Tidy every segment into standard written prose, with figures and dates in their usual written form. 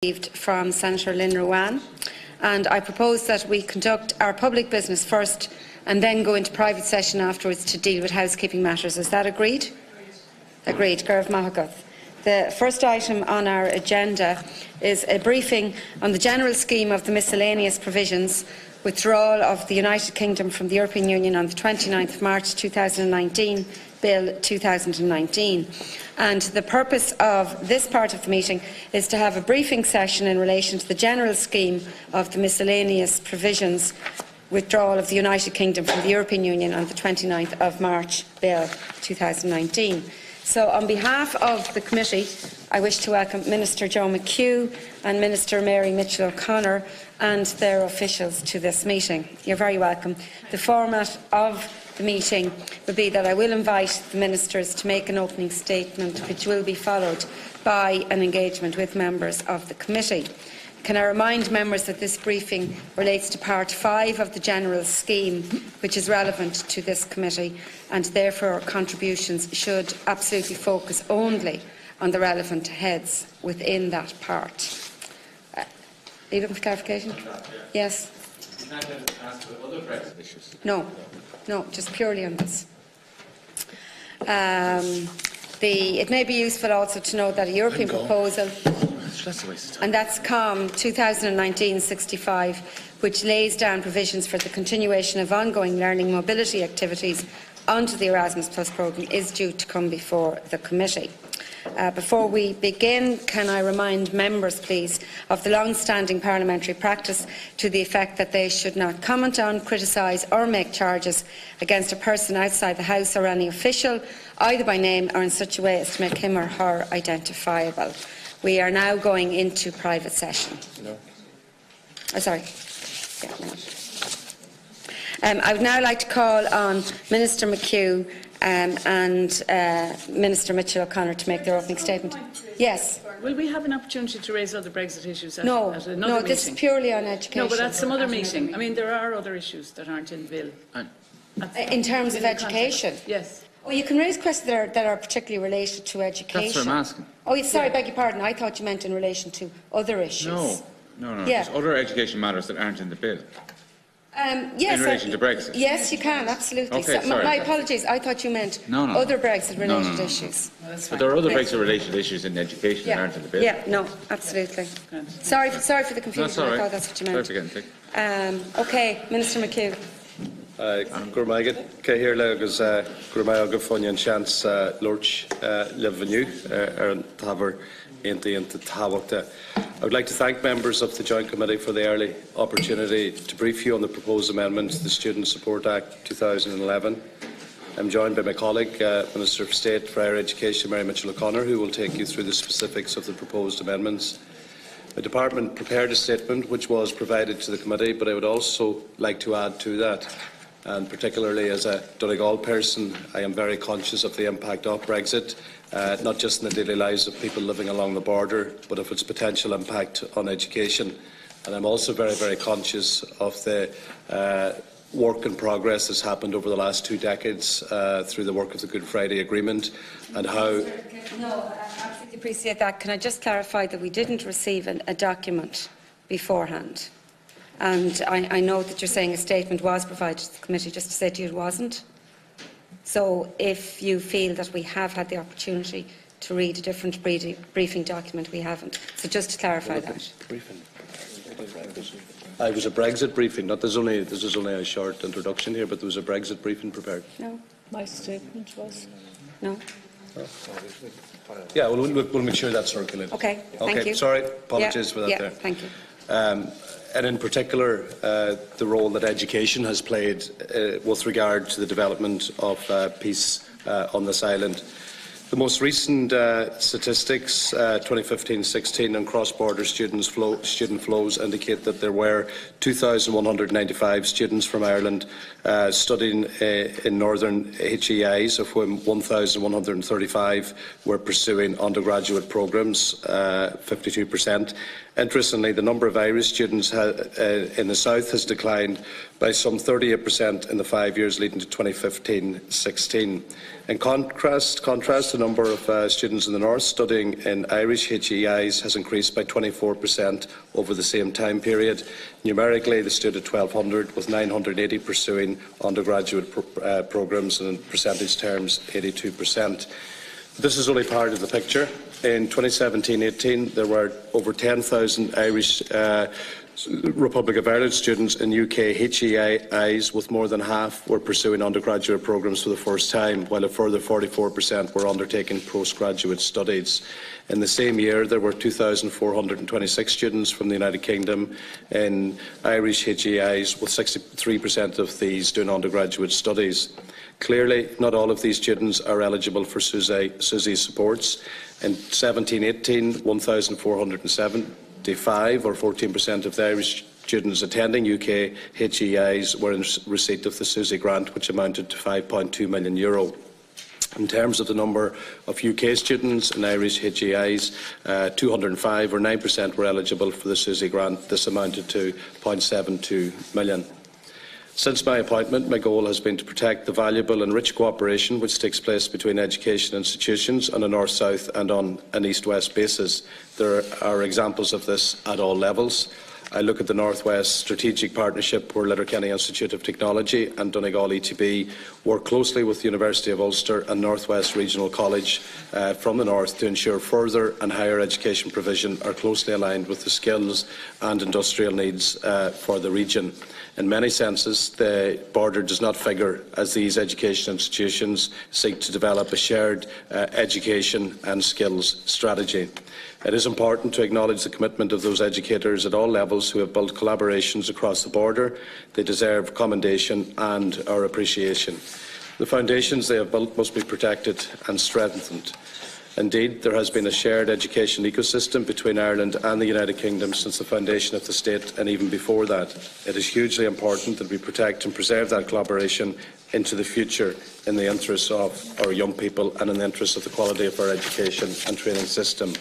Received from Senator Lynn Ruane, and I propose that we conduct our public business first and then go into private session afterwards to deal with housekeeping matters. Is that agreed? Agreed. Garth Mahagath. The first item on our agenda is a briefing on the general scheme of the miscellaneous provisions withdrawal of the United Kingdom from the European Union on the 29th of March 2019, Bill 2019. And the purpose of this part of the meeting is to have a briefing session in relation to the general scheme of the miscellaneous provisions withdrawal of the United Kingdom from the European Union on the 29th of March, Bill 2019. So, on behalf of the committee, I wish to welcome Minister Joe McHugh and Minister Mary Mitchell-O'Connor and their officials to this meeting. You're very welcome. The format of the meeting will be that I will invite the ministers to make an opening statement, which will be followed by an engagement with members of the committee. Can I remind members that this briefing relates to Part 5 of the general scheme, which is relevant to this committee, and therefore contributions should absolutely focus only on the relevant heads within that part. Are you looking for clarification? Yes. No, just purely on this. It may be useful also to know that a European proposal, and that's COM 2019-65, which lays down provisions for the continuation of ongoing learning mobility activities under the Erasmus Plus programme, is due to come before the committee. Before we begin, can I remind members, please, of the long-standing parliamentary practice to the effect that they should not comment on, criticise or make charges against a person outside the House or any official, either by name or in such a way as to make him or her identifiable. We are now going into private session. Sorry. Yeah, no. I would now like to call on Minister McHugh and Minister Mitchell-O'Connor to make their opening statement. Yes. Will we have an opportunity to raise other Brexit issues at another meeting? This is purely on education. No, but at some other meeting. I mean, there are other issues that aren't in the bill. In terms of education? Yes. Well, you can raise questions that are particularly related to education. That's what I'm asking. Oh, sorry, beg your pardon. I thought you meant in relation to other issues. No. Yeah. There's other education matters that aren't in the bill. Yes, in relation to Brexit? Yes, you can, absolutely. Okay, so, my apologies, I thought you meant other Brexit-related issues. But there are other Brexit-related issues in education that aren't in the bill. Yeah, no, absolutely. Sorry for the confusion, I thought that's what you meant. Sorry for getting thick. OK, Minister McHugh. Gurmaigad, Cahirla agus Gurmaigad Funchion chance Lurch Levenu and Taver into Tawakta. I would like to thank members of the Joint Committee for the early opportunity to brief you on the proposed amendment to the Student Support Act 2011. I'm joined by my colleague, Minister of State for Higher Education, Mary Mitchell-O'Connor, who will take you through the specifics of the proposed amendments. The Department prepared a statement which was provided to the Committee, but I would also like to add to that. And particularly as a Donegal person, I am very conscious of the impact of Brexit, not just in the daily lives of people living along the border, but of its potential impact on education. And I'm also very, very conscious of the work in progress that's happened over the last 2 decades through the work of the Good Friday Agreement and how... No, I absolutely appreciate that. Can I just clarify that we didn't receive a document beforehand? And I know that you're saying a statement was provided to the committee, just to say to you it wasn't. So if you feel that we have had the opportunity to read a different briefing document, we haven't. So just to clarify that. It was a Brexit briefing. This is only a short introduction here, but there was a Brexit briefing prepared. No. My statement was. No. Yeah, we'll make sure that's circulated. Okay, thank you. Sorry, apologies for that. Yeah, there. thank you. And in particular, the role that education has played with regard to the development of peace on this island. The most recent statistics, 2015-16, on cross-border student flows indicate that there were 2,195 students from Ireland studying in northern HEIs, of whom 1,135 were pursuing undergraduate programmes, 52%. Interestingly, the number of Irish students in the south has declined by some 38% in the 5 years leading to 2015-16. In contrast, the the number of students in the North studying in Irish HEIs has increased by 24% over the same time period. Numerically, they stood at 1,200, with 980 pursuing undergraduate programmes, and in percentage terms, 82%. This is only part of the picture. In 2017-18, there were over 10,000 Irish Republic of Ireland students in UK HEIs, with more than half were pursuing undergraduate programmes for the first time, while a further 44% were undertaking postgraduate studies. In the same year, there were 2,426 students from the United Kingdom in Irish HEIs, with 63% of these doing undergraduate studies. Clearly, not all of these students are eligible for SUSI supports. In 17-18, 1,475, or 14% of the Irish students attending UK HEIs were in receipt of the SUSI grant, which amounted to €5.2 million. In terms of the number of UK students in Irish HEIs, 205, or 9%, were eligible for the SUSI grant. This amounted to €0.72 million. Since my appointment, my goal has been to protect the valuable and rich cooperation which takes place between education institutions on a north-south and on an east-west basis. There are examples of this at all levels. I look at the North West Strategic Partnership, where Letterkenny Institute of Technology and Donegal ETB work closely with the University of Ulster and North West Regional College from the North to ensure further and higher education provision are closely aligned with the skills and industrial needs for the region. In many senses, the border does not figure as these education institutions seek to develop a shared education and skills strategy. It is important to acknowledge the commitment of those educators at all levels who have built collaborations across the border. They deserve commendation and our appreciation. The foundations they have built must be protected and strengthened. Indeed, there has been a shared education ecosystem between Ireland and the United Kingdom since the foundation of the state, and even before that. It is hugely important that we protect and preserve that collaboration into the future in the interests of our young people and in the interests of the quality of our education and training system.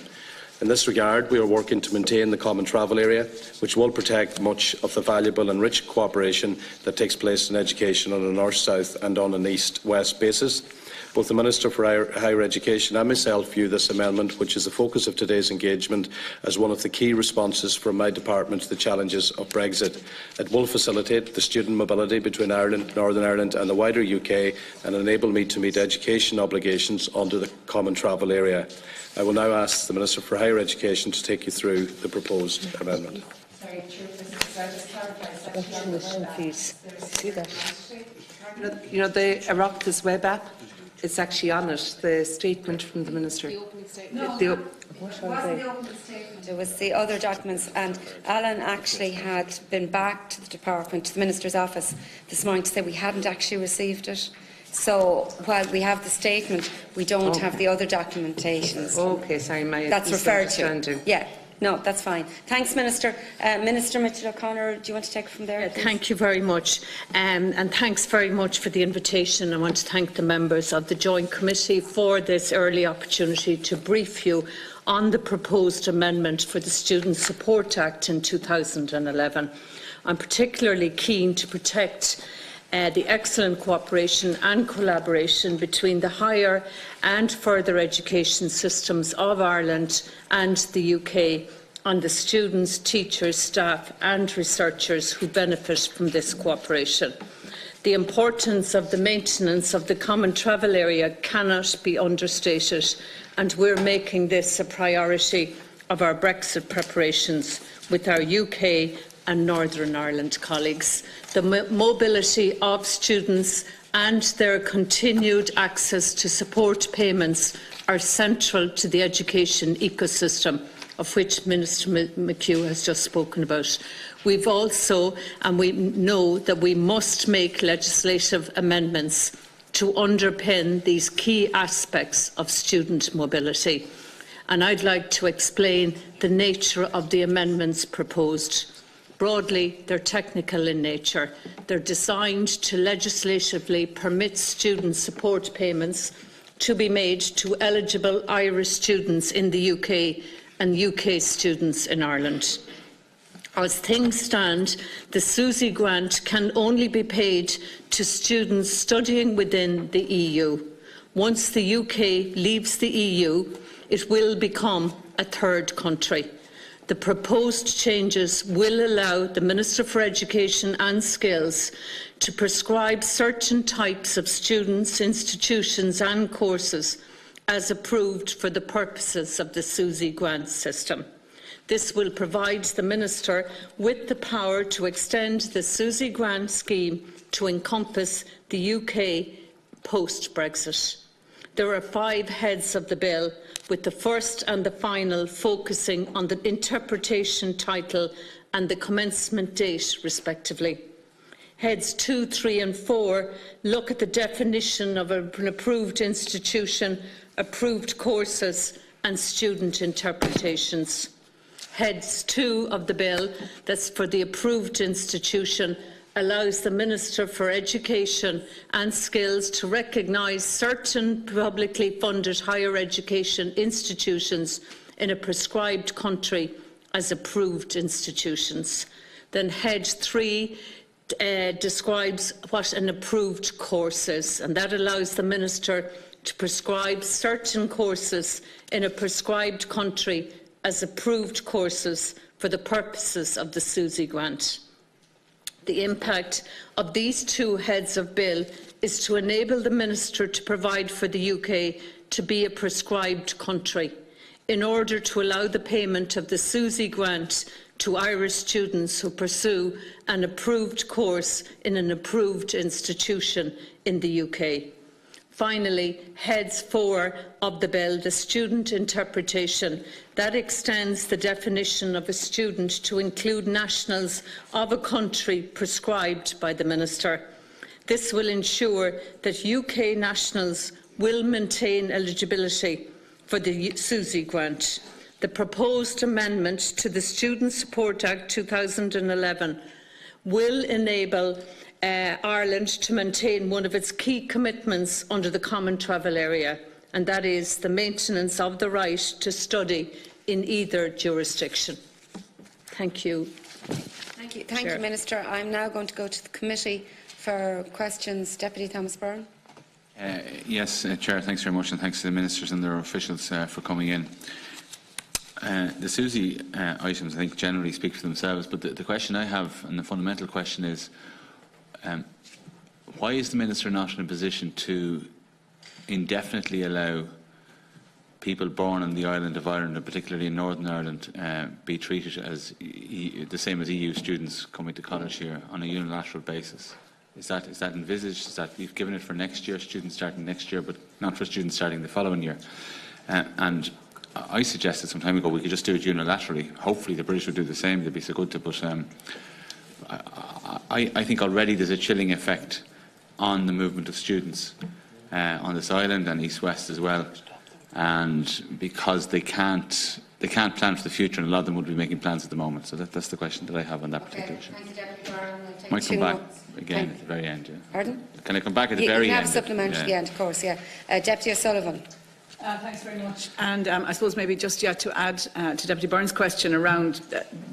In this regard, we are working to maintain the common travel area, which will protect much of the valuable and rich cooperation that takes place in education on a north-south and on an east-west basis. Both the Minister for Higher Education and myself view this amendment, which is the focus of today's engagement, as one of the key responses from my department to the challenges of Brexit. It will facilitate the student mobility between Ireland, Northern Ireland and the wider UK, and enable me to meet education obligations under the common travel area. I will now ask the Minister for Higher Education to take you through the proposed amendment. Sorry, just clarify. Please. See that? You know the Oireachtas web app? It's actually on it, the statement from the Minister. The opening statement. No, it wasn't the opening statement. It was the other documents, and Alan actually had been back to the department, to the Minister's office this morning to say we hadn't actually received it. So while we have the statement, we don't have the other documentations. Okay, sorry, my that's referred to. Yeah. No, that's fine. Thanks, Minister. Minister Mitchell O'Connor, do you want to take it from there? Thank you very much. And thanks very much for the invitation. I want to thank the members of the Joint Committee for this early opportunity to brief you on the proposed amendment for the Student Support Act in 2011. I'm particularly keen to protect the excellent cooperation and collaboration between the higher and further education systems of Ireland and the UK on the students, teachers, staff and researchers who benefit from this cooperation. The importance of the maintenance of the common travel area cannot be understated, and we're making this a priority of our Brexit preparations with our UK and Northern Ireland colleagues. The mobility of students and their continued access to support payments are central to the education ecosystem, of which Minister McHugh has just spoken about. We've also, and we know that we must make legislative amendments to underpin these key aspects of student mobility. And I'd like to explain the nature of the amendments proposed. Broadly, they're technical in nature. They're designed to legislatively permit student support payments to be made to eligible Irish students in the UK and UK students in Ireland. As things stand, the SUSI grant can only be paid to students studying within the EU. Once the UK leaves the EU, it will become a third country. The proposed changes will allow the Minister for Education and Skills to prescribe certain types of students, institutions and courses as approved for the purposes of the SUSI grant system. This will provide the Minister with the power to extend the SUSI grant scheme to encompass the UK post-Brexit. There are 5 heads of the bill, with the first and the final focusing on the interpretation title and the commencement date, respectively. Heads 2, 3 and 4 look at the definition of an approved institution, approved courses and student interpretations. Heads 2 of the bill, that's for the approved institution, allows the Minister for Education and Skills to recognise certain publicly funded higher education institutions in a prescribed country as approved institutions. Then Head 3 describes what an approved course is, and that allows the Minister to prescribe certain courses in a prescribed country as approved courses for the purposes of the SUSI grant. The impact of these 2 heads of bill is to enable the Minister to provide for the UK to be a prescribed country in order to allow the payment of the SUSI grant to Irish students who pursue an approved course in an approved institution in the UK. Finally, Heads 4 of the bill, the student interpretation, that extends the definition of a student to include nationals of a country prescribed by the Minister. This will ensure that UK nationals will maintain eligibility for the SUSI grant. The proposed amendment to the Student Support Act 2011 will enable Ireland to maintain one of its key commitments under the Common Travel Area, and that is the maintenance of the right to study in either jurisdiction. Thank you. Thank you, Minister. I'm now going to go to the committee for questions. Deputy Thomas Byrne. Yes, Chair, thanks very much, and thanks to the ministers and their officials for coming in. The SUSI items, I think, generally speak for themselves, but the question I have, and the fundamental question is, why is the Minister not in a position to indefinitely allow people born on the island of Ireland, and particularly in Northern Ireland, be treated as the same as EU students coming to college here on a unilateral basis? Is that envisaged? Is that you've given it for next year, students starting next year, but not for students starting the following year? And I suggested some time ago we could just do it unilaterally. Hopefully the British would do the same. They'd be so good to. But I think already there's a chilling effect on the movement of students on this island and east-west as well. And because they can't plan for the future, and a lot of them would be making plans at the moment. So that's the question that I have on that particular issue. Thank you, Deputy Byrne. Might come back again at the very end. Yeah. Pardon? Can I come back at the very end? You can have supplementary at the end, of course. Yeah. Deputy O'Sullivan. Thanks very much. And I suppose maybe just yet to add to Deputy Byrne's question around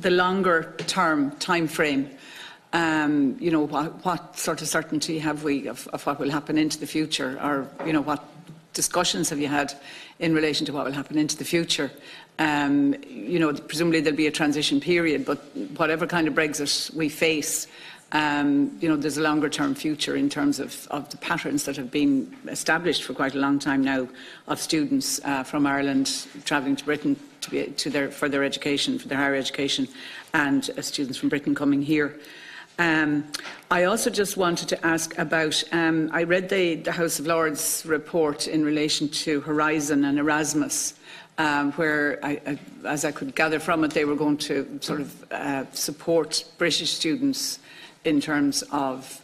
the longer term time frame. You know, what sort of certainty have we of what will happen into the future, or you know, what discussions have you had in relation to what will happen into the future? You know, presumably there'll be a transition period, but whatever kind of Brexit we face, you know, there's a longer-term future in terms of the patterns that have been established for quite a long time now of students from Ireland travelling to Britain for their education, for their higher education, and students from Britain coming here. I also just wanted to ask about, I read the House of Lords report in relation to Horizon and Erasmus, where, as I could gather from it, they were going to sort of support British students in terms of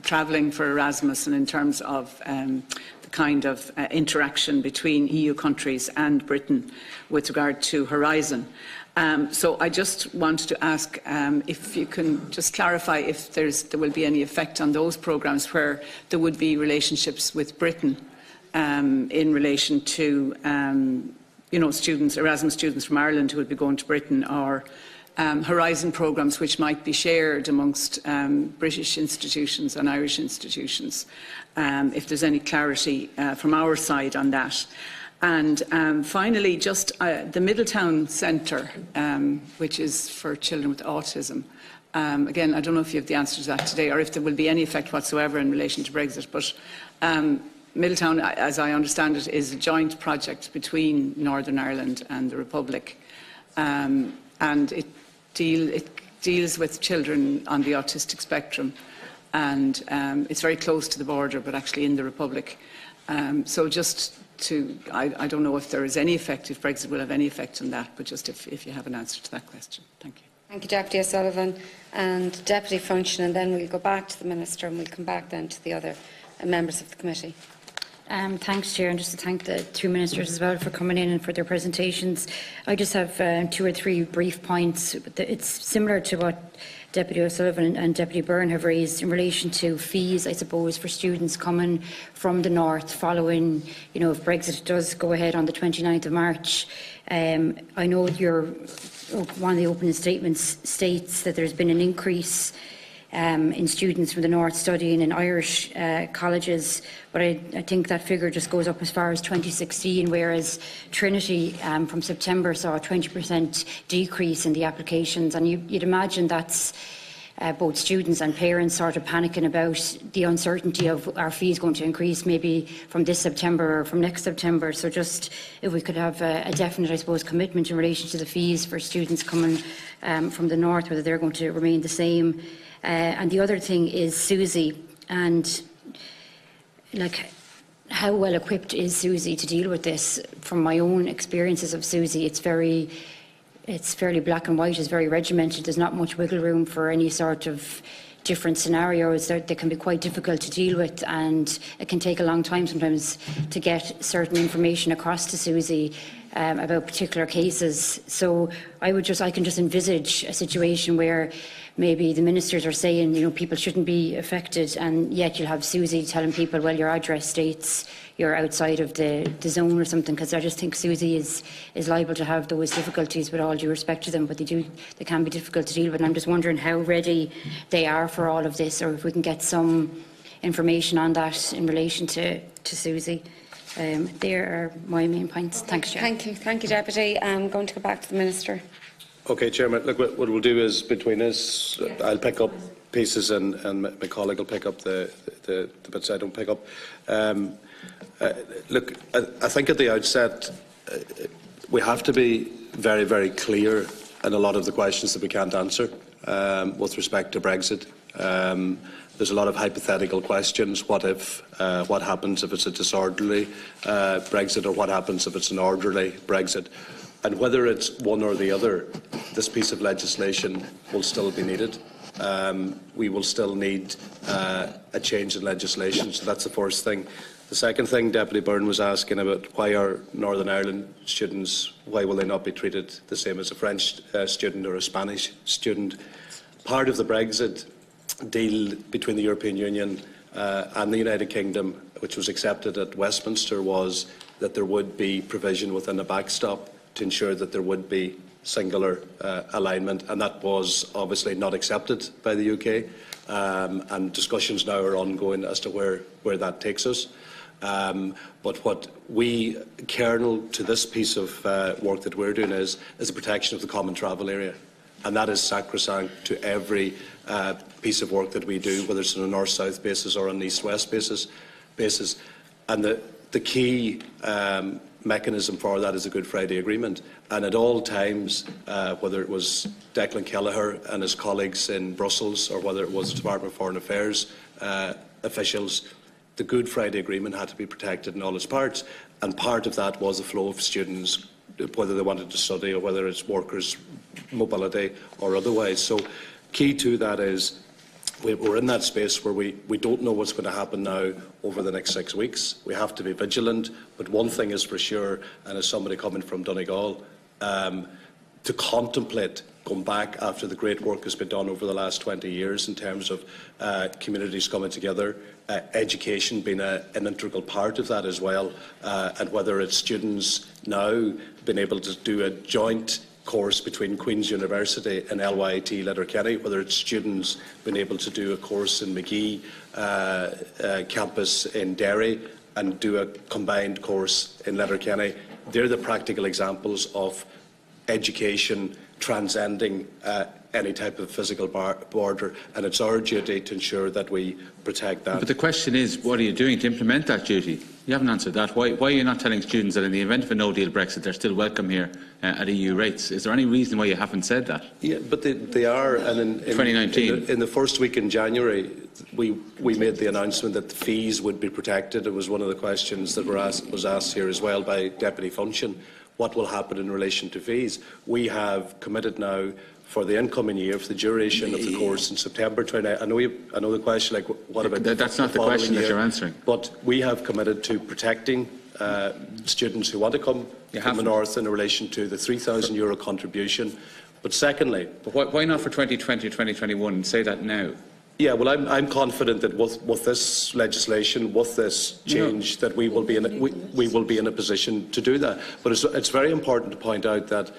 travelling for Erasmus and in terms of the kind of interaction between EU countries and Britain with regard to Horizon. So I just wanted to ask if you can just clarify if there will be any effect on those programmes where there would be relationships with Britain in relation to you know, students, Erasmus students from Ireland who would be going to Britain, or Horizon programmes which might be shared amongst British institutions and Irish institutions, if there's any clarity from our side on that. And finally, just the Middletown Centre, which is for children with autism. Again, I don't know if you have the answer to that today, or if there will be any effect whatsoever in relation to Brexit, but Middletown, as I understand it, is a joint project between Northern Ireland and the Republic, and it deals with children on the autistic spectrum, and it's very close to the border, but actually in the Republic. So just I don't know if there is any effect, if Brexit will have any effect on that, but just if you have an answer to that question. Thank you. Thank you, Deputy O'Sullivan and Deputy Funchion, and then we'll go back to the Minister and we'll come back then to the other members of the committee. Thanks, Chair, and just to thank the two ministers as well for coming in and for their presentations. I just have 2 or 3 brief points. It's similar to what Deputy O'Sullivan and Deputy Byrne have raised in relation to fees, I suppose, for students coming from the north following, if Brexit does go ahead on the 29th of March. I know one of the opening statements states that there's been an increase in students from the north studying in Irish colleges, but I think that figure just goes up as far as 2016, whereas Trinity from September saw a 20% decrease in the applications, and you'd imagine that's both students and parents sort of panicking about the uncertainty of our fees going to increase maybe from this September or from next September. So just if we could have a definite, I suppose, commitment in relation to the fees for students coming from the north, whether they're going to remain the same. And the other thing is Susie, and how well equipped is Susie to deal with this? From my own experiences of Susie, it's fairly black and white, it's very regimented, there's not much wiggle room for any sort of different scenarios. They can be quite difficult to deal with, and it can take a long time sometimes to get certain information across to Susie about particular cases. So I can just envisage a situation where maybe the ministers are saying, people shouldn't be affected, and yet you'll have Susie telling people, well, your address states you're outside of the zone or something, because I just think Susie is liable to have those difficulties, with all due respect to them, but they can be difficult to deal with. And I'm just wondering how ready they are for all of this, or if we can get some information on that in relation to Susie. There are my main points. Thanks, Chair. Thank you, Deputy. I'm going to go back to the Minister. Okay, Chairman. Look, what we'll do is, between us, I'll pick up pieces, and my colleague will pick up the bits I don't pick up. Look, I think at the outset we have to be very, very clear in a lot of the questions that we can't answer with respect to Brexit. There's a lot of hypothetical questions. What if? What happens if it's a disorderly Brexit, or what happens if it's an orderly Brexit? And whether it's one or the other, this piece of legislation will still be needed. We will still need a change in legislation, so that's the first thing. The second thing, Deputy Byrne was asking about, why are Northern Ireland students, why will they not be treated the same as a French student or a Spanish student? Part of the Brexit deal between the European Union and the United Kingdom, which was accepted at Westminster, was that there would be provision within a backstop to ensure that there would be singular alignment, and that was obviously not accepted by the UK, and discussions now are ongoing as to where that takes us. But what we kernel to this piece of work that we're doing is the protection of the common travel area, and that is sacrosanct to every piece of work that we do, whether it's on a north-south basis or on an east-west basis. And the key mechanism for that is a Good Friday Agreement, and at all times, whether it was Declan Kelleher and his colleagues in Brussels, or whether it was the Department of Foreign Affairs officials, the Good Friday Agreement had to be protected in all its parts, and part of that was the flow of students, whether they wanted to study or whether it's workers' mobility or otherwise. So key to that is we're in that space where we don't know what's going to happen now over the next 6 weeks. We have to be vigilant, but one thing is for sure, and as somebody coming from Donegal, to contemplate going back after the great work has been done over the last 20 years in terms of communities coming together, education being an integral part of that as well, and whether it's students now being able to do a joint course between Queen's University and LYT Letterkenny, whether it's students being able to do a course in Magee campus in Derry and do a combined course in Letterkenny. They're the practical examples of education transcending any type of physical border, and it's our duty to ensure that we protect that. But the question is, what are you doing to implement that duty? You haven't answered that. Why are you not telling students that in the event of a no-deal Brexit, they're still welcome here at EU rates? Is there any reason why you haven't said that? Yeah, but they are. And in 2019, in the first week in January, we made the announcement that the fees would be protected. It was one of the questions that was asked here as well by Deputy Funchion. What will happen in relation to fees? We have committed now for the incoming year, for the duration of the course in September 29. I know the question, like, what about that's not the question that you're answering. But we have committed to protecting students who want to come from the north in relation to the €3,000 contribution. But secondly, but why not for 2020 or 2021? Say that now. Yeah, well, I'm confident that with this legislation, with this change, that we will be in a position to do that. But it's very important to point out that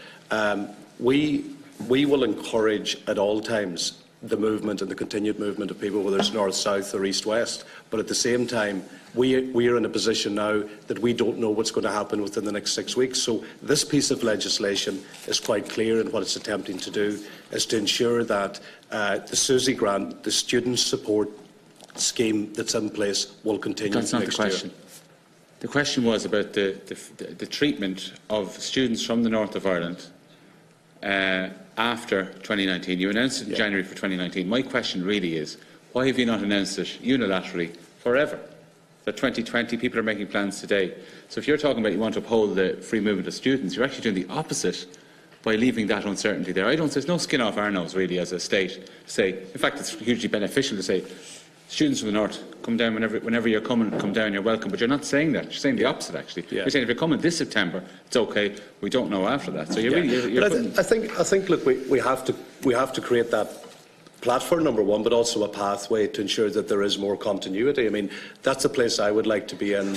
we will encourage at all times the movement and the continued movement of people, whether it's north, south or east, west. But at the same time, we are in a position now that we don't know what's going to happen within the next 6 weeks. So this piece of legislation is quite clear in what it's attempting to do, is to ensure that the SUSI grant, the student support scheme that's in place, will continue. That's not the question. The question was about the treatment of students from the north of Ireland after 2019. You announced it in January for 2019. My question really is, why have you not announced it unilaterally forever? That 2020, people are making plans today. So if you're talking about you want to uphold the free movement of students, you're actually doing the opposite by leaving that uncertainty there. There's no skin off our nose, really, as a state to say, in fact, it's hugely beneficial to say, students from the north, come down whenever you're coming, come down, you're welcome. But you're not saying that. You're saying the opposite, actually. Yeah. You're saying if you're coming this September, it's okay. We don't know after that. So I think, look, we have to create that platform, number one, but also a pathway to ensure that there is more continuity. I mean, that's a place I would like to be in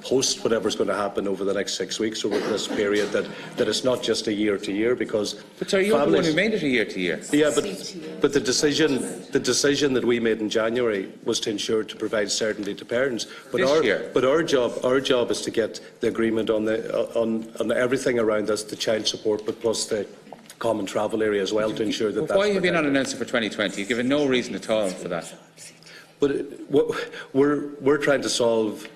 post whatever's going to happen over the next 6 weeks, over this period, that it's not just a year to year, because but sorry, you're the one who made it a year to year. Yeah, but the decision that we made in January was to ensure to provide certainty to parents. But our job is to get the agreement on everything around this, the child support, but plus the common travel area as well, to ensure that. Why have you not announced it for 2020? You've given no reason at all for that. But we're trying to solve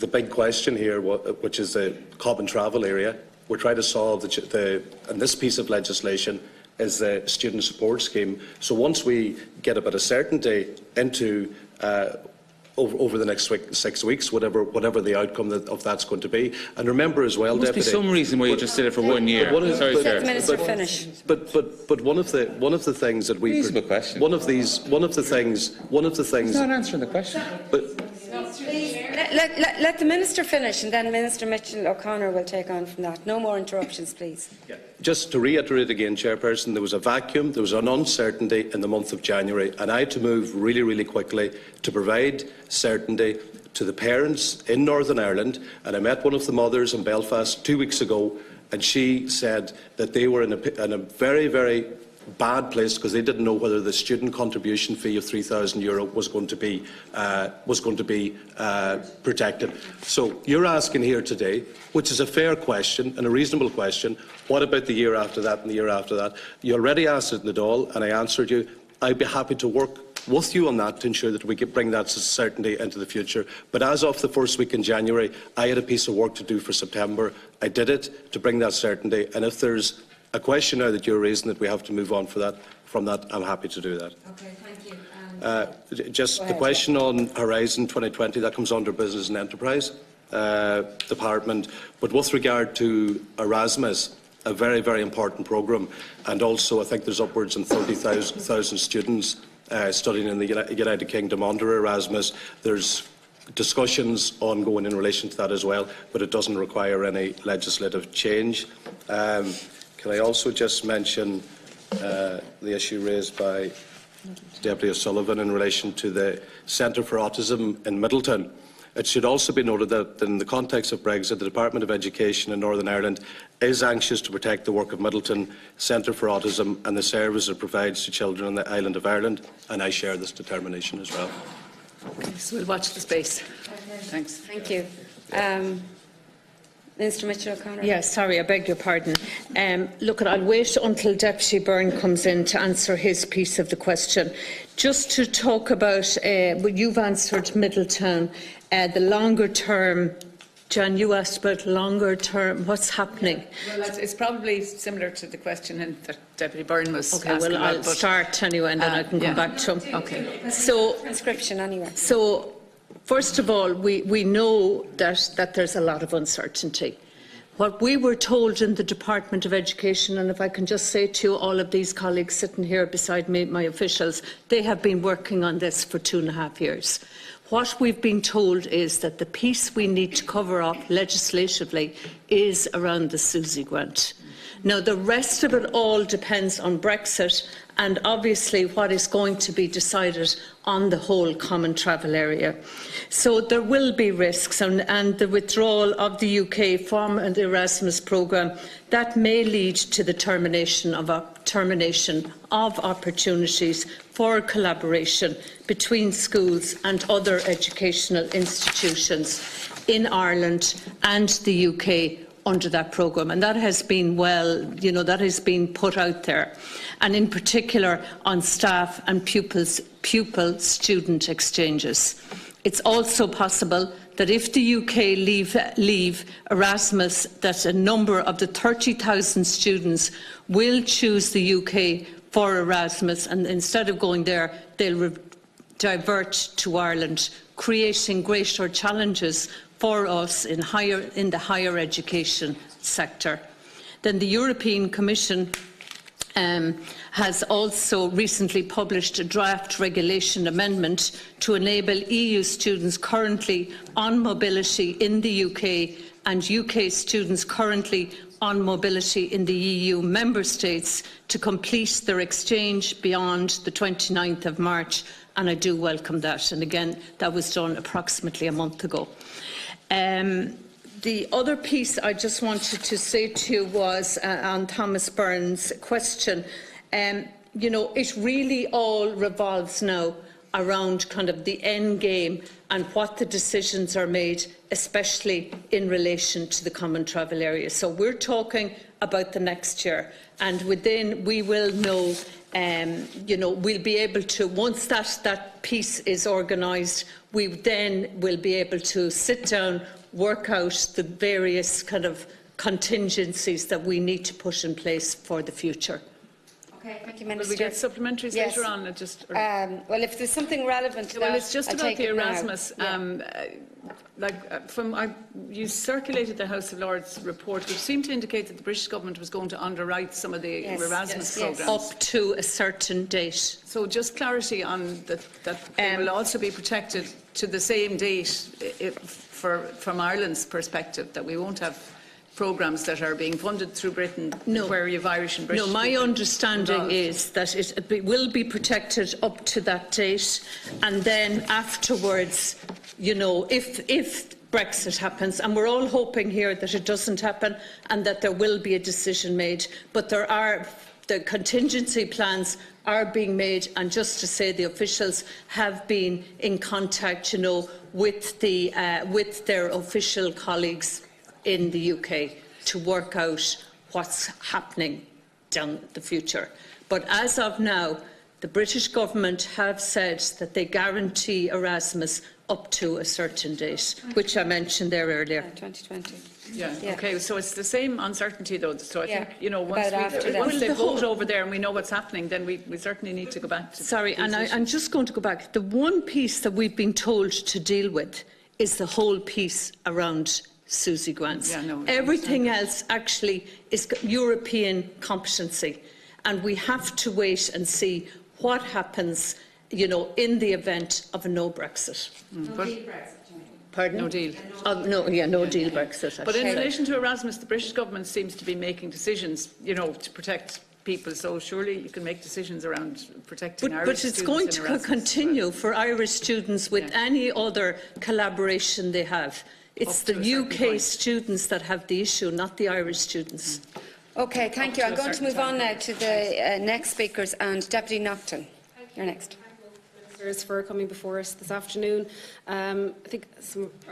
the big question here, which is the common travel area. We're trying to solve and this piece of legislation is the student support scheme. So once we get a bit of certainty into over the next 6 weeks, whatever the outcome of that's going to be. And remember as well, Deputy, there must be some reason why you just did it for 1 year. Sorry, let the Minister finish. But one of the things that we reasonable question. One of the things. He's not answering the question. But let the Minister finish, and then Minister Mitchell O'Connor will take on from that. No more interruptions, please. Yeah. Just to reiterate again, Chairperson, there was a vacuum, there was an uncertainty in the month of January, and I had to move really, really quickly to provide certainty to the parents in Northern Ireland. And I met one of the mothers in Belfast 2 weeks ago, and she said that they were in a very, very bad place because they didn't know whether the student contribution fee of €3,000 was going to be protected. So you're asking here today, which is a fair question and a reasonable question, what about the year after that and the year after that? You already asked it in the Dáil, and I answered you. I'd be happy to work with you on that to ensure that we can bring that certainty into the future. But as of the first week in January, I had a piece of work to do for September. I did it to bring that certainty, and if there's a question now that you're raising that we have to move on from that, I'm happy to do that. Okay, thank you. Just the question on Horizon 2020, that comes under Business and Enterprise Department. But with regard to Erasmus, a very, very important programme, and also I think there's upwards of 30,000 students studying in the United Kingdom under Erasmus. There's discussions ongoing in relation to that as well, but it doesn't require any legislative change. Can I also just mention the issue raised by Deputy O'Sullivan in relation to the Centre for Autism in Middleton? It should also be noted that in the context of Brexit, the Department of Education in Northern Ireland is anxious to protect the work of Middleton Centre for Autism and the service it provides to children on the island of Ireland, and I share this determination as well. Okay, so we'll watch the space. Thanks. Thank you. Minister Mitchell-O'Connor. Yes, sorry, I beg your pardon. Look, I'll wait until Deputy Byrne comes in to answer his piece of the question. Just to talk about, you've answered Middletown, the longer term. John, you asked about longer term. What's happening? Well, it's probably similar to the question that Deputy Byrne was asking well, about, I'll start anyway, and then I can come back to him. Okay. So, Transcription anyway. So, first of all, we know that there's a lot of uncertainty. What we were told in the Department of Education, and if I can just say to all of these colleagues sitting here beside me, my officials, they have been working on this for 2.5 years. What we've been told is that the piece we need to cover up legislatively is around the SUSI grant. Now, the rest of it all depends on Brexit and obviously what is going to be decided on the whole common travel area. So there will be risks, and the withdrawal of the UK from the Erasmus programme, that may lead to the termination of opportunities for collaboration between schools and other educational institutions in Ireland and the UK under that programme, and that has been that has been put out there, and in particular on staff and pupil-student exchanges. It's also possible that if the UK leave Erasmus, that a number of the 30,000 students will choose the UK for Erasmus, and instead of going there, they'll divert to Ireland, creating greater challenges for us in the higher education sector. Then the European Commission has also recently published a draft regulation amendment to enable EU students currently on mobility in the UK and UK students currently on mobility in the EU member states to complete their exchange beyond the 29th of March, and I do welcome that. And again, that was done approximately a month ago. The other piece I just wanted to say to you was on Thomas Byrne's question. It really all revolves now around kind of the end game and what the decisions are made, especially in relation to the common travel area. So we're talking about the next year, and within we will know. We'll be able to, once that piece is organised, we then will be able to sit down, work out the various kind of contingencies that we need to put in place for the future. Okay, thank you, Minister. Will we get supplementaries Yes. later on? Well, if there's something relevant to that, well, it's just I'll about take the it now. Erasmus. You circulated the House of Lords report, which seemed to indicate that the British government was going to underwrite some of the Erasmus programmes. Up to a certain date. So just clarity on that they will also be protected to the same date from Ireland's perspective, that we won't have programmes that are being funded through Britain where you have Irish and British. No, my people understanding involved. is that it will be protected up to that date, and then afterwards, if Brexit happens, and we're all hoping here that it doesn't happen and that there will be a decision made, but the contingency plans are being made, and just to say the officials have been in contact, with their official colleagues in the UK to work out what's happening down the future. But as of now, the British government have said that they guarantee Erasmus up to a certain date, which I mentioned there earlier. 2020. Yeah. Okay. So it's the same uncertainty, though. So I think About once they vote over there and we know what's happening, then we certainly need to go back to. Sorry, and I'm just going to go back. The one piece that we've been told to deal with is the whole piece around SUSI grants. Everything else actually is European competency, and we have to wait and see what happens, in the event of a no Brexit. No deal Brexit. Pardon? No deal. No deal Brexit. But in relation to Erasmus, the British government seems to be making decisions, to protect people, so surely you can make decisions around protecting Irish But students. it's going in to Erasmus. continue for Irish students with Yeah. any other collaboration they have. It's Up to the a certain UK point. students that have the issue, not the Irish students. Okay, thank Up you. to I'm a going to certain move on time. now to the next speakers, and Deputy Naughton, you're next. Ministers for coming before us this afternoon. I think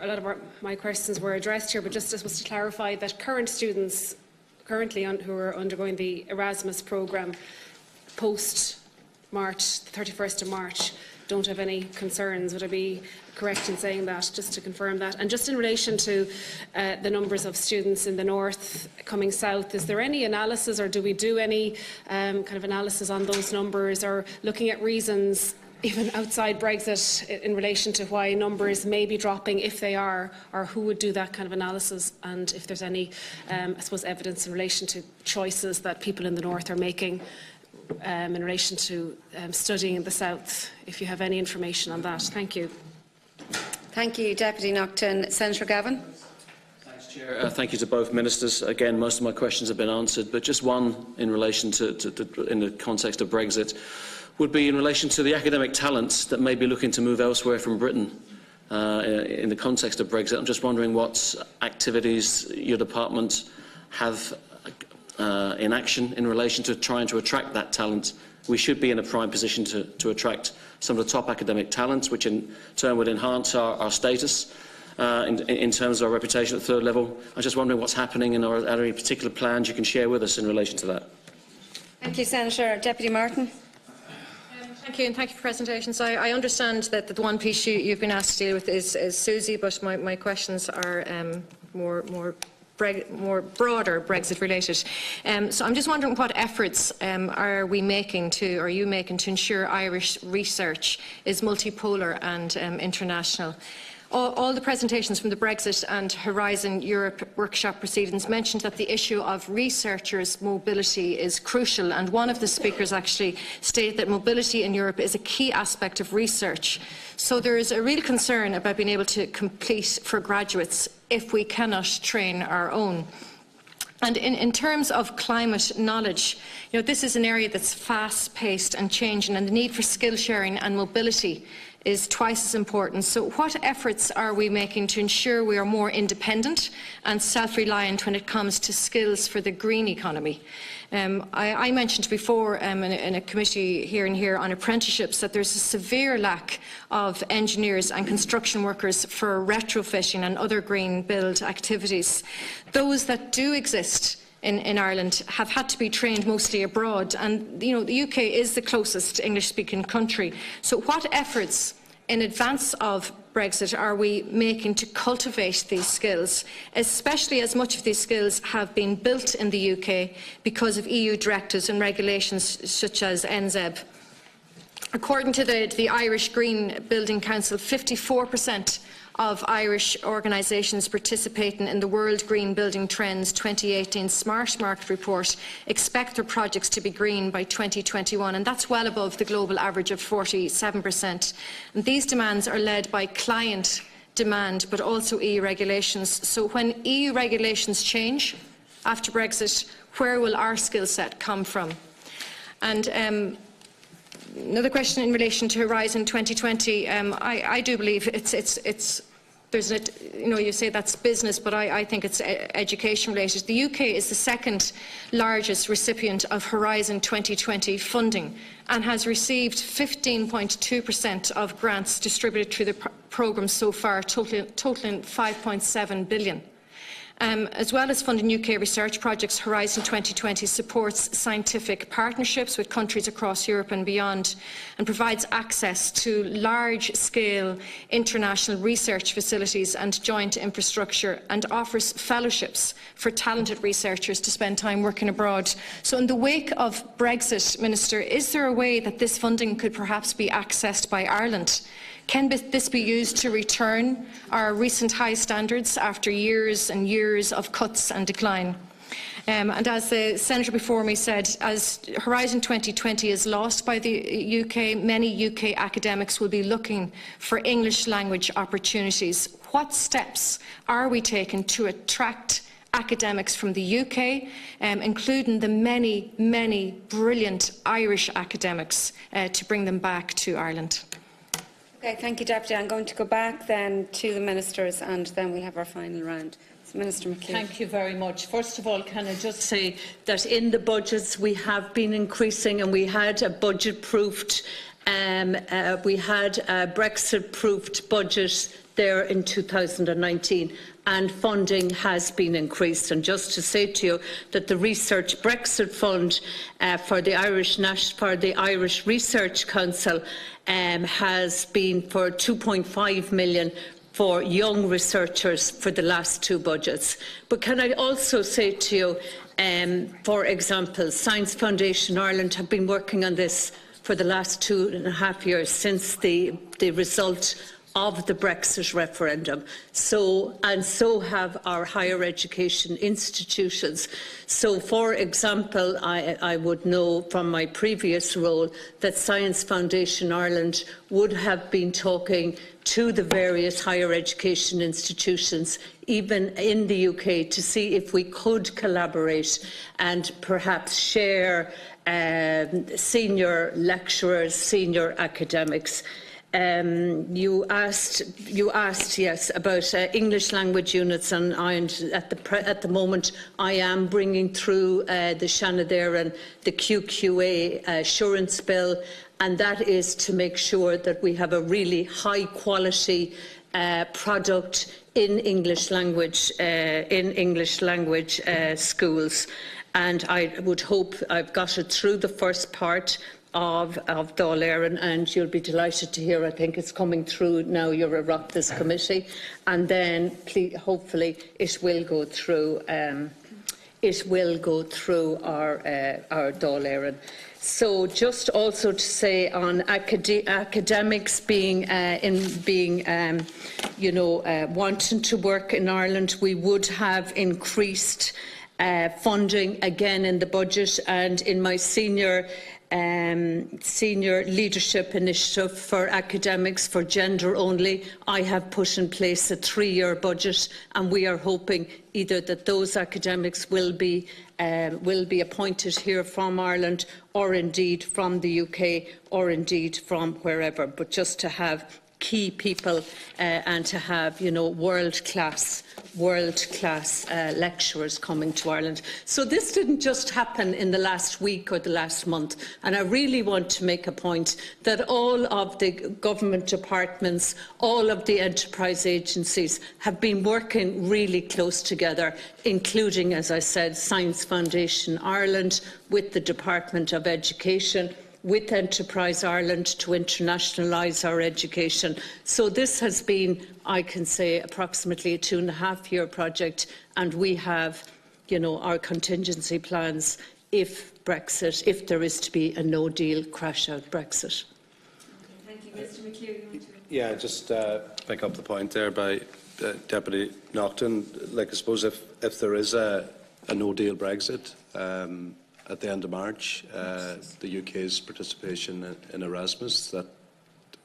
a lot of my questions were addressed here, but just was to clarify that current students who are undergoing the Erasmus programme post-March, the 31st of March, don't have any concerns. Would I be correct in saying that, just to confirm that? And just in relation to the numbers of students in the north coming south, is there any analysis, or do we do any kind of analysis on those numbers, or looking at reasons even outside Brexit in relation to why numbers may be dropping, if they are, or who would do that kind of analysis, and if there's any, I suppose, evidence in relation to choices that people in the north are making in relation to studying in the south, if you have any information on that. Thank you. Thank you, Deputy Naughton. Senator Gavin. Thanks, Chair. Thank you to both ministers. Again, most of my questions have been answered, but just one in relation to in the context of Brexit, would be in relation to the academic talents that may be looking to move elsewhere from Britain in the context of Brexit. I'm just wondering what activities your department have in action in relation to trying to attract that talent. We should be in a prime position to attract some of the top academic talent, which in turn would enhance our status in terms of our reputation at third level. I'm just wondering what's happening, and are there any particular plans you can share with us in relation to that? Thank you, Senator. Deputy Martin. Thank you, and thank you for presentations. I understand that the one piece you've been asked to deal with is Susie, but my questions are more broader Brexit related. So I'm just wondering what efforts are you making to ensure Irish research is multipolar and international? All the presentations from the Brexit and Horizon Europe workshop proceedings mentioned that the issue of researchers' mobility is crucial, and one of the speakers actually stated that mobility in Europe is a key aspect of research. So there is a real concern about being able to complete for graduates if we cannot train our own. And in terms of climate knowledge, this is an area that's fast-paced and changing, and the need for skill sharing and mobility is twice as important. So what efforts are we making to ensure we are more independent and self-reliant when it comes to skills for the green economy? I mentioned before in a committee hearing here on apprenticeships that there's a severe lack of engineers and construction workers for retrofitting and other green build activities. Those that do exist in Ireland have had to be trained mostly abroad, and the UK is the closest English-speaking country. So what efforts in advance of Brexit are we making to cultivate these skills, especially as much of these skills have been built in the UK because of EU directives and regulations such as NZEB? According to the Irish Green Building Council, 54% of Irish organisations participating in the World Green Building Trends 2018 Smart Market Report expect their projects to be green by 2021, and that's well above the global average of 47%. And these demands are led by client demand, but also EU regulations. So when EU regulations change after Brexit, where will our skill set come from? And another question in relation to Horizon 2020. I do believe you say that's business, but I think it's education related. The UK is the second largest recipient of Horizon 2020 funding and has received 15.2% of grants distributed through the programme so far, totalling 5.7 billion. As well as funding UK research projects, Horizon 2020 supports scientific partnerships with countries across Europe and beyond, and provides access to large-scale international research facilities and joint infrastructure, and offers fellowships for talented researchers to spend time working abroad. So in the wake of Brexit, Minister, is there a way that this funding could perhaps be accessed by Ireland? Can this be used to return our recent high standards after years and years of cuts and decline? And as the Senator before me said, as Horizon 2020 is lost by the UK, many UK academics will be looking for English language opportunities. What steps are we taking to attract academics from the UK, including the many, many brilliant Irish academics, to bring them back to Ireland. Okay, thank you, Deputy. I'm going to go back then to the ministers, and then we'll have our final round. So, Minister McLeod. Thank you very much. First of all, can I just say that in the budgets we have been increasing, and we had a budget-proofed, we had a Brexit-proofed budget there in 2019, and funding has been increased. And just to say to you that the Research Brexit Fund for the Irish Research Council has been for 2.5 million for young researchers for the last 2 budgets. But can I also say to you, for example, Science Foundation Ireland have been working on this for the last 2.5 years since the result of the Brexit referendum. So have our higher education institutions. So, for example, I would know from my previous role that Science Foundation Ireland would have been talking to the various higher education institutions, even in the UK, to see if we could collaborate and perhaps share senior lecturers, senior academics. You asked, yes, about English language units, and at the moment I am bringing through the Shanadair and the QQA assurance bill, and that is to make sure that we have a really high quality product in English language schools. And I would hope I've got it through the first part of Dáil Éireann, and you'll be delighted to hear, I think it's coming through now, your Oireachtas committee, and then hopefully it will go through our Dáil Éireann. So just also to say on academics wanting to work in Ireland, we would have increased funding again in the budget, and in my senior leadership initiative for academics for gender only, I have put in place a 3-year budget, and we are hoping either that those academics will be appointed here from Ireland, or indeed from the UK, or indeed from wherever, but just to have key people and to have, world-class lecturers coming to Ireland. So this didn't just happen in the last week or the last month, and I really want to make a point that all of the government departments, all of the enterprise agencies have been working really close together, including, as I said, Science Foundation Ireland, with the Department of Education, with Enterprise Ireland to internationalise our education. So this has been, I can say, approximately a 2.5-year project, and we have, our contingency plans if there is to be a no-deal crash-out Brexit. Thank you, Mr. McLeod. Yeah, just pick up the point there by Deputy Naughton. I suppose if there is a no-deal Brexit, at the end of March, the UK's participation in Erasmus,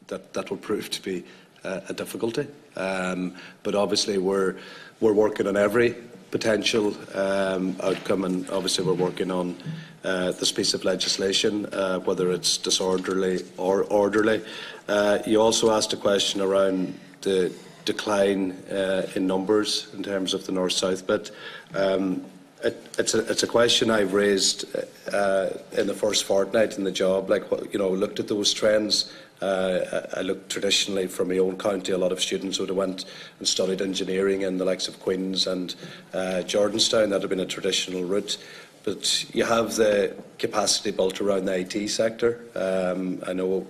that will prove to be a difficulty. But obviously we're working on every potential outcome, and obviously we're working on this piece of legislation, whether it's disorderly or orderly. You also asked a question around the decline in numbers in terms of the north-south bit. It's a question I've raised in the first fortnight in the job. Looked at those trends. I looked traditionally from my own county. A lot of students would have went and studied engineering in the likes of Queen's and Jordanstown. That had been a traditional route. But you have the capacity built around the IT sector. I know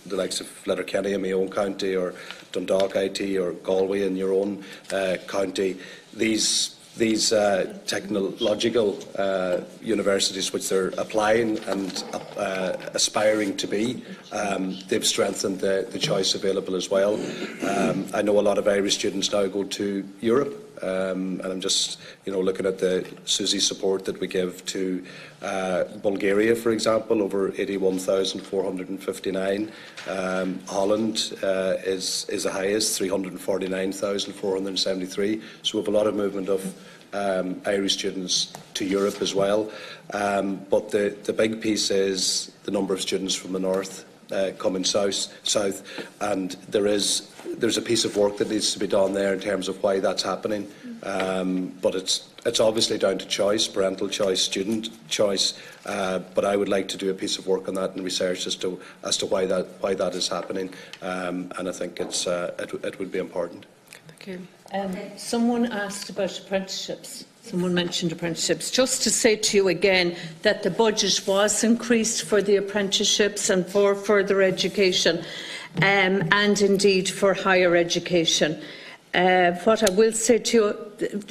the likes of Letterkenny in my own county, or Dundalk IT, or Galway in your own county. These technological universities which they're applying and aspiring to be, they've strengthened the choice available as well. I know a lot of Irish students now go to Europe, and I'm just looking at the SUSI support that we give to Bulgaria, for example, over 81,459. Holland is the highest, 349,473. So we have a lot of movement of Irish students to Europe as well. But the big piece is the number of students from the north coming south, and there's a piece of work that needs to be done there in terms of why that's happening. But it's obviously down to choice, parental choice, student choice. But I would like to do a piece of work on that and research as to why that is happening. And I think it would be important. Thank you. Someone asked about apprenticeships. Someone mentioned apprenticeships. Just to say to you again that the budget was increased for the apprenticeships and for further education, and indeed for higher education. What I will say to you,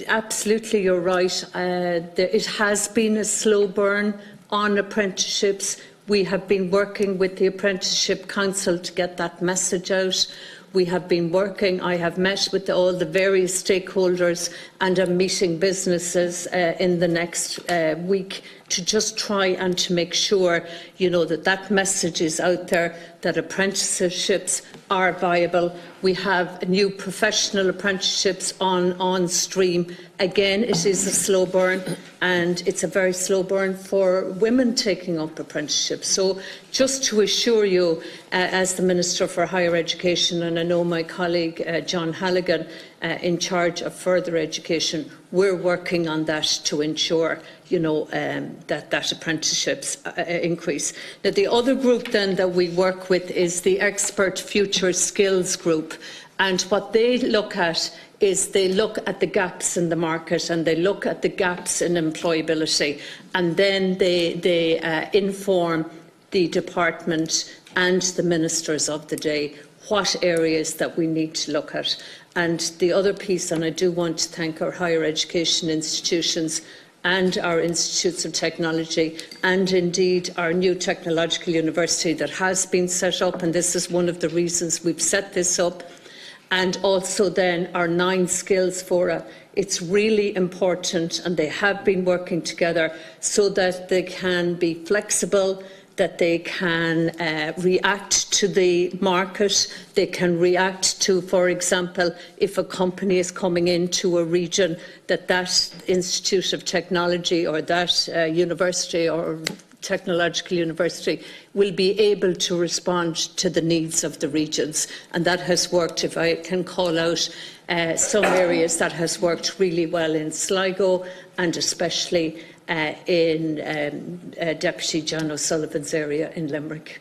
absolutely you're right, it has been a slow burn on apprenticeships. We have been working with the Apprenticeship Council to get that message out. We have been working, I have met with all the various stakeholders and I'm meeting businesses in the next week to just try and to make sure, that message is out there, that apprenticeships are viable. We have new professional apprenticeships on stream. Again, it is a slow burn, and it's a very slow burn for women taking up apprenticeships. So just to assure you, as the Minister for Higher Education, and I know my colleague John Halligan in charge of further education, we're working on that to ensure that apprenticeships increase. Now, the other group then that we work with is the Expert Future Skills Group, and what they look at is they look at the gaps in the market and they look at the gaps in employability, and then they inform the department and the ministers of the day what areas that we need to look at. And the other piece, and I do want to thank our higher education institutions and our institutes of technology, and indeed our new technological university that has been set up, and this is one of the reasons we've set this up, and also then our 9 skills fora. It's really important, and they have been working together so that they can be flexible, that they can react to the market, they can react to, for example, if a company is coming into a region, that Institute of Technology or that university or technological university will be able to respond to the needs of the regions. And that has worked. If I can call out some areas, that has worked really well in Sligo, and especially in Deputy John O'Sullivan's area in Limerick.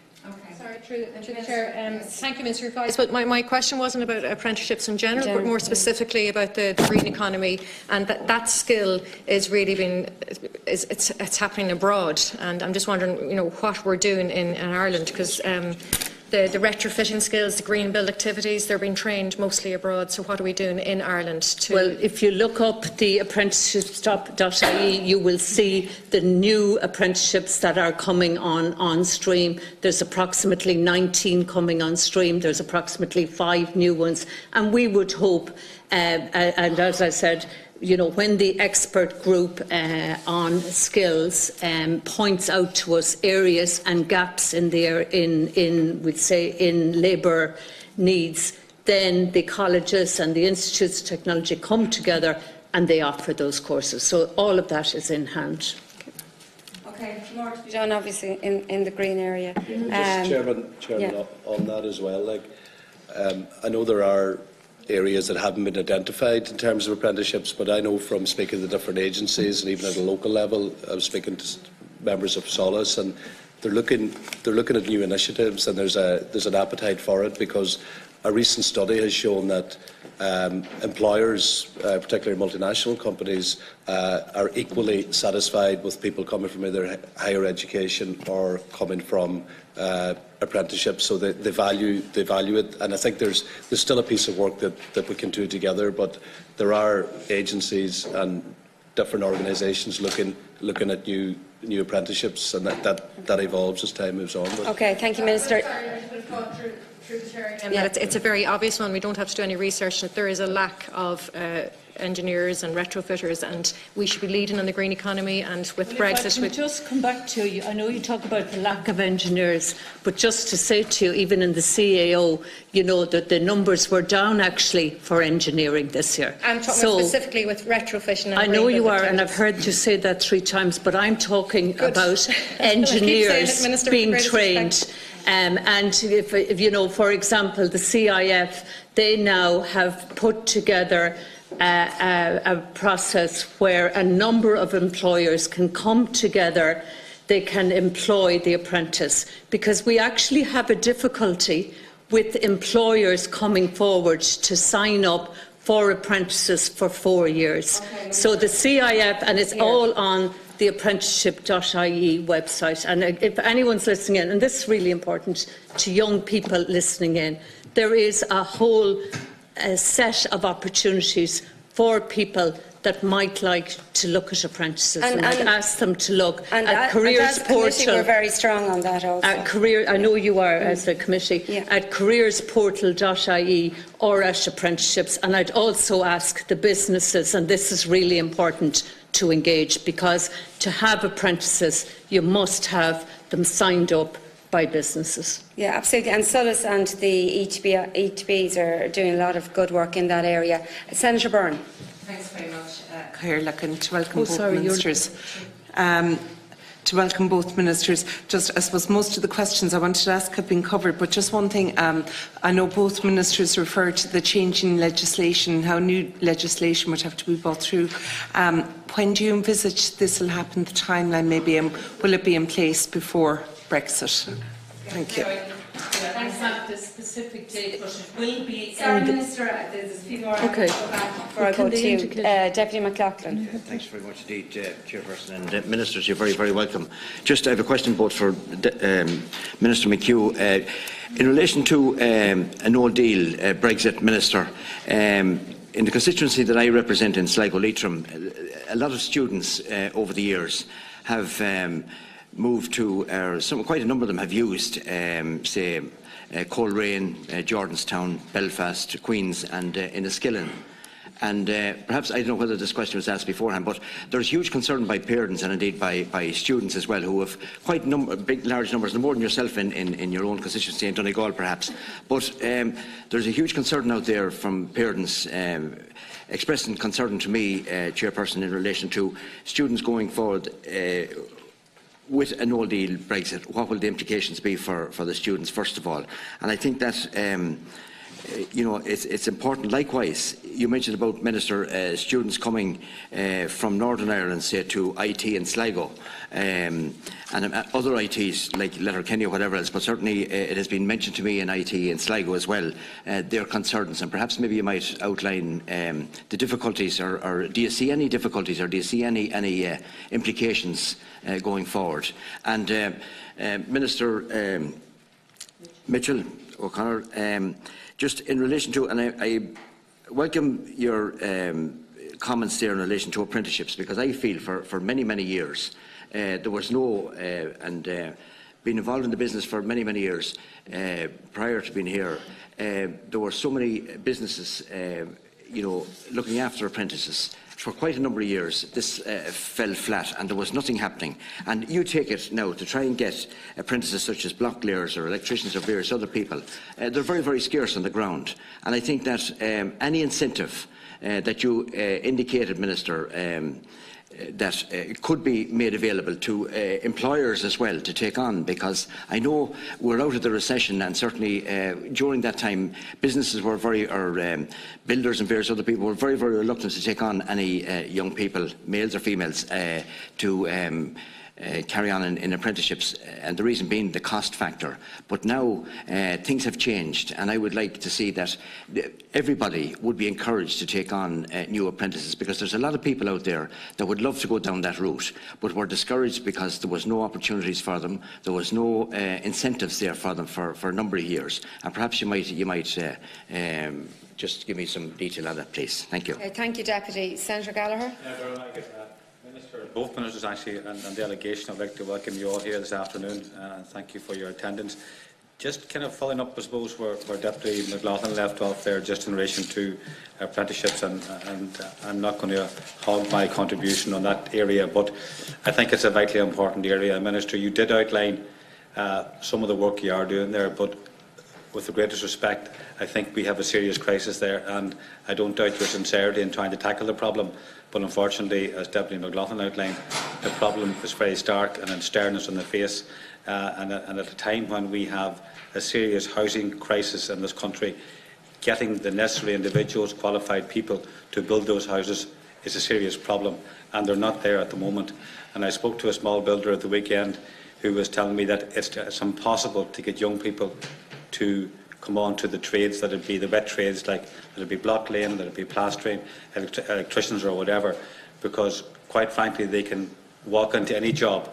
Sorry, through the Chair. Thank you, Minister Replies. But my question wasn't about apprenticeships in general, but more specifically about the green economy, and that skill is really it's happening abroad. And I'm just wondering, what we're doing in Ireland, because the retrofitting skills, the green build activities, they're being trained mostly abroad. So what are we doing in Ireland to... Well, if you look up the apprenticeship.ie, you will see the new apprenticeships that are coming on stream. There's approximately 19 coming on stream. There's approximately 5 new ones. And we would hope, and as I said, when the expert group on skills points out to us areas and gaps in labour needs, then the colleges and the institutes of technology come together and they offer those courses. So all of that is in hand. Okay, more to be done, obviously, in the green area. Just Chairman, on that as well. I know there are areas that haven't been identified in terms of apprenticeships, but I know from speaking to different agencies and even at a local level, I was speaking to members of Solace, and they're looking at new initiatives, and there's an appetite for it, because a recent study has shown that employers, particularly multinational companies, are equally satisfied with people coming from either higher education or coming from apprenticeships, so they value it, and I think there's still a piece of work that we can do together, but there are agencies and different organisations looking at new apprenticeships, and that evolves as time moves on. Okay, thank you, Minister. Through the Chair, it's a very obvious one. We don't have to do any research. That there is a lack of engineers and retrofitters, and we should be leading on the green economy. And with Brexit, if I can just come back to you, I know you talk about the lack of engineers, but just to say to you, even in the CAO, you know that the numbers were down actually for engineering this year. I'm talking specifically with retrofitting. I know you are, and I've heard you say that 3 times, but I'm talking about engineers being trained. And if you know, for example, the CIF, they now have put together a process where a number of employers can come together. They can employ the apprentice, because we actually have a difficulty with employers coming forward to sign up for apprentices for 4 years. Okay, so the CIF, and it's all on the apprenticeship.ie website. And if anyone's listening in, and this is really important to young people listening in, there is a whole set of opportunities for people that might like to look at apprentices, and I'd ask them to look at Careers Portal. We're very strong on that also. I know you are as a committee, at careersportal.ie or at apprenticeships. And I'd also ask the businesses, and this is really important, to engage, because to have apprentices, you must have them signed up by businesses. Yeah, absolutely. And Sulis and the ETBs are doing a lot of good work in that area. Senator Byrne. Thanks very much, Oireachtas, to welcome both ministers. To welcome both ministers. Just, I suppose, most of the questions I wanted to ask have been covered, but just one thing. I know both ministers referred to the change in legislation, how new legislation would have to be brought through. When do you envisage this will happen? The timeline, maybe, will it be in place before Brexit? Thank you. I don't have the specific date, but it will be. Sorry, Minister, there's a few more. Okay. Before I go to you, Deputy McLoughlin. Thanks very much indeed, Chairperson, and Ministers. You're very, very welcome. Just I have a question both for Minister McHugh in relation to a no-deal Brexit, Minister. In the constituency that I represent in Sligo-Leitrim, a lot of students over the years have moved to, quite a number of them have used, say, Coleraine, Jordanstown, Belfast, Queens and Enniskillen. And perhaps, I don't know whether this question was asked beforehand, but there's huge concern by parents and indeed by students as well, who have quite large numbers, no more than yourself in your own constituency in Donegal perhaps. But there's a huge concern out there from parents expressing concern to me, Chairperson, in relation to students going forward with a no-deal Brexit. What will the implications be for the students, first of all? And I think that you know, it's important. Likewise, you mentioned about, Minister, students coming from Northern Ireland, say, to IT in Sligo, and other ITs like Letterkenny or whatever else, but certainly it has been mentioned to me in IT in Sligo as well, their concerns, and perhaps maybe you might outline the difficulties, or do you see any difficulties, or do you see any implications going forward? And Minister Mitchell O'Connor, just in relation to, and I welcome your comments there in relation to apprenticeships, because I feel for many, many years there was no, and being involved in the business for many, many years prior to being here, there were so many businesses, you know, looking after apprentices. For quite a number of years, this fell flat and there was nothing happening. And you take it now to try and get apprentices such as block layers or electricians or various other people. They're very, very scarce on the ground. And I think that any incentive that you indicated, Minister, that could be made available to employers as well to take on, because I know we're out of the recession, and certainly during that time businesses were builders and various other people were very, very reluctant to take on any young people, males or females, to carry on in apprenticeships, and the reason being the cost factor. But now things have changed, and I would like to see that everybody would be encouraged to take on new apprentices, because there's a lot of people out there that would love to go down that route, but were discouraged because there was no opportunities for them, there was no incentives there for them for a number of years. And perhaps you might just give me some detail on that, please. Thank you. Thank you, Deputy. Senator Gallagher. Both ministers, actually, and delegation, I'd like to welcome you all here this afternoon, and thank you for your attendance. Just kind of following up, I suppose, where Deputy McLoughlin left off there, just in relation to apprenticeships, and I'm not going to hog my contribution on that area, but I think it's a vitally important area. Minister, you did outline some of the work you are doing there, but with the greatest respect, I think we have a serious crisis there, and I don't doubt your sincerity in trying to tackle the problem, but unfortunately, as Deputy McLoughlin outlined, the problem is very stark and in sternness on the face. And at a time when we have a serious housing crisis in this country, getting the necessary individuals, qualified people to build those houses is a serious problem, and they're not there at the moment. And I spoke to a small builder at the weekend who was telling me that it's impossible to get young people to come on to the trades, that it be the wet trades, like that it be block laying, that it be plastering, electricians or whatever, because quite frankly they can walk into any job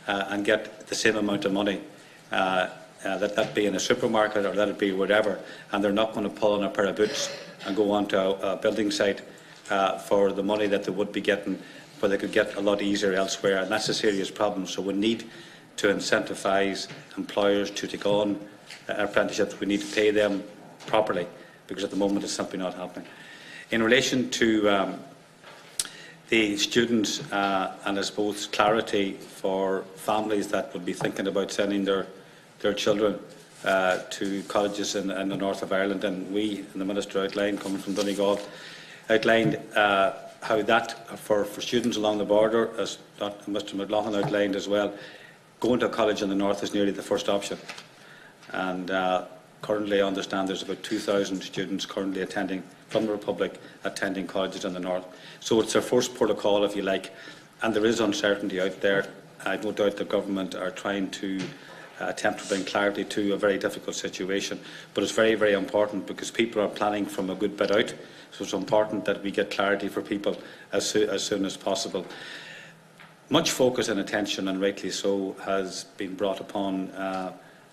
and get the same amount of money, that be in a supermarket or that it be whatever, and they're not going to pull on a pair of boots and go onto a building site for the money that they would be getting, where they could get a lot easier elsewhere, and that's a serious problem. So we need to incentivise employers to take on apprenticeships. We need to pay them properly, because at the moment it's simply not happening. In relation to the students, and I suppose clarity for families that would be thinking about sending their children to colleges in the north of Ireland, and we, and the Minister outlined, coming from Donegal, outlined how that, for students along the border, as Mr McLoughlin outlined as well, going to a college in the north is nearly the first option. And currently, I understand there's about 2,000 students currently attending from the Republic, attending colleges in the north. So it's their first protocol, if you like, and there is uncertainty out there. I have no doubt the government are trying to attempt to bring clarity to a very difficult situation, but it's very, very important, because people are planning from a good bit out, so it's important that we get clarity for people as soon as possible. Much focus and attention, and rightly so, has been brought upon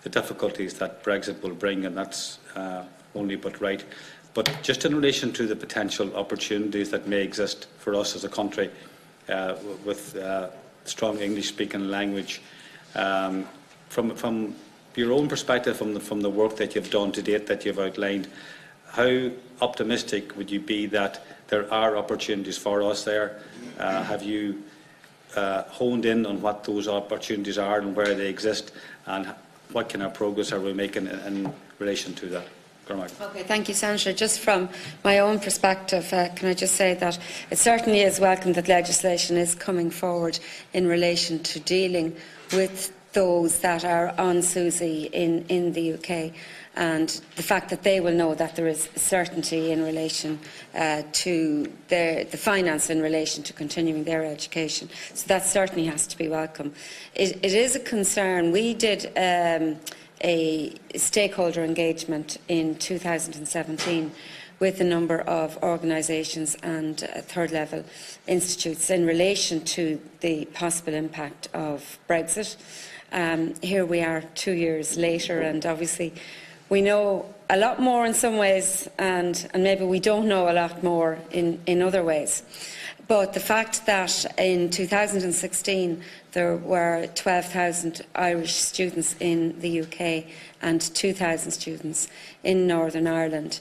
the difficulties that Brexit will bring, and that's only but right. But just in relation to the potential opportunities that may exist for us as a country with strong English-speaking language, from your own perspective, from the work that you've done to date, that you've outlined, how optimistic would you be that there are opportunities for us there? Have you honed in on what those opportunities are and where they exist, and what kind of progress are we making in relation to that? Okay, thank you, Senator. Just from my own perspective, can I just say that it certainly is welcome that legislation is coming forward in relation to dealing with those that are on SUSI in the UK, and the fact that they will know that there is certainty in relation to the finance in relation to continuing their education. So that certainly has to be welcome. It is a concern. We did a stakeholder engagement in 2017 with a number of organisations and third-level institutes in relation to the possible impact of Brexit. Here we are 2 years later, and obviously we know a lot more in some ways, and maybe we don't know a lot more in other ways. But the fact that in 2016 there were 12,000 Irish students in the UK and 2,000 students in Northern Ireland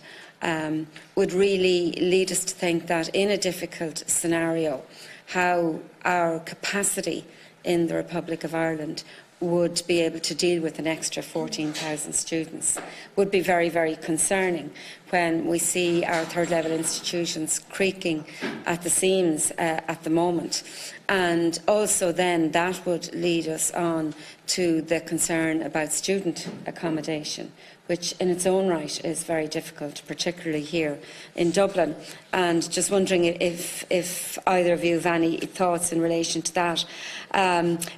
would really lead us to think that in a difficult scenario, how our capacity in the Republic of Ireland would be able to deal with an extra 14,000 students would be very, very concerning when we see our third-level institutions creaking at the seams at the moment. And also then that would lead us on to the concern about student accommodation, which in its own right is very difficult, particularly here in Dublin. And just wondering if either of you have any thoughts in relation to that.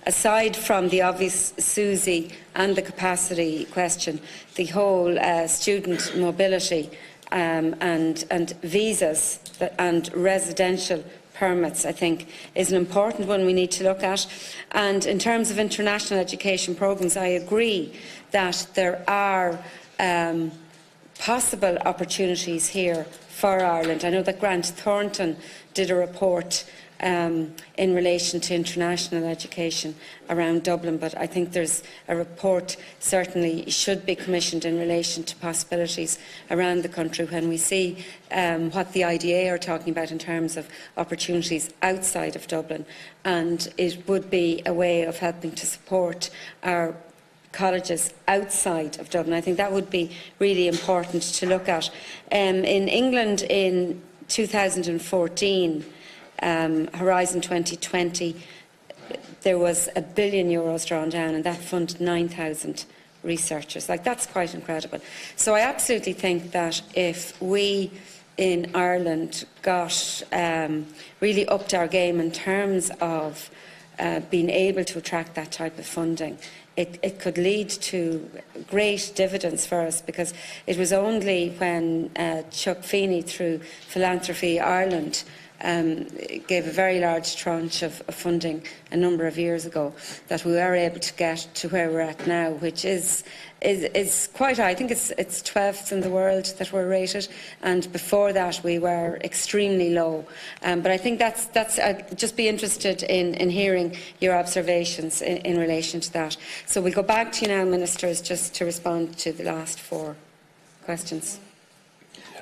Aside from the obvious SUSI and the capacity question, the whole student mobility and visas and residential permits, I think, is an important one we need to look at. And in terms of international education programmes, I agree that there are possible opportunities here for Ireland. I know that Grant Thornton did a report in relation to international education around Dublin, but I think there's a report certainly should be commissioned in relation to possibilities around the country when we see what the IDA are talking about in terms of opportunities outside of Dublin, and it would be a way of helping to support our colleges outside of Dublin. I think that would be really important to look at. In England in 2014, Horizon 2020, there was €1 billion drawn down, and that funded 9,000 researchers. That's quite incredible. So I absolutely think that if we in Ireland got really upped our game in terms of being able to attract that type of funding, it could lead to great dividends for us, because it was only when Chuck Feeney, through Philanthropy Ireland, gave a very large tranche of funding a number of years ago that we were able to get to where we're at now, which is quite high. I think it's 12th in the world that we're rated, and before that we were extremely low. But I think that's I'd just be interested in hearing your observations in relation to that. So we'll go back to you now, Ministers, just to respond to the last 4 questions.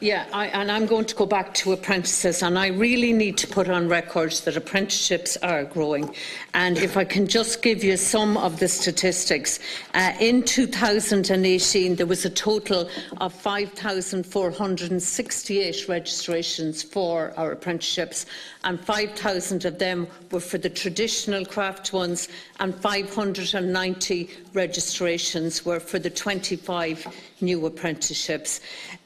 Yeah, and I'm going to go back to apprentices, and I really need to put on record that apprenticeships are growing. And if I can just give you some of the statistics, in 2018 there was a total of 5,468 registrations for our apprenticeships, and 5,000 of them were for the traditional craft ones, and 590 registrations were for the 25 new apprenticeships.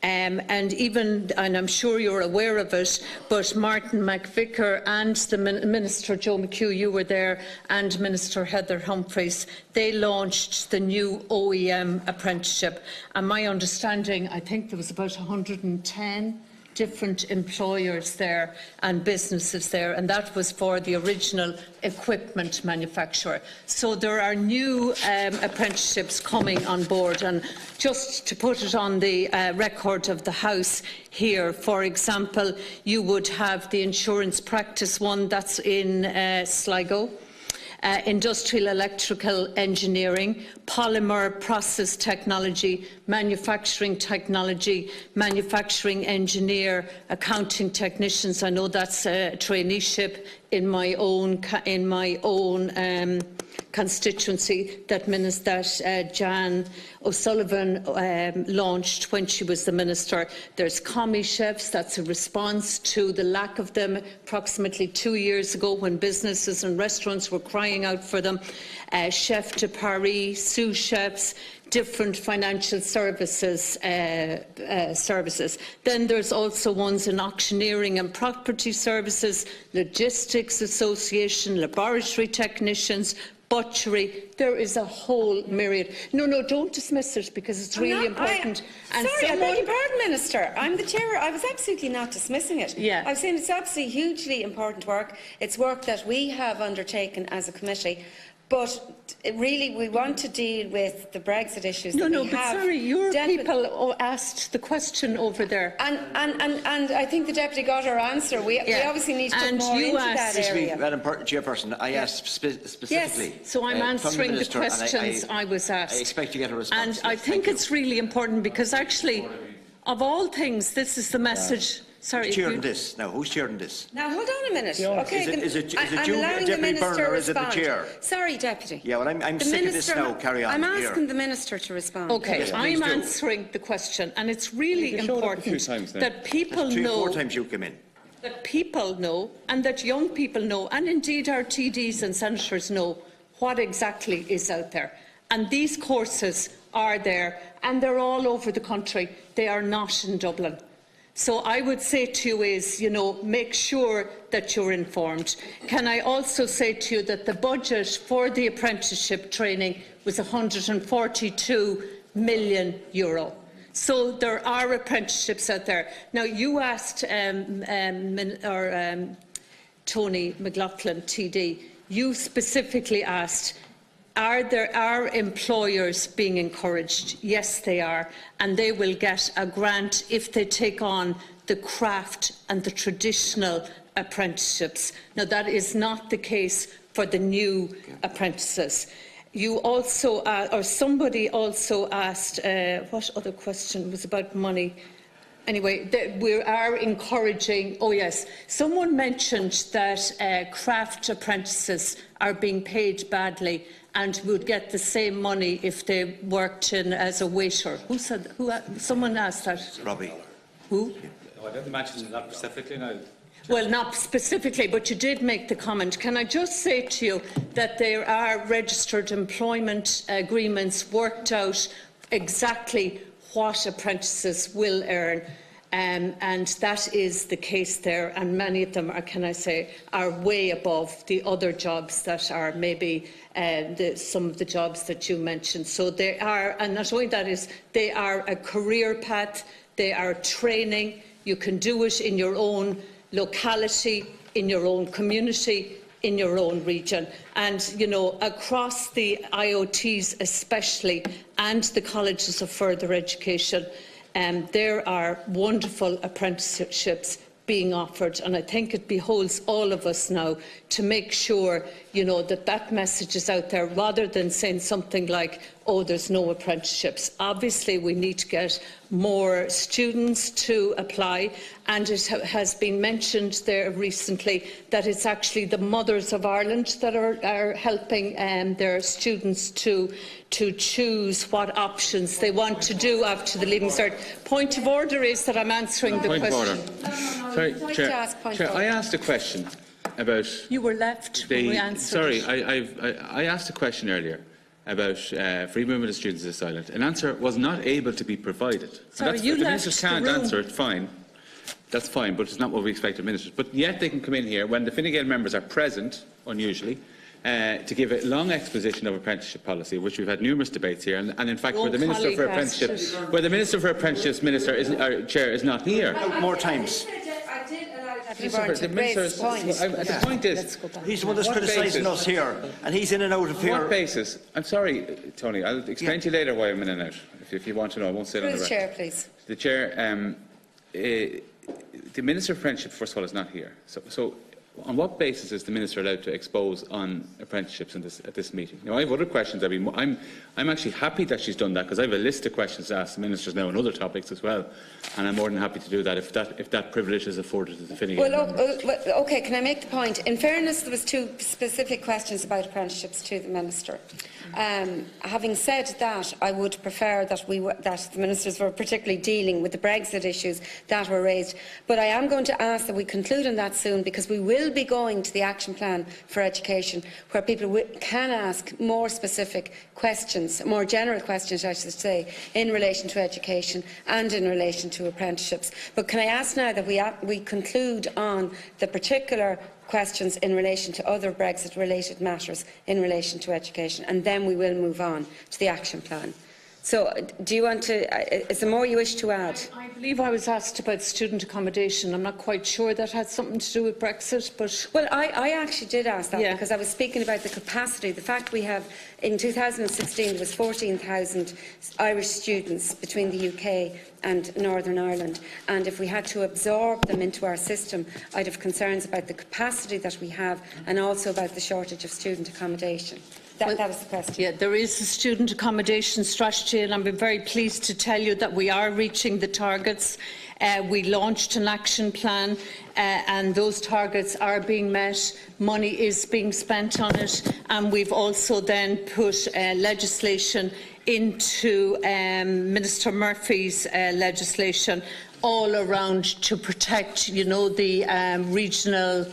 And I'm sure you're aware of it, but Martin McVicar and the Minister Joe McHugh, you were there, and Minister Heather Humphreys, they launched the new OEM apprenticeship. And my understanding, I think there was about 110 different employers there and businesses there, and that was for the original equipment manufacturer. So there are new apprenticeships coming on board, and just to put it on the record of the House here, for example, you would have the insurance practice one that's in Sligo, industrial electrical engineering, polymer process technology, manufacturing engineer, accounting technicians. I know that's a traineeship in my own constituency that Jan O'Sullivan launched when she was the Minister. There's commie chefs. That's a response to the lack of them approximately 2 years ago, when businesses and restaurants were crying out for them. Chef de Paris, sous chefs, different financial services. Then there's also ones in auctioneering and property services, logistics association, laboratory technicians, butchery. There is a whole myriad. No, don't dismiss it, because it's really important. I beg your pardon, Minister. I'm the chair. I was absolutely not dismissing it. Yeah. I was saying it's absolutely hugely important work. It's work that we have undertaken as a committee. But really, we want to deal with the Brexit issues. Your people asked the question over there. And I think the Deputy got our answer. We obviously need to put more into that area. Madam Chairperson, I asked specifically. Yes, so I'm answering the questions I was asked. I expect to get a response. And I think it's really important, because actually, of all things, this is the message. Sorry, who's chairing this? Now, who's chairing this? Now, hold on a minute. Okay, is it Deputy Byrne, or is it the Chair? Sorry, Deputy. Yeah, well, I'm sick of this now. Carry on. I'm asking the Minister to respond. Okay, yes, I'm answering the question, and it's really important that people know. 4 times you come in. That people know, and that young people know, and indeed our TDs and senators know what exactly is out there. And these courses are there, and they're all over the country. They are not in Dublin. So I would say to you is, make sure that you're informed. Can I also say to you that the budget for the apprenticeship training was €142 million. So there are apprenticeships out there. Now, you asked Tony McLoughlin, TD, you specifically asked, are employers being encouraged? Yes, they are, and they will get a grant if they take on the craft and the traditional apprenticeships. Now, that is not the case for the new apprentices. You also, or somebody also asked, what other question was about money? Anyway, we are encouraging, oh yes, someone mentioned that craft apprentices are being paid badly and would get the same money if they worked in as a waiter. Who said, someone asked that? Robbie. Who? I didn't mention that specifically now. Well, not specifically, but you did make the comment. Can I just say to you that there are registered employment agreements worked out exactly what apprentices will earn, and that is the case there, and many of them are, can I say, are way above the other jobs that are maybe some of the jobs that you mentioned. So they are, and not only that, is they are a career path, they are training. You can do it in your own locality, in your own community, in your own region. And, you know, across the IOTs especially, and the colleges of further education, there are wonderful apprenticeships being offered, and I think it behoves all of us now to make sure, you know, that that message is out there, rather than saying something like, oh, there's no apprenticeships. Obviously, we need to get more students to apply, and it has been mentioned there recently that it's actually the Mothers of Ireland that are helping their students to choose what options they want to do after the Leaving Cert. Point of order is that I'm answering the question. Sorry, Chair, I asked a question about... You were left when we answered. Sorry, I asked a question earlier about free movement of students in this island. An answer was not able to be provided. Sorry, you left the ministers can't answer it, fine. That's fine, but it's not what we expect of ministers. But yet they can come in here when the Fine Gael members are present, unusually, to give a long exposition of apprenticeship policy, which we've had numerous debates here, and in fact, where the Minister for Apprenticeships, Chair is not here. More times. The point is, he's the one that's criticising us here, and he's in and out of here. On what basis? I'm sorry, Tony. I'll explain to you later why I'm in and out. If you want to know, I won't sit on the record. Chair, please. The Chair, the Minister for Apprenticeship, first of all, is not here. So on what basis is the Minister allowed to expose on apprenticeships at this meeting? Now, I have other questions. I'm actually happy that she's done that, because I have a list of questions to ask the Ministers now on other topics as well, and I'm more than happy to do that if that privilege is afforded to the Fine Gael. Well, OK, can I make the point? In fairness, there was two specific questions about apprenticeships to the Minister. Having said that, I would prefer that the Ministers were particularly dealing with the Brexit issues that were raised. But I am going to ask that we conclude on that soon, because we will be going to the Action Plan for Education, where people can ask more specific questions, more general questions, I should say, in relation to education and in relation to apprenticeships. But can I ask now that we conclude on the particular questions in relation to other Brexit-related matters in relation to education, and then we will move on to the action plan. So, do you want to? Is there more you wish to add? I believe I was asked about student accommodation. I'm not quite sure that had something to do with Brexit, but well, I actually did ask that, because I was speaking about the capacity. The fact we have in 2016 there was 14,000 Irish students between the UK and Northern Ireland, and if we had to absorb them into our system, I'd have concerns about the capacity that we have, and also about the shortage of student accommodation. That was the question. Yeah, there is a student accommodation strategy, and I'm very pleased to tell you that we are reaching the targets. We launched an action plan, and those targets are being met. Money is being spent on it, and we've also then put legislation into Minister Murphy's legislation all around to protect, you know, the regional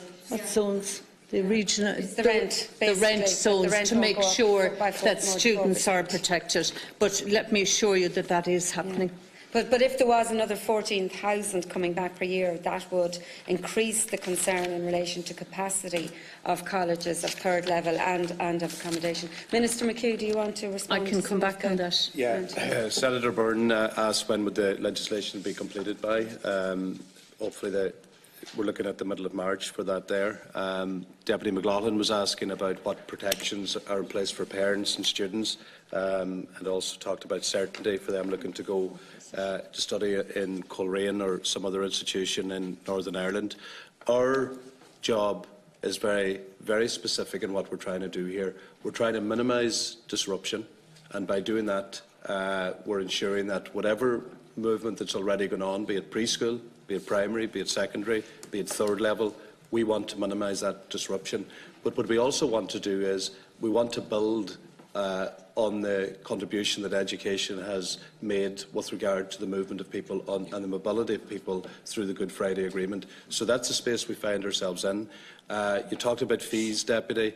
zones. The rent zones, to make sure that students are protected. But let me assure you that that is happening. But if there was another 14,000 coming back per year, that would increase the concern in relation to capacity of colleges of third level and of accommodation. Minister McHugh, do you want to respond? I can come back on that. Yeah, Senator Byrne asked when would the legislation be completed by. Hopefully we're looking at the middle of March for that there. Deputy McLoughlin was asking about what protections are in place for parents and students, and also talked about certainty for them looking to go to study in Coleraine or some other institution in Northern Ireland. Our job is very, very specific in what we're trying to do here. We're trying to minimise disruption, and by doing that, we're ensuring that whatever movement that's already gone on, be it preschool, be it primary, be it secondary, be it third level, we want to minimise that disruption. But what we also want to do is we want to build on the contribution that education has made with regard to the movement of people and the mobility of people through the Good Friday Agreement. So that's the space we find ourselves in. You talked about fees, Deputy.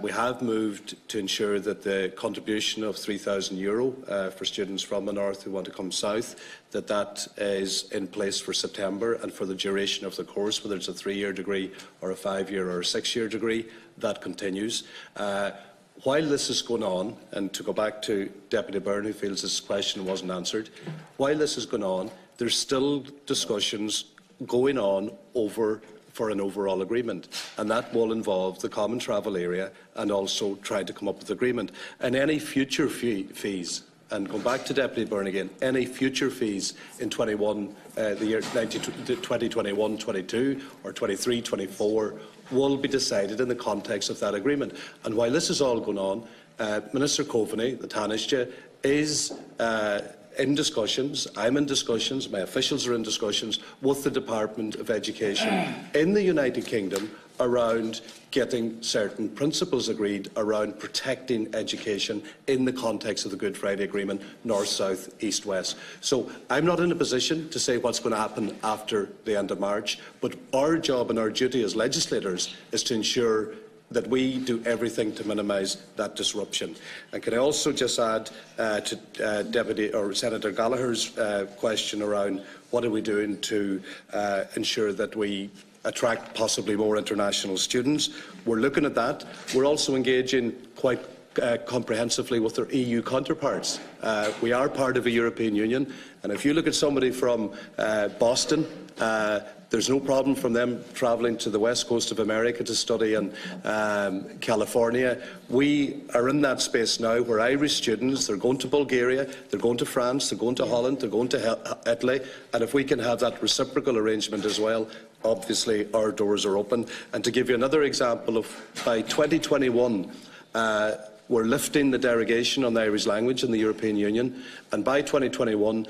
We have moved to ensure that the contribution of €3,000 for students from the north who want to come south, that is in place for September and for the duration of the course, whether it's a 3-year degree or a 5-year or a 6-year degree, that continues. While this is going on, and to go back to Deputy Byrne, who feels this question wasn't answered, while this is going on, there's still discussions going on for an overall agreement, and that will involve the common travel area and also trying to come up with agreement. And any future fees, and going back to Deputy Byrne again, any future fees in the year 2021-22 or 23-24 will be decided in the context of that agreement. And while this is all going on, Minister Coveney, the Taoiseach, is in discussions, I'm in discussions, my officials are in discussions with the Department of Education in the United Kingdom around getting certain principles agreed around protecting education in the context of the Good Friday Agreement, north, south, east, west. So I'm not in a position to say what's going to happen after the end of March, but our job and our duty as legislators is to ensure that we do everything to minimise that disruption. And can I also just add to Deputy or Senator Gallagher's question around what are we doing to ensure that we attract possibly more international students? We're looking at that. We're also engaging quite comprehensively with their EU counterparts. We are part of a European Union, and if you look at somebody from Boston, there's no problem from them travelling to the west coast of America to study in California. We are in that space now where Irish students, they're going to Bulgaria, they're going to France, they're going to Holland, they're going to Italy, and if we can have that reciprocal arrangement as well, obviously our doors are open. And to give you another example, by 2021, we're lifting the derogation on the Irish language in the European Union, and by 2021,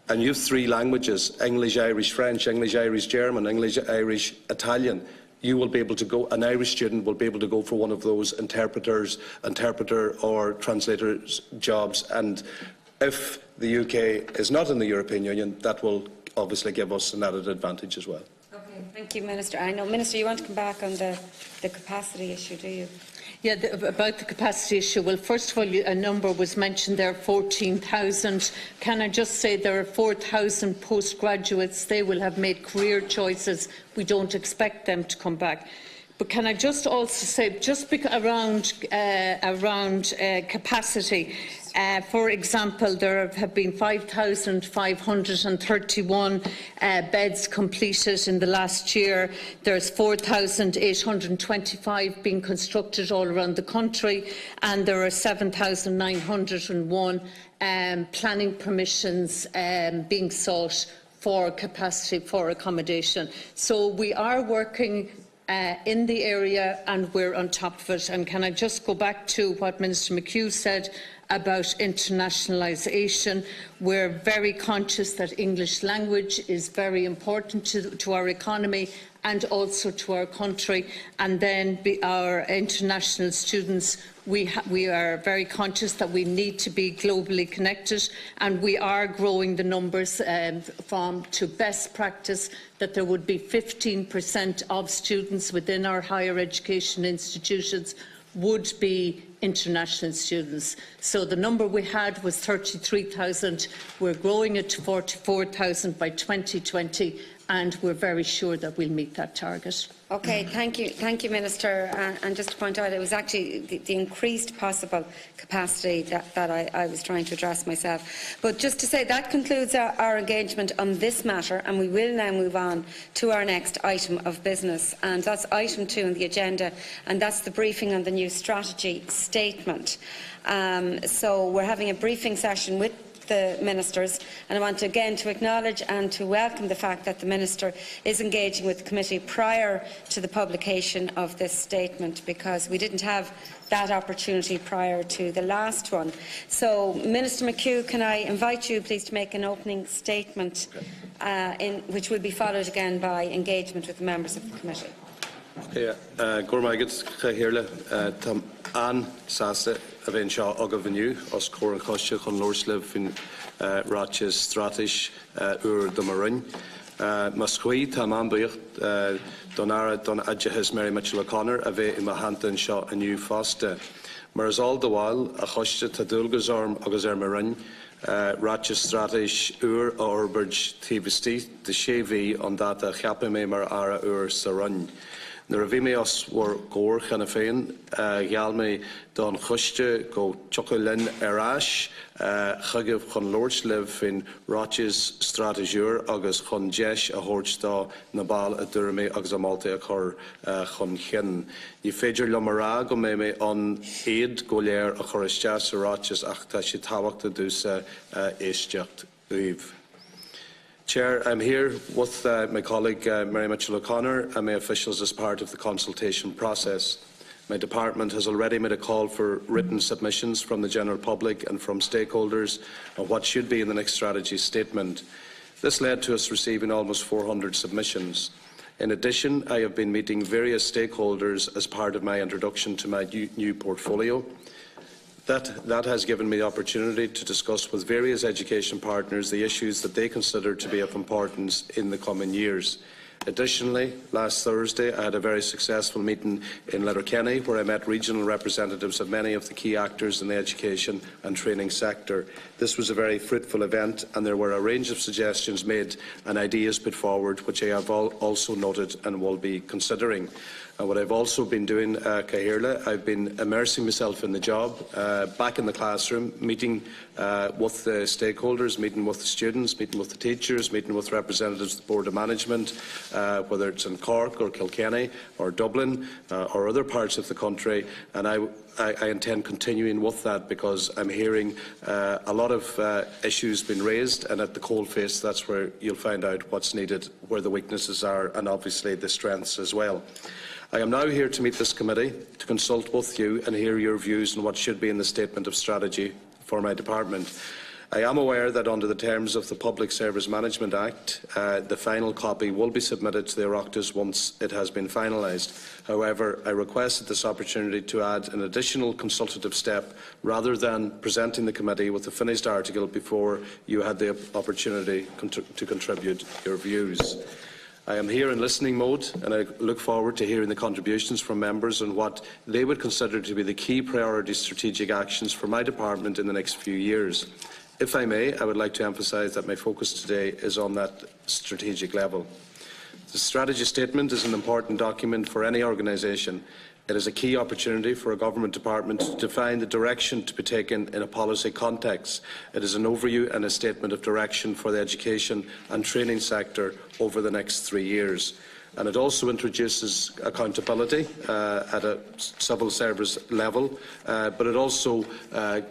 and you have 3 languages, English, Irish, French, English, Irish, German, English, Irish, Italian, you will be able to go, an Irish student will be able to go for one of those interpreter or translator jobs. And if the UK is not in the European Union, that will obviously give us an added advantage as well. Okay, thank you, Minister. I know, Minister, you want to come back on the capacity issue, do you? Yeah, about the capacity issue. Well, first of all, a number was mentioned there, 14,000. Can I just say there are 4,000 postgraduates. They will have made career choices. We don't expect them to come back. But can I just also say, just around capacity, for example, there have been 5,531 beds completed in the last year. There's 4,825 being constructed all around the country, and there are 7,901 planning permissions being sought for capacity for accommodation. So we are working in the area, and we're on top of it. And can I just go back to what Minister McHugh said about internationalisation? We're very conscious that English language is very important to our economy and also to our country. And then our international students, we are very conscious that we need to be globally connected, and we are growing the numbers to best practice that there would be 15% of students within our higher education institutions would be international students. So the number we had was 33,000. We're growing it to 44,000 by 2020, and we're very sure that we'll meet that target. Okay, thank you, Minister. And just to point out, it was actually the increased possible capacity that I was trying to address myself. But just to say, that concludes our engagement on this matter, and we will now move on to our next item of business, and that's item 2 on the agenda, and that's the briefing on the new strategy statement. So we're having a briefing session with the ministers, and I want again to acknowledge and to welcome the fact that the Minister is engaging with the committee prior to the publication of this statement, because we didn't have that opportunity prior to the last one. So, Minister McHugh, can I invite you please to make an opening statement, which will be followed again by engagement with the members of the committee. Gormaigad Cahirla Tam An Sasa a bhíonn seo agah bhiniu os cór an coiste chun Lordsliv fin ráis stratis úr do marin. Mas chuí tam an buíocht don ara don adjahas Mary Mitchell O'Connor a bheith I mahananta seo aniu fásta. Mar is all the while a coiste tá dúlgas orm agus marin ráis stratis úr a orbridge tíbistí de séví an data chiapa mé mar ara úr sa run. Nuair a bhí mé os war gór chena féin, gheall mé don chuiste go chocolin arás, chuigh chun Lordsliv fin ráis strategiúr agus chun deis a thuirtá na ball a dúir mé agus a máilta a chur chun chin. Ní féidir le marrá go mé an iad go léir a chur isteach sa ráis ach tá sé tábhachta dúsa éisteacht uibh. Chair, I'm here with my colleague Mary Mitchell O'Connor and my officials as part of the consultation process. My department has already made a call for written submissions from the general public and from stakeholders on what should be in the next strategy statement. This led to us receiving almost 400 submissions. In addition, I have been meeting various stakeholders as part of my introduction to my new portfolio. That has given me the opportunity to discuss with various education partners the issues that they consider to be of importance in the coming years. Additionally, last Thursday I had a very successful meeting in Letterkenny where I met regional representatives of many of the key actors in the education and training sector. This was a very fruitful event and there were a range of suggestions made and ideas put forward which I have also noted and will be considering. And what I've also been doing, Cahirla, I've been immersing myself in the job, back in the classroom, meeting with the stakeholders, meeting with the students, meeting with the teachers, meeting with representatives of the Board of Management, whether it's in Cork or Kilkenny or Dublin or other parts of the country. And I intend continuing with that because I'm hearing a lot of issues being raised, and at the coalface that's where you'll find out what's needed, where the weaknesses are and obviously the strengths as well. I am now here to meet this committee, to consult with you and hear your views on what should be in the Statement of Strategy for my department. I am aware that under the terms of the Public Service Management Act, the final copy will be submitted to the Oireachtas once it has been finalised. However, I requested this opportunity to add an additional consultative step rather than presenting the committee with a finished article before you had the opportunity to contribute your views. I am here in listening mode and I look forward to hearing the contributions from members on what they would consider to be the key priority strategic actions for my department in the next few years. If I may, I would like to emphasise that my focus today is on that strategic level. The strategy statement is an important document for any organisation. It is a key opportunity for a government department to define the direction to be taken in a policy context. It is an overview and a statement of direction for the education and training sector over the next 3 years. And it also introduces accountability at a civil service level, but it also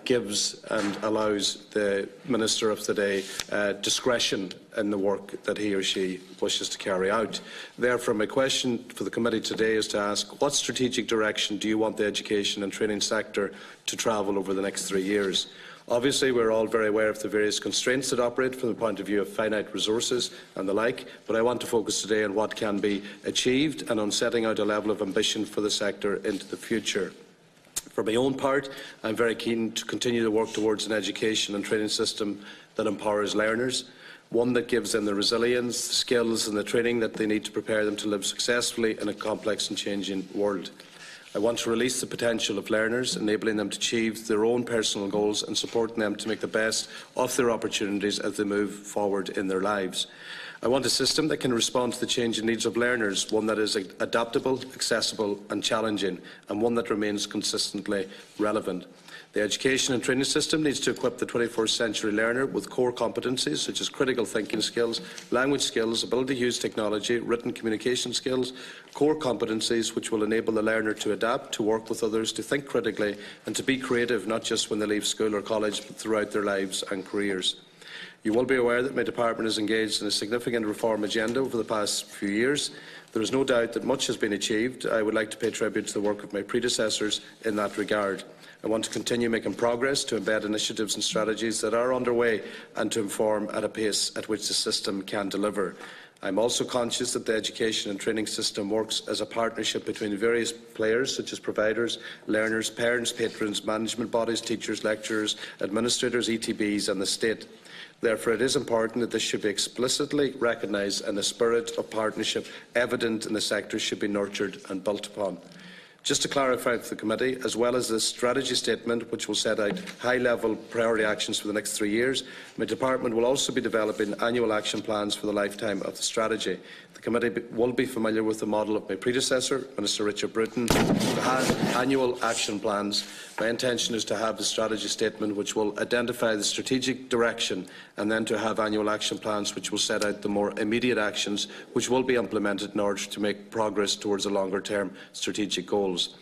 gives and allows the Minister of the day discretion in the work that he or she wishes to carry out. Therefore, my question for the committee today is to ask, what strategic direction do you want the education and training sector to travel over the next 3 years? Obviously, we're all very aware of the various constraints that operate from the point of view of finite resources and the like, but I want to focus today on what can be achieved and on setting out a level of ambition for the sector into the future. For my own part, I'm very keen to continue to work towards an education and training system that empowers learners, one that gives them the resilience, the skills and the training that they need to prepare them to live successfully in a complex and changing world. I want to release the potential of learners, enabling them to achieve their own personal goals and supporting them to make the best of their opportunities as they move forward in their lives. I want a system that can respond to the changing needs of learners, one that is adaptable, accessible and challenging, and one that remains consistently relevant. The education and training system needs to equip the 21st century learner with core competencies such as critical thinking skills, language skills, ability to use technology, written communication skills, core competencies which will enable the learner to adapt, to work with others, to think critically and to be creative, not just when they leave school or college but throughout their lives and careers. You will be aware that my department is engaged in a significant reform agenda over the past few years. There is no doubt that much has been achieved. I would like to pay tribute to the work of my predecessors in that regard. I want to continue making progress to embed initiatives and strategies that are underway and to inform at a pace at which the system can deliver. I am also conscious that the education and training system works as a partnership between various players such as providers, learners, parents, patrons, management bodies, teachers, lecturers, administrators, ETBs and the state. Therefore, it is important that this should be explicitly recognised and the spirit of partnership evident in the sector should be nurtured and built upon. Just to clarify for the committee, as well as the strategy statement which will set out high-level priority actions for the next 3 years, my department will also be developing annual action plans for the lifetime of the strategy. The committee will be familiar with the model of my predecessor, Minister Richard Bruton, to have annual action plans. My intention is to have the strategy statement which will identify the strategic direction and then to have annual action plans which will set out the more immediate actions which will be implemented in order to make progress towards the longer-term strategic goals.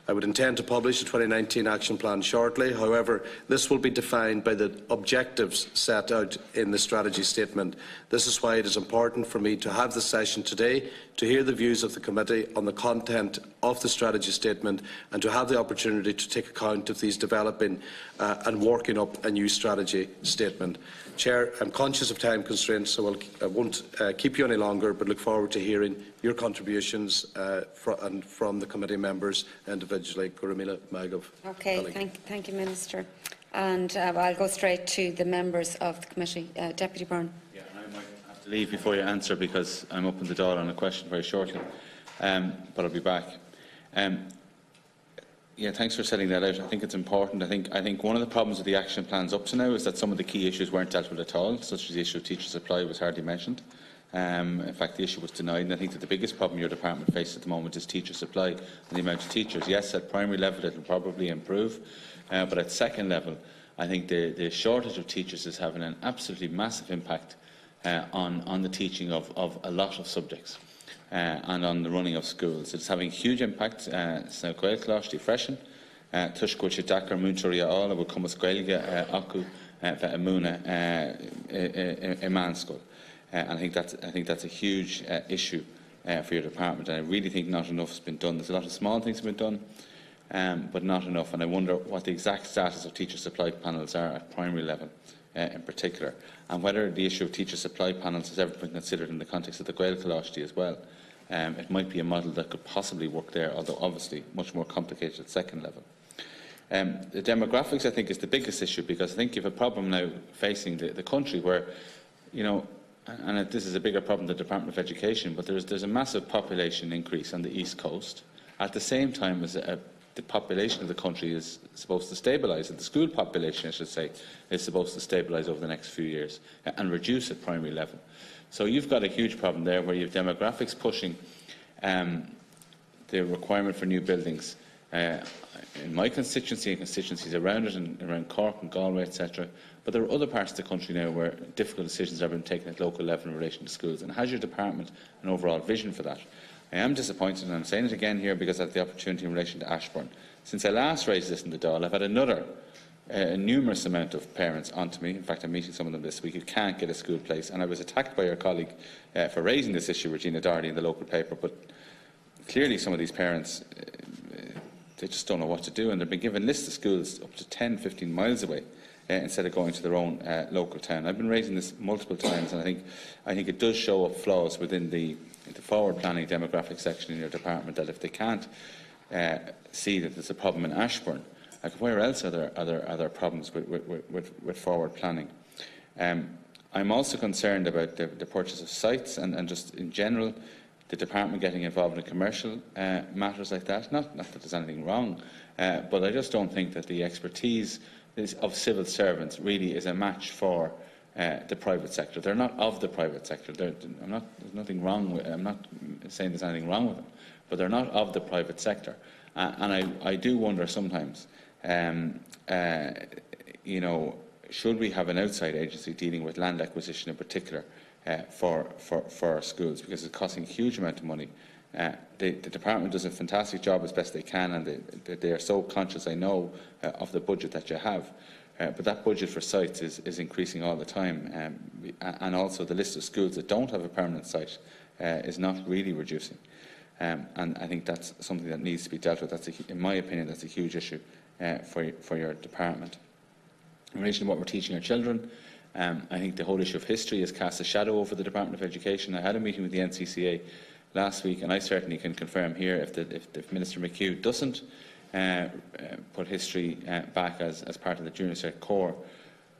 I would intend to publish a 2019 action plan shortly. However, this will be defined by the objectives set out in the strategy statement. This is why it is important for me to have this session today, to hear the views of the committee on the content of the strategy statement and to have the opportunity to take account of these developing and working up a new strategy statement. Chair, I'm conscious of time constraints, so I won't keep you any longer, but look forward to hearing your contributions from the committee members individually. Gurumila Magov. Okay, thank you, Minister. And I'll go straight to the members of the committee. Deputy Byrne. Yeah, I might have to leave before you answer because I'm up in the door on a question very shortly, but I'll be back. Yeah, thanks for setting that out. I think it's important. I think one of the problems with the action plans up to now is that some of the key issues weren't dealt with at all, such as the issue of teacher supply was hardly mentioned. In fact, the issue was denied, and I think that the biggest problem your department faces at the moment is teacher supply and the amount of teachers. Yes, at primary level it will probably improve, but at second level, I think the shortage of teachers is having an absolutely massive impact on the teaching of a lot of subjects. And on the running of schools. It's having a huge impact. Sna Gaelcláiste freisin, Tushquitcha Dakar Munturia all will come as Gaelga Aku Amuna School. And I think that's a huge issue for your department. And I really think not enough has been done. There's a lot of small things have been done, but not enough. And I wonder what the exact status of teacher supply panels are at primary level in particular, and whether the issue of teacher supply panels has ever been considered in the context of the Gaelcláiste as well. It might be a model that could possibly work there, although obviously much more complicated at second level. The demographics, I think, is the biggest issue, because I think you have a problem now facing the country where, you know, and this is a bigger problem than the Department of Education, but there's a massive population increase on the East Coast at the same time as the population of the country is supposed to stabilise, and the school population, I should say, is supposed to stabilise over the next few years and reduce at primary level. So you've got a huge problem there where you have demographics pushing the requirement for new buildings. In my constituency and constituencies around it, and around Cork and Galway, etc. But there are other parts of the country now where difficult decisions are being taken at local level in relation to schools. And has your department an overall vision for that? I am disappointed, and I'm saying it again here because I have the opportunity in relation to Ashbourne. Since I last raised this in the Dáil, I've had a numerous amount of parents onto me. In fact, I'm meeting some of them this week who can't get a school place. And I was attacked by your colleague for raising this issue, Regina Doherty, in the local paper. But clearly some of these parents, they just don't know what to do. And they've been given lists of schools up to 10, 15 miles away instead of going to their own local town. I've been raising this multiple times, and I think it does show up flaws within the forward planning demographic section in your department, that if they can't see that there's a problem in Ashbourne, like where else are there problems with forward planning? I'm also concerned about the purchase of sites and just in general the department getting involved in commercial matters like that. Not that there's anything wrong, but I just don't think that the expertise of civil servants really is a match for the private sector. They're not of the private sector. There's nothing wrong with, I'm not saying there's anything wrong with them, but they're not of the private sector. And I do wonder sometimes you know, should we have an outside agency dealing with land acquisition in particular for our schools, because it's costing a huge amount of money. The department does a fantastic job as best they can, and they are so conscious, I know, of the budget that you have. But that budget for sites is increasing all the time, and also the list of schools that don't have a permanent site is not really reducing. And I think that's something that needs to be dealt with. In my opinion, that's a huge issue for your department. In relation to what we're teaching our children, I think the whole issue of history has cast a shadow over the Department of Education. I had a meeting with the NCCA last week, and I certainly can confirm here, if Minister McHugh doesn't put history back as part of the junior cert core,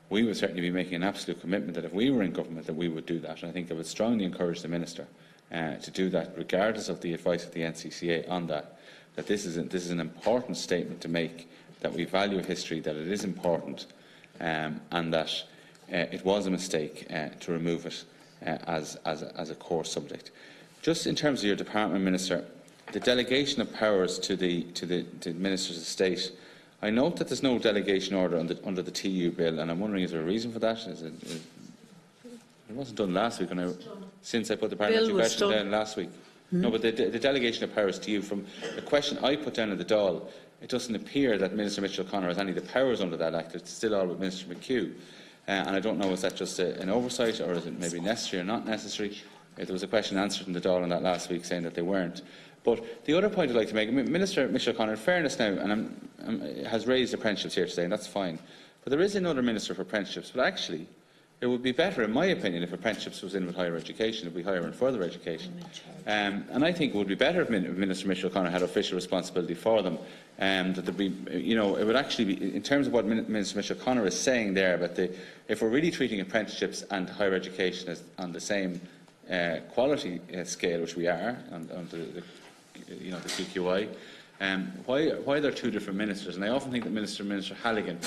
we would certainly be making an absolute commitment that if we were in government, that we would do that. And I think I would strongly encourage the Minister to do that, regardless of the advice of the NCCA on that. That this is an important statement to make, that we value history, that it is important, and that it was a mistake to remove it as a core subject. Just in terms of your department, Minister, the delegation of powers to the Minister's estate, I note that there's no delegation order under the TU bill, and I'm wondering, is there a reason for that? It wasn't done last week, since I put the parliamentary question down last week. No, but the delegation of powers to you, from the question I put down at the Dáil, it doesn't appear that Minister Mitchell-Connor has any of the powers under that Act. It's still all with Minister McHugh. And I don't know, is that just an oversight, or is it maybe necessary or not necessary? There was a question answered in the Dáil on that last week saying that they weren't. But the other point I'd like to make, Minister Mitchell-Connor, in fairness now, and has raised apprenticeships here today, and that's fine, but there is another Minister for apprenticeships. But actually, it would be better, in my opinion, if apprenticeships was in with higher education. It would be higher in further education. And I think it would be better if Minister Mitchell-Connor had official responsibility for them. That there'd be, you know, it would actually be, in terms of what Minister Mitchell-Connor is saying there, but if we're really treating apprenticeships and higher education as on the same quality scale, which we are, on the QQI, why they're two different ministers? And I often think that Minister Halligan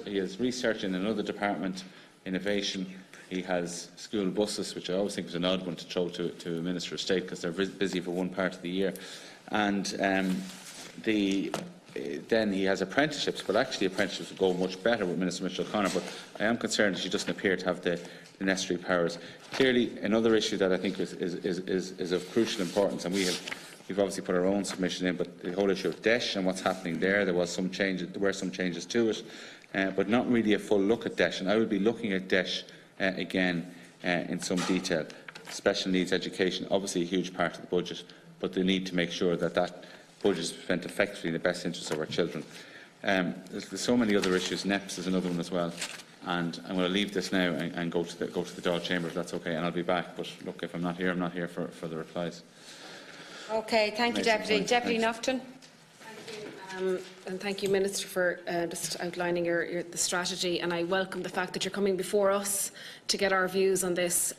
he has research in another department, innovation. He has school buses, which I always think was an odd one to throw to a Minister of State, because they're busy for one part of the year. And then he has apprenticeships, but actually apprenticeships would go much better with Minister Mitchell-Connor. But I am concerned that she doesn't appear to have the necessary powers. Clearly, another issue that I think is of crucial importance, and we've obviously put our own submission in, but the whole issue of DESH and what's happening there, there were some changes to it, but not really a full look at DESH. And I would be looking at DESH again in some detail. Special needs education, obviously a huge part of the budget, but they need to make sure that that budget is spent effectively in the best interests of our children. There's so many other issues. NEPS is another one as well. And I'm going to leave this now and go to the Dáil chamber, if that's okay, and I'll be back. But look, if I'm not here for the replies. Okay, thank you, Deputy. Deputy Naughton. And thank you, Minister, for just outlining the strategy. And I welcome the fact that you're coming before us to get our views on this.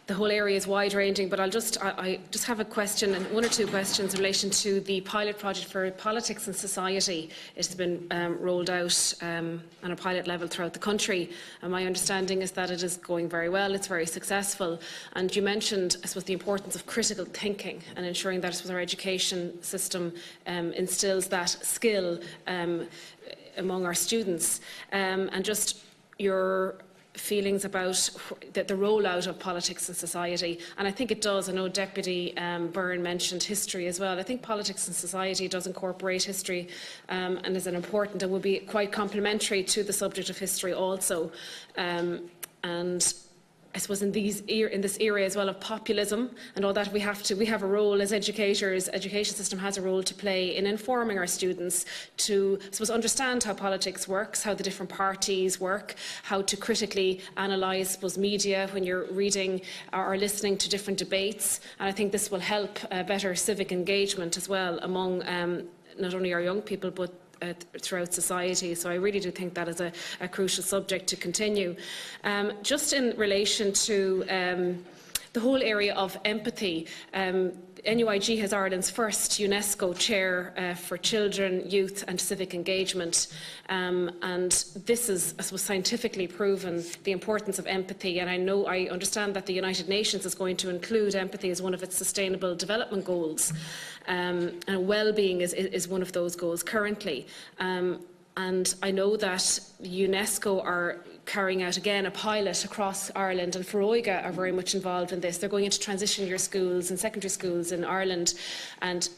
The whole area is wide-ranging, but I just have a question, and one or two questions in relation to the pilot project for politics and society. It has been rolled out on a pilot level throughout the country, and my understanding is that it is going very well. It's very successful, and you mentioned, I suppose, the importance of critical thinking and ensuring that our education system instills that skill among our students, and just your feelings about the rollout of politics and society. And I think it does. I know Deputy Byrne mentioned history as well. I think politics and society does incorporate history and is an important and would be quite complementary to the subject of history also. And I suppose in this area as well of populism and all that, we have a role as educators. Education system has a role to play in informing our students to, I suppose, understand how politics works, how the different parties work, how to critically analyse, I suppose, media when you're reading or listening to different debates. And I think this will help better civic engagement as well among not only our young people but throughout society. So I really do think that is a crucial subject to continue. Just in relation to the whole area of empathy. NUIG has Ireland's first UNESCO chair for children, youth and civic engagement, and this is, I suppose, scientifically proven the importance of empathy, and I understand that the United Nations is going to include empathy as one of its sustainable development goals, and well-being is one of those goals currently. And I know that UNESCO are carrying out again a pilot across Ireland, and Oireachtas are very much involved in this. They're going into transition year schools and secondary schools in Ireland and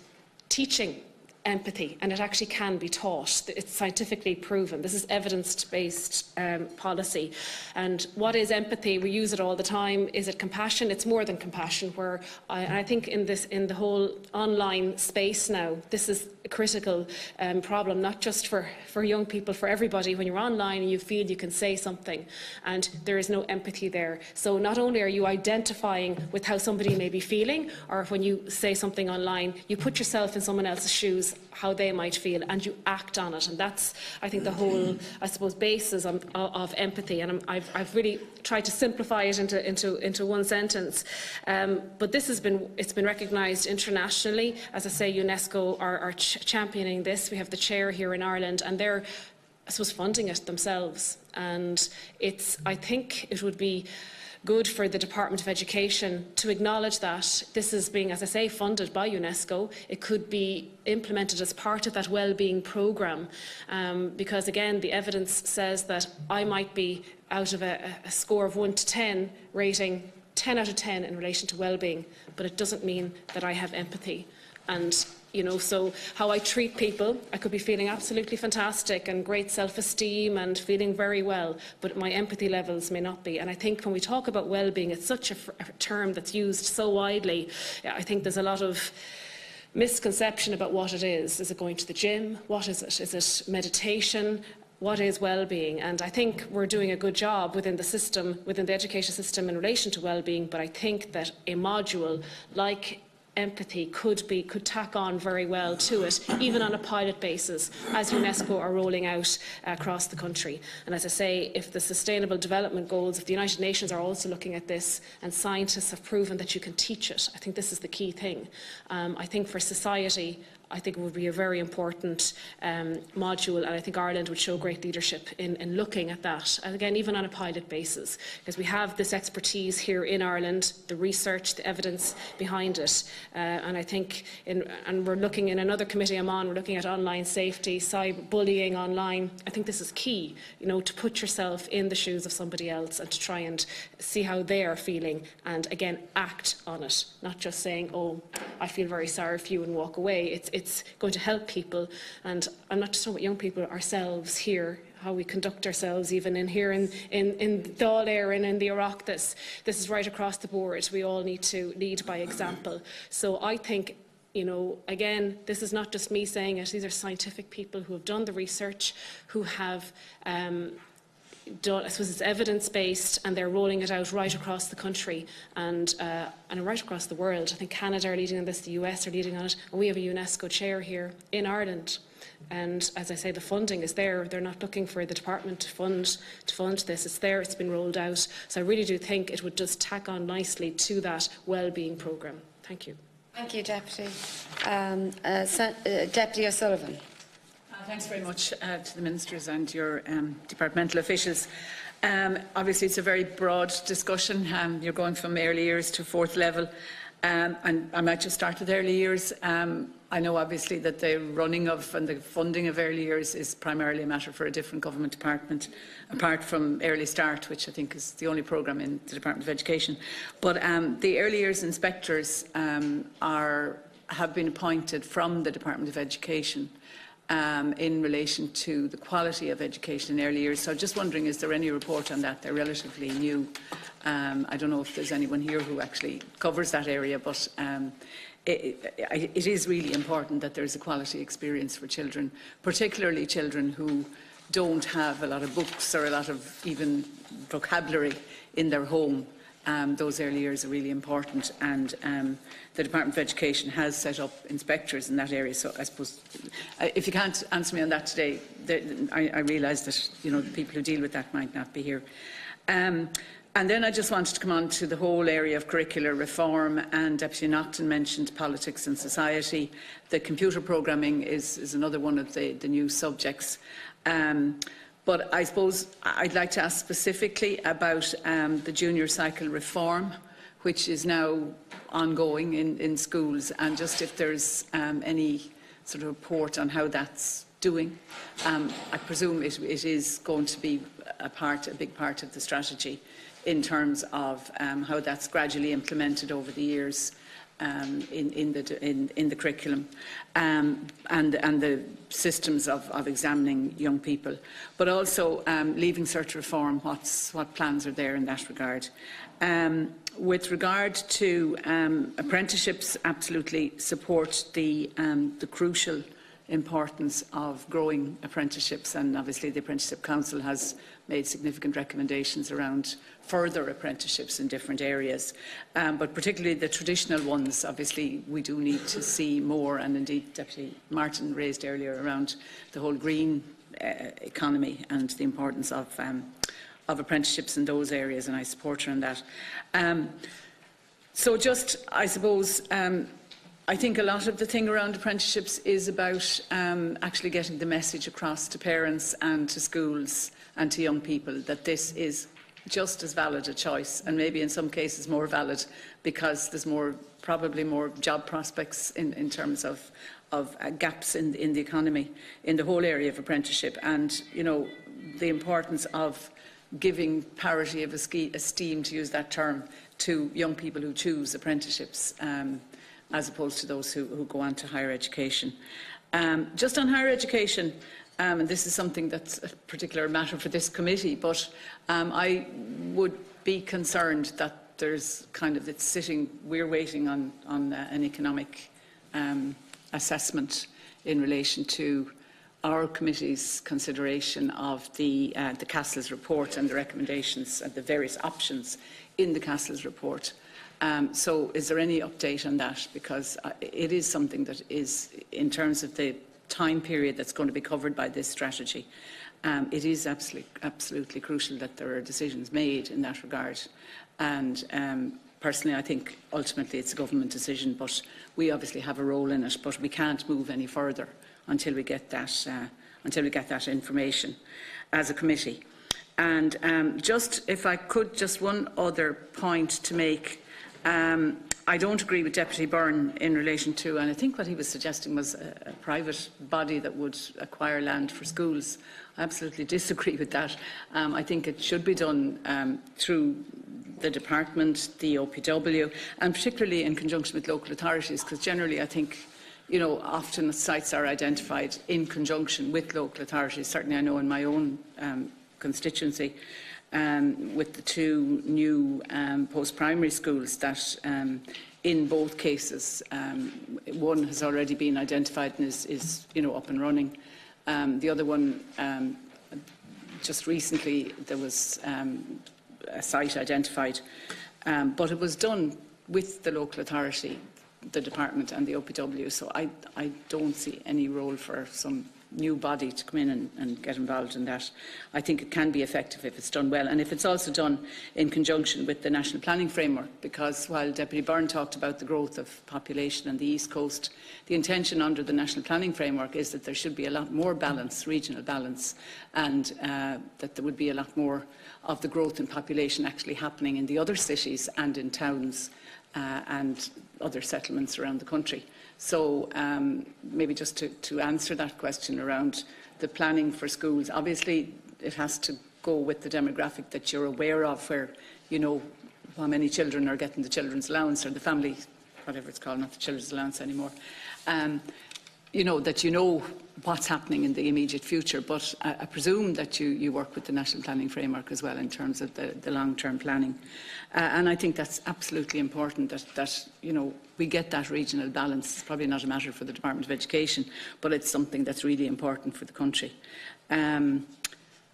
teaching empathy, and it actually can be taught. It's scientifically proven. This is evidence-based policy. And what is empathy? We use it all the time. Is it compassion? It's more than compassion. Where I think in the whole online space now, this is a critical problem, not just for young people, for everybody. When you're online and you feel you can say something, and there is no empathy there. So not only are you identifying with how somebody may be feeling, or when you say something online, you put yourself in someone else's shoes, how they might feel, and you act on it. And that's, I think, the whole, I suppose, basis of empathy. And I've really tried to simplify it into one sentence. But this has been recognised internationally. As I say, UNESCO are championing this. We have the chair here in Ireland, and they're, I suppose, funding it themselves. And I think it would be good for the Department of Education to acknowledge that this is being, as I say, funded by UNESCO. It could be implemented as part of that wellbeing programme, because again, the evidence says that I might be, out of a score of 1 to 10, rating 10 out of 10 in relation to wellbeing, but it doesn't mean that I have empathy. And so how I treat people, I could be feeling absolutely fantastic and great self-esteem and feeling very well, but my empathy levels may not be. And I think when we talk about well-being, it's such a term that's used so widely. I think there's a lot of misconception about what it is. Is it going to the gym? What is it? Is it meditation? What is well-being? And I think we're doing a good job within the system, within the education system in relation to well-being, but I think that a module like empathy could tack on very well to it, even on a pilot basis, as UNESCO are rolling out across the country. And as I say, if the Sustainable Development Goals of the United Nations are also looking at this, and scientists have proven that you can teach it, I think this is the key thing. I think for society, I think it would be a very important module, and I think Ireland would show great leadership in looking at that, and again, even on a pilot basis, because we have this expertise here in Ireland, the research, the evidence behind it, and I think, and we're looking in another committee I'm on, we're looking at online safety, cyberbullying online. I think this is key, to put yourself in the shoes of somebody else and to try and see how they are feeling, and again, act on it, not just saying, oh, I feel very sorry for you and walk away. It's going to help people, and I'm not just talking about young people, ourselves here, how we conduct ourselves even in here in Dáil Éireann and in the Oireachtas. This is right across the board. We all need to lead by example. So I think, again, this is not just me saying it, these are scientific people who have done the research, who have done, I suppose it's evidence-based, and they're rolling it out right across the country and right across the world. I think Canada are leading on this, the US are leading on it, and we have a UNESCO chair here in Ireland. And as I say, the funding is there. They're not looking for the department to fund this. It's there, it's been rolled out. So I really do think it would just tack on nicely to that wellbeing programme. Thank you. Thank you, Deputy. Deputy O'Sullivan. Thanks very much to the ministers and your departmental officials. Obviously, it's a very broad discussion. You're going from early years to fourth level. And I might just start with early years. I know, obviously, that the running of and the funding of early years is primarily a matter for a different government department, apart from Early Start, which I think is the only programme in the Department of Education. But the early years inspectors have been appointed from the Department of Education in relation to the quality of education in early years. So just wondering, is there any report on that? They're relatively new. I don't know if there's anyone here who actually covers that area, but it is really important that there's a quality experience for children, particularly children who don't have a lot of books or a lot of even vocabulary in their home. Those early years are really important, and the Department of Education has set up inspectors in that area. So I suppose, if you can't answer me on that today, I realise that the people who deal with that might not be here. And then I just wanted to come on to the whole area of curricular reform, and Deputy Naughton mentioned politics and society. The computer programming is another one of the new subjects. But I suppose I'd like to ask specifically about the junior cycle reform, which is now ongoing in schools, and just if there's any sort of report on how that's doing. I presume it is going to be a big part of the strategy in terms of how that's gradually implemented over the years in the curriculum and the systems of examining young people. But also leaving cert reform, what plans are there in that regard. With regard to apprenticeships, absolutely support the crucial importance of growing apprenticeships, and obviously the Apprenticeship Council has made significant recommendations around further apprenticeships in different areas, but particularly the traditional ones. Obviously we do need to see more, and indeed Deputy Martin raised earlier around the whole green economy and the importance of apprenticeships in those areas, and I support her on that. So just, I suppose, I think a lot of the thing around apprenticeships is about actually getting the message across to parents and to schools and to young people that this is just as valid a choice, and maybe in some cases more valid, because there's probably more job prospects in terms of gaps in the economy in the whole area of apprenticeship, and the importance of giving parity of esteem, to use that term, to young people who choose apprenticeships, as opposed to those who go on to higher education. Just on higher education, and this is something that's a particular matter for this committee, but I would be concerned that there's it's sitting, we're waiting on an economic assessment in relation to our committee's consideration of the Castle's report and the recommendations and the various options in the Castle's report. So is there any update on that? Because it is something that is, in terms of the time period that's going to be covered by this strategy, it is absolutely crucial that there are decisions made in that regard. And personally, I think ultimately it's a government decision, but we obviously have a role in it, but we can't move any further until we get that information as a committee. And just, if I could, just one other point to make. I don't agree with Deputy Byrne in relation to, and I think what he was suggesting was a private body that would acquire land for schools. I absolutely disagree with that. I think it should be done through the department, the OPW, and particularly in conjunction with local authorities, because generally I think, often sites are identified in conjunction with local authorities. Certainly I know in my own constituency, with the two new post-primary schools that in both cases, one has already been identified and is up and running. The other one, just recently there was a site identified, but it was done with the local authority, the department and the OPW, so I don't see any role for some new body to come in and get involved in that. I think it can be effective if it's done well, and if it's also done in conjunction with the National Planning Framework, because while Deputy Byrne talked about the growth of population on the East Coast, the intention under the National Planning Framework is that there should be a lot more balance, regional balance, and that there would be a lot more of the growth in population actually happening in the other cities and in towns and other settlements around the country. So maybe just to answer that question around the planning for schools, obviously it has to go with the demographic that you're aware of, where you know how many children are getting the children's allowance, or the family, whatever it's called, not the children's allowance anymore. That you know what's happening in the immediate future, but I presume that you work with the National Planning Framework as well in terms of the long-term planning. And I think that's absolutely important that we get that regional balance. It's probably not a matter for the Department of Education, but it's something that's really important for the country.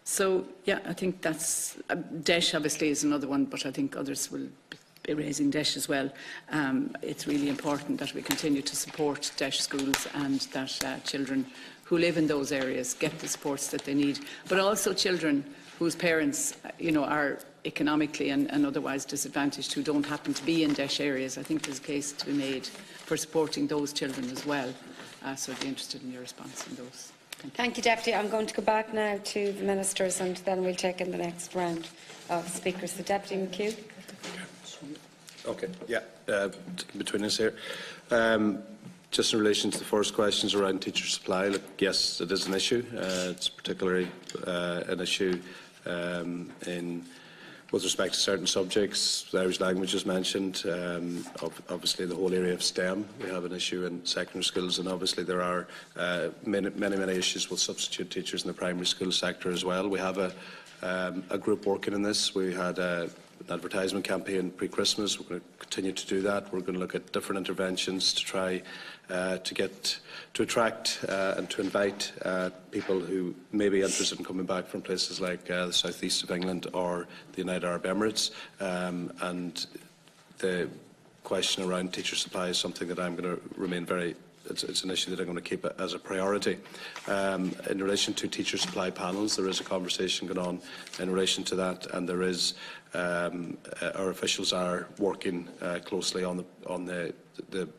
So, yeah, I think that's... DESH obviously is another one, but I think others will be raising DESH as well. It's really important that we continue to support DESH schools and that children who live in those areas get the supports that they need, but also children whose parents, are economically and otherwise disadvantaged who don't happen to be in DEIS areas. I think there's a case to be made for supporting those children as well. So I'd be interested in your response on those. Thank you, Deputy. I'm going to go back now to the ministers and then we'll take in the next round of speakers. The Deputy McHugh. Okay, yeah, between us here. Just in relation to the first questions around teacher supply, look, yes, it is an issue. It's particularly an issue with respect to certain subjects. The Irish language is mentioned. Obviously, the whole area of STEM, we have an issue in secondary schools, and obviously there are many issues with substitute teachers in the primary school sector as well. We have a group working on this. We had an advertisement campaign pre-Christmas. We're going to continue to do that. We're going to look at different interventions to try to attract and to invite people who may be interested in coming back from places like the southeast of England or the United Arab Emirates. And the question around teacher supply is something that I'm going to remain it's an issue that I'm going to keep as a priority. In relation to teacher supply panels, there is a conversation going on in relation to that, and there is our officials are working closely on the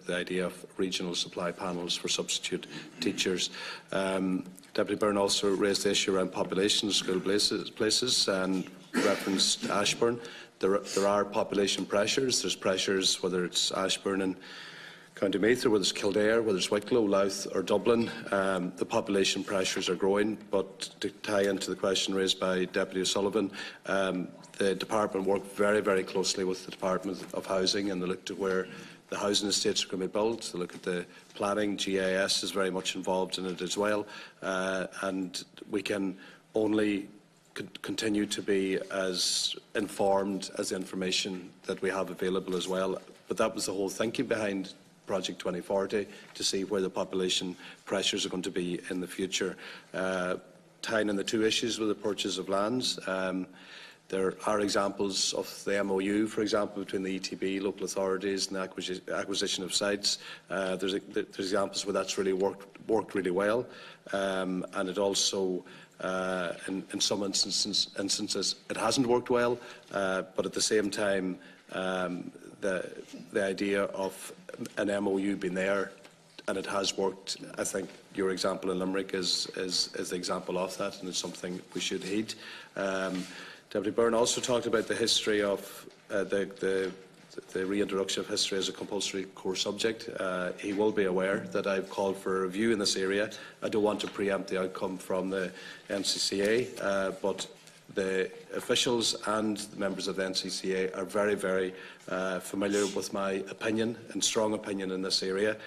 idea of regional supply panels for substitute teachers. Deputy Byrne also raised the issue around population of school places and referenced Ashbourne. There are population pressures. There's pressures whether it's Ashbourne and County Meath, or whether it's Kildare, whether it's Wicklow, Louth or Dublin. The population pressures are growing, but to tie into the question raised by Deputy O'Sullivan, the Department worked very closely with the Department of Housing, and they looked at where the housing estates are going to be built. They look at the planning. GIS is very much involved in it as well, and we can only continue to be as informed as the information that we have available as well. But that was the whole thinking behind Project 2040, to see where the population pressures are going to be in the future. Tying in the two issues with the purchase of lands, there are examples of the MOU, for example, between the ETB, local authorities, and the acquisition of sites. There's examples where that's really worked really well, and it also, in some instances, it hasn't worked well. But at the same time, the idea of an MOU being there, and it has worked. I think your example in Limerick is the example of that, and it's something we should heed. Deputy Byrne also talked about the history of the reintroduction of history as a compulsory core subject. He will be aware that I've called for a review in this area. I don't want to preempt the outcome from the NCCA, but the officials and the members of the NCCA are very familiar with my opinion and strong opinion in this area,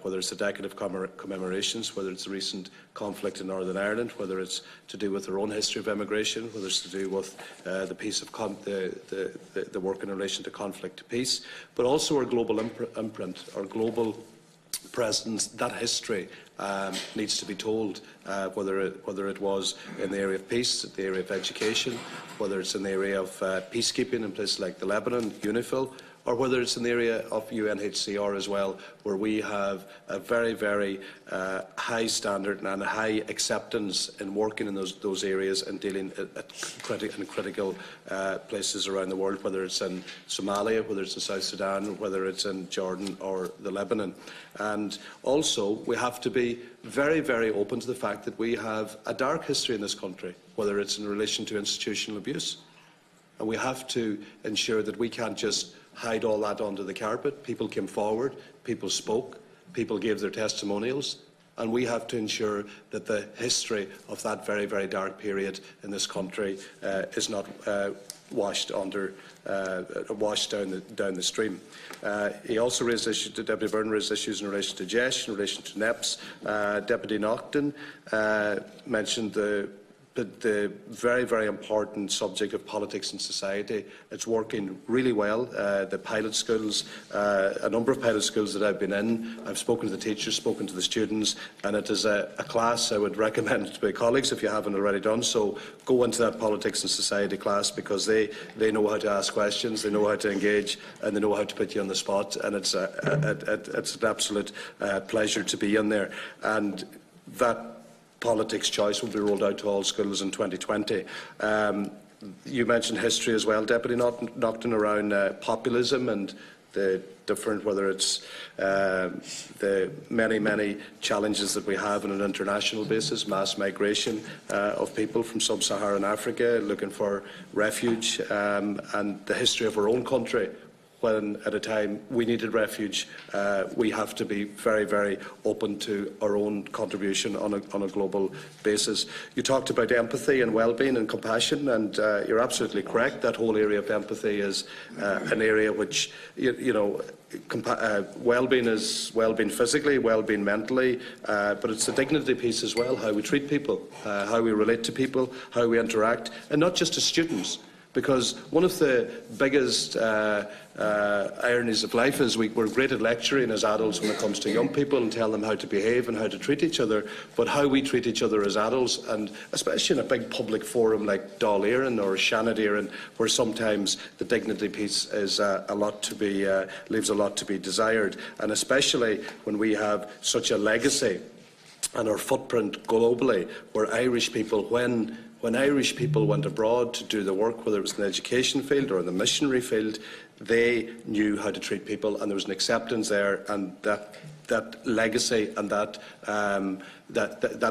whether it's the decade of commemorations, whether it's the recent conflict in Northern Ireland, whether it's to do with our own history of immigration, whether it's to do with the work in relation to conflict to peace, but also our global imprint, our global presence. That history needs to be told, whether it was in the area of peace, the area of education, whether it's in the area of peacekeeping in places like the Lebanon, UNIFIL, or whether it's in the area of UNHCR as well, where we have a very high standard and a high acceptance in working in those areas and dealing at critical places around the world, whether it's in Somalia, whether it's in South Sudan, whether it's in Jordan or the Lebanon. And also, we have to be very open to the fact that we have a dark history in this country, whether it's in relation to institutional abuse. And we have to ensure that we can't just hide all that under the carpet. People came forward, people spoke, people gave their testimonials, and we have to ensure that the history of that very dark period in this country is not washed down the stream. He also raised issues. Deputy Byrne raised issues in relation to JESH, in relation to NEPS. Deputy Naughton mentioned the very important subject of politics and society. It's working really well. The pilot schools, a number of pilot schools that I've been in, I've spoken to the teachers, spoken to the students, and it is a class I would recommend to my colleagues, if you haven't already done so. Go into that politics and society class, because they know how to ask questions, they know how to engage, and they know how to put you on the spot, and it's an absolute pleasure to be in there. And that politics choice will be rolled out to all schools in 2020. You mentioned history as well, Deputy Naughton, around populism and the different, whether it's the many challenges that we have on an international basis, mass migration of people from sub-Saharan Africa looking for refuge, and the history of our own country. When at a time we needed refuge, we have to be very open to our own contribution on a global basis. You talked about empathy and well-being and compassion, and you're absolutely correct. That whole area of empathy is an area which, well-being is well-being physically, well-being mentally, but it's the dignity piece as well, how we treat people, how we relate to people, how we interact, and not just as students. Because one of the biggest ironies of life is we're great at lecturing as adults when it comes to young people and tell them how to behave and how to treat each other, but how we treat each other as adults, and especially in a big public forum like Dáil Éireann or Shannon Éireann, where sometimes the dignity piece is leaves a lot to be desired, and especially when we have such a legacy and our footprint globally, where Irish people, when Irish people went abroad to do the work, whether it was in the education field or in the missionary field, they knew how to treat people, and there was an acceptance there, and that legacy and that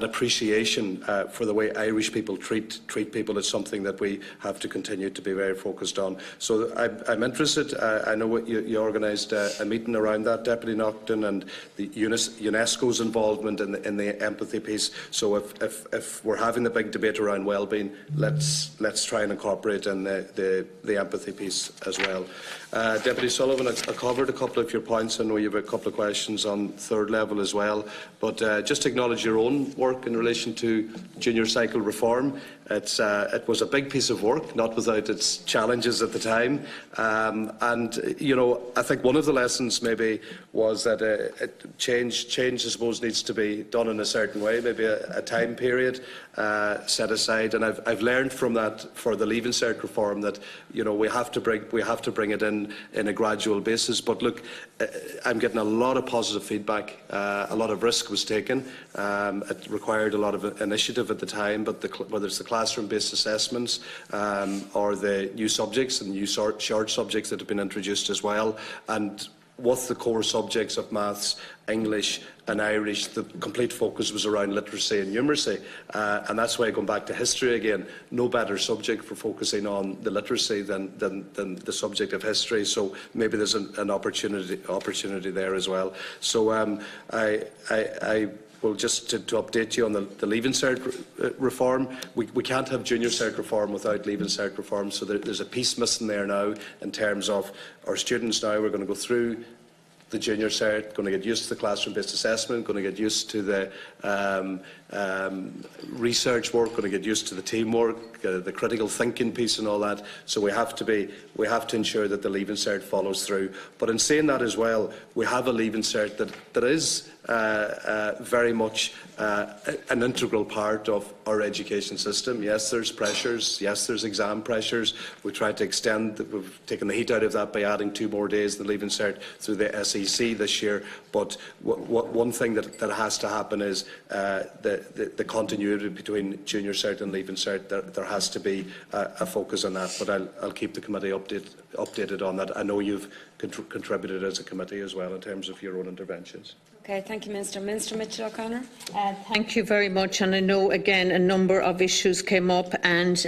appreciation for the way Irish people treat people is something that we have to continue to be very focused on. So I'm interested. I know you organised a meeting around that, Deputy Naughton, and the UNESCO's involvement in the empathy piece. So if we're having the big debate around well-being, let's try and incorporate in the empathy piece as well. Deputy Sullivan, I covered a couple of your points. I know you have a couple of questions on third level as well, but just to acknowledge your own work in relation to junior cycle reform. It was a big piece of work, not without its challenges at the time, and I think one of the lessons maybe was that change I suppose needs to be done in a certain way, maybe a time period set aside, and I've learned from that for the Leaving Cert reform that we have to bring it in a gradual basis. But look, I'm getting a lot of positive feedback. A lot of risk was taken. It required a lot of initiative at the time, but whether it's the classroom-based assessments or the new subjects and new short subjects that have been introduced as well, and with the core subjects of maths, English and Irish, the complete focus was around literacy and numeracy, and that's why, going back to history again, no better subject for focusing on the literacy than the subject of history. So maybe there's an opportunity there as well. So well, just to update you on the Leaving Cert reform, we can't have Junior Cert reform without Leaving Cert reform, so there's a piece missing there now in terms of our students now. We're going to go through the Junior Cert, going to get used to the classroom-based assessment, going to get used to the research work, going to get used to the teamwork, the critical thinking piece and all that. So we have to ensure that the Leaving Cert follows through. But in saying that as well, we have a Leaving Cert that is very much an integral part of our education system. Yes, there's pressures. Yes, there's exam pressures. We tried to extend, we've taken the heat out of that by adding 2 more days in the Leaving Cert through the SEC this year. But one thing that has to happen is the continuity between Junior Cert and Leaving Cert. There has to be a focus on that. But I'll keep the committee updated on that. I know you've contributed as a committee as well in terms of your own interventions. Okay, thank you, Minister. Minister Mitchell O'Connor. Thank you very much. And I know, again, a number of issues came up. And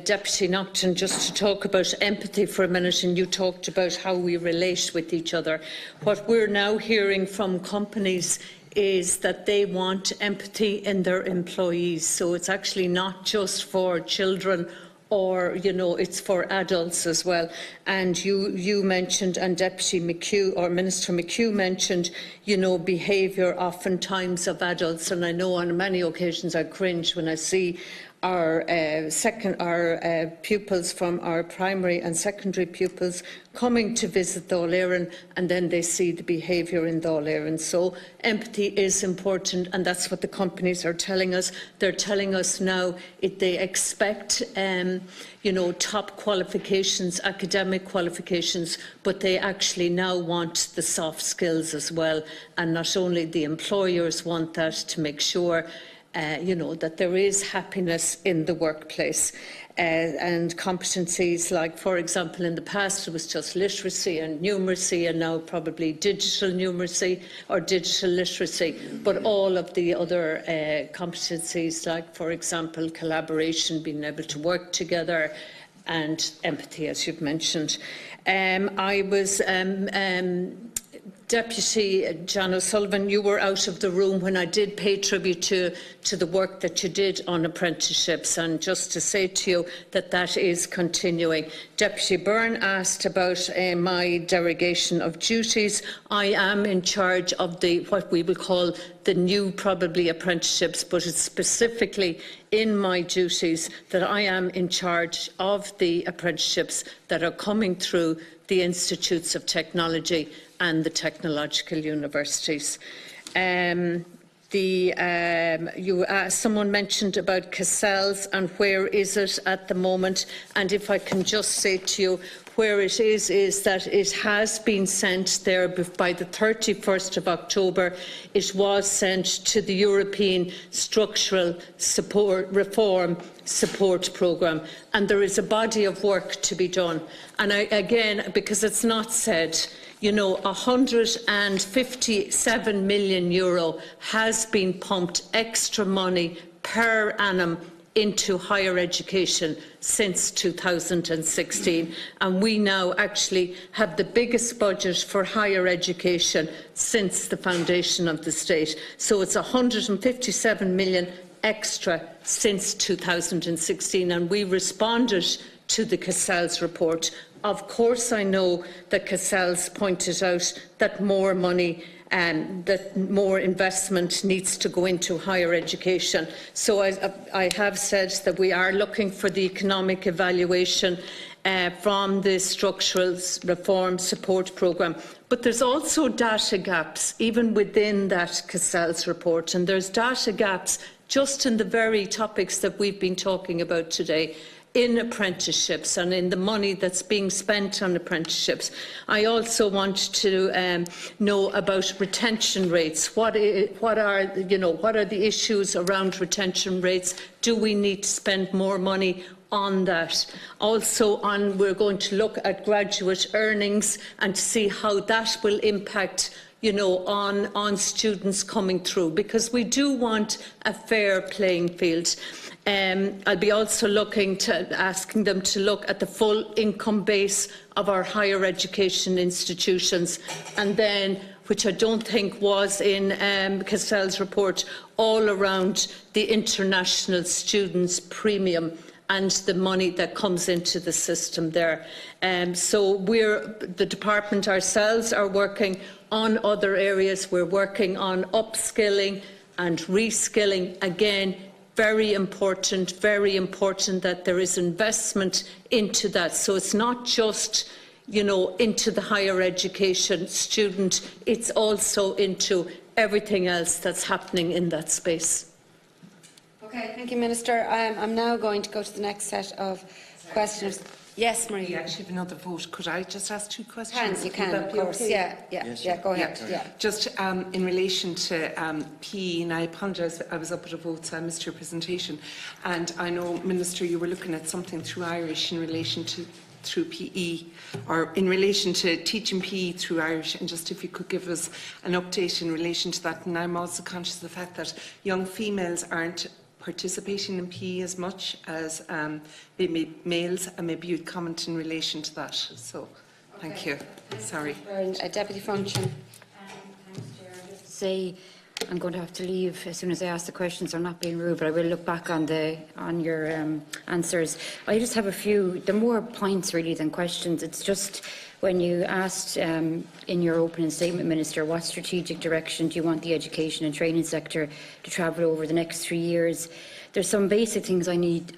Deputy Naughton, just to talk about empathy for a minute, and you talked about how we relate with each other. What we're now hearing from companies is that they want empathy in their employees. So it's actually not just for children, or, it's for adults as well. And you mentioned, and Deputy McHugh, or Minister McHugh mentioned, behaviour oftentimes of adults. And I know on many occasions I cringe when I see our pupils from our primary and secondary pupils coming to visit Dáil Éireann, and then they see the behaviour in Dáil Éireann. So empathy is important, and that's what the companies are telling us. They're telling us now they expect top qualifications, academic qualifications, but they actually now want the soft skills as well. And not only the employers want that to make sure that there is happiness in the workplace. And competencies like, for example, in the past it was just literacy and numeracy, and now probably digital numeracy or digital literacy, but all of the other competencies like, for example, collaboration, being able to work together, and empathy, as you've mentioned. I was Deputy John O'Sullivan, you were out of the room when I did pay tribute to the work that you did on apprenticeships, and just to say to you that that is continuing. Deputy Byrne asked about my derogation of duties. I am in charge of what we will call the new, probably, apprenticeships, but it's specifically in my duties that I am in charge of the apprenticeships that are coming through the Institutes of Technology and the technological universities. Someone mentioned about Cassells and where is it at the moment, and if I can just say to you where it is that it has been sent there by the 31st of October. It was sent to the European Structural Reform Support Programme, and there is a body of work to be done. And again, because it's not said, €157 million has been pumped extra money per annum into higher education since 2016, and we now actually have the biggest budget for higher education since the foundation of the state. So it's 157 million extra since 2016, and we responded to the Cassells report. Of course, I know that Cassells pointed out that more money and that more investment needs to go into higher education. So I have said that we are looking for the economic evaluation from the Structural Reform Support Programme. But there's also data gaps, even within that Cassells report, and there's data gaps just in the very topics that we've been talking about today, in apprenticeships and in the money that's being spent on apprenticeships. I also want to know about retention rates. What are the issues around retention rates? Do we need to spend more money on that? Also, we're going to look at graduate earnings and to see how that will impact on students coming through, because we do want a fair playing field. I'll be also asking them to look at the full income base of our higher education institutions, and then, which I don't think was in Cassells' report, all around the international students' premium and the money that comes into the system there. So the department ourselves are working on other areas. We're working on upskilling and reskilling. Again, very important that there is investment into that. So it's not just, into the higher education student, it's also into everything else that's happening in that space. Okay, thank you, Minister. I'm now going to go to the next set of questions. Yes, Marie. We actually have another vote. Could I just ask two questions? You can, of course. Okay? Yeah, go ahead. Yeah. Just in relation to PE, and I apologise, I was up at a vote, so I missed your presentation. And I know, Minister, you were looking at something through Irish in relation to through PE, or in relation to teaching PE through Irish, and just if you could give us an update in relation to that. And I'm also conscious of the fact that young females aren't participating in PE as much as maybe males, and maybe you'd comment in relation to that. So, thank you. Sorry. Deputy Funchion. Say, I'm going to have to leave as soon as I ask the questions. I'm not being rude, but I will look back on your answers. I just have a few. They're more points really than questions. It's just when you asked in your opening statement, Minister, what strategic direction do you want the education and training sector to travel over the next 3 years? There's some basic things I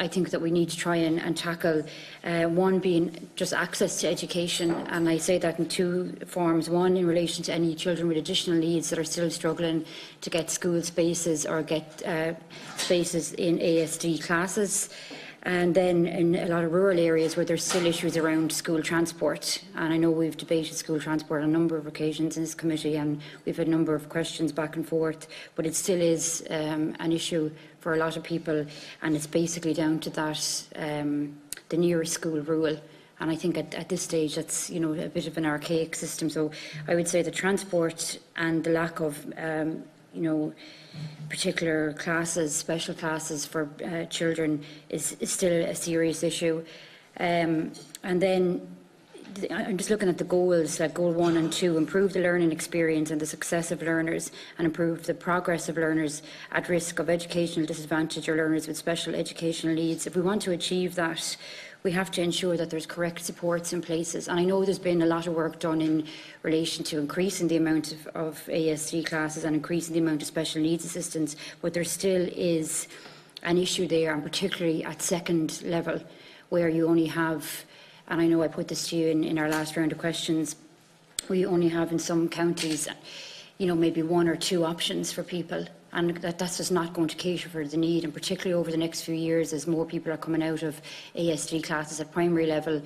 think that we need to try and tackle. One being just access to education, and I say that in two forms. One, in relation to any children with additional needs that are still struggling to get school spaces or get spaces in ASD classes. And then in a lot of rural areas where there's still issues around school transport, and I know we've debated school transport on a number of occasions in this committee, and we've had a number of questions back and forth, but it still is an issue for a lot of people, and it's basically down to that, the nearest school rule. And I think at this stage that's, you know, a bit of an archaic system. So I would say the transport and the lack of, you know, particular classes, special classes for children is still a serious issue. And then I'm just looking at the goals, like goal 1 and 2, improve the learning experience and the success of learners, and improve the progress of learners at risk of educational disadvantage or learners with special educational needs. If we want to achieve that, we have to ensure that there's correct supports in places. And I know there's been a lot of work done in relation to increasing the amount of ASD classes and increasing the amount of special needs assistance, but there still is an issue there, and particularly at second level, where you only have, and I know I put this to you in our last round of questions, we only have in some counties, you know, maybe 1 or 2 options for people. And that's just not going to cater for the need, and particularly over the next few years as more people are coming out of ASD classes at primary level,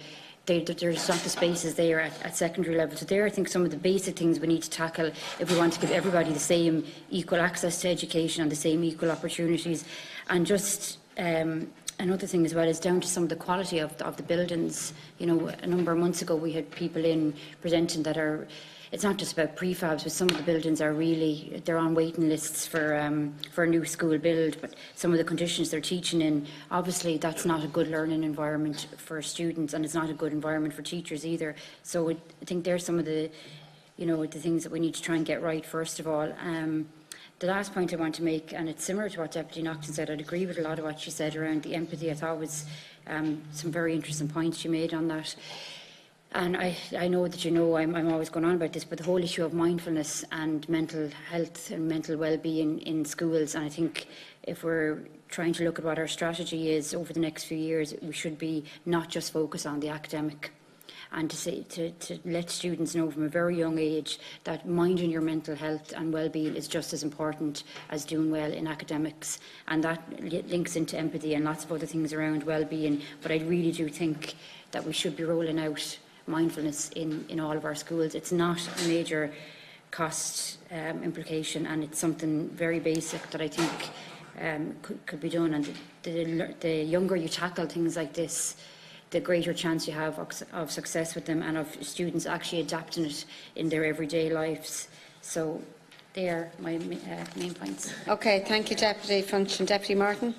there's not the spaces there at secondary level. So there, I think, some of the basic things we need to tackle if we want to give everybody the same equal access to education and the same equal opportunities. And just another thing as well is down to some of the quality of the buildings. You know, a number of months ago we had people in presenting that are, it's not just about prefabs, but some of the buildings are really, they're on waiting lists for a new school build, but some of the conditions they're teaching in, obviously that's not a good learning environment for students, and it's not a good environment for teachers either. So I think there's some of the, you know, the things that we need to try and get right first of all. The last point I want to make, and it's similar to what Deputy Naughton said, I'd agree with a lot of what she said around the empathy. I thought was some very interesting points she made on that. And I know that, you know, I'm always going on about this, but the whole issue of mindfulness and mental health and mental well-being in schools, and I think if we're trying to look at what our strategy is over the next few years, we should be not just focus on the academic, and to let students know from a very young age that minding your mental health and well-being is just as important as doing well in academics, and that links into empathy and lots of other things around well-being. But I really do think that we should be rolling out mindfulness in all of our schools. It's not a major cost implication, and it's something very basic that I think could be done. And the younger you tackle things like this, the greater chance you have of success with them and of students actually adapting it in their everyday lives. So they are my main points. Okay, thank you, Deputy Funchion. Deputy Martin.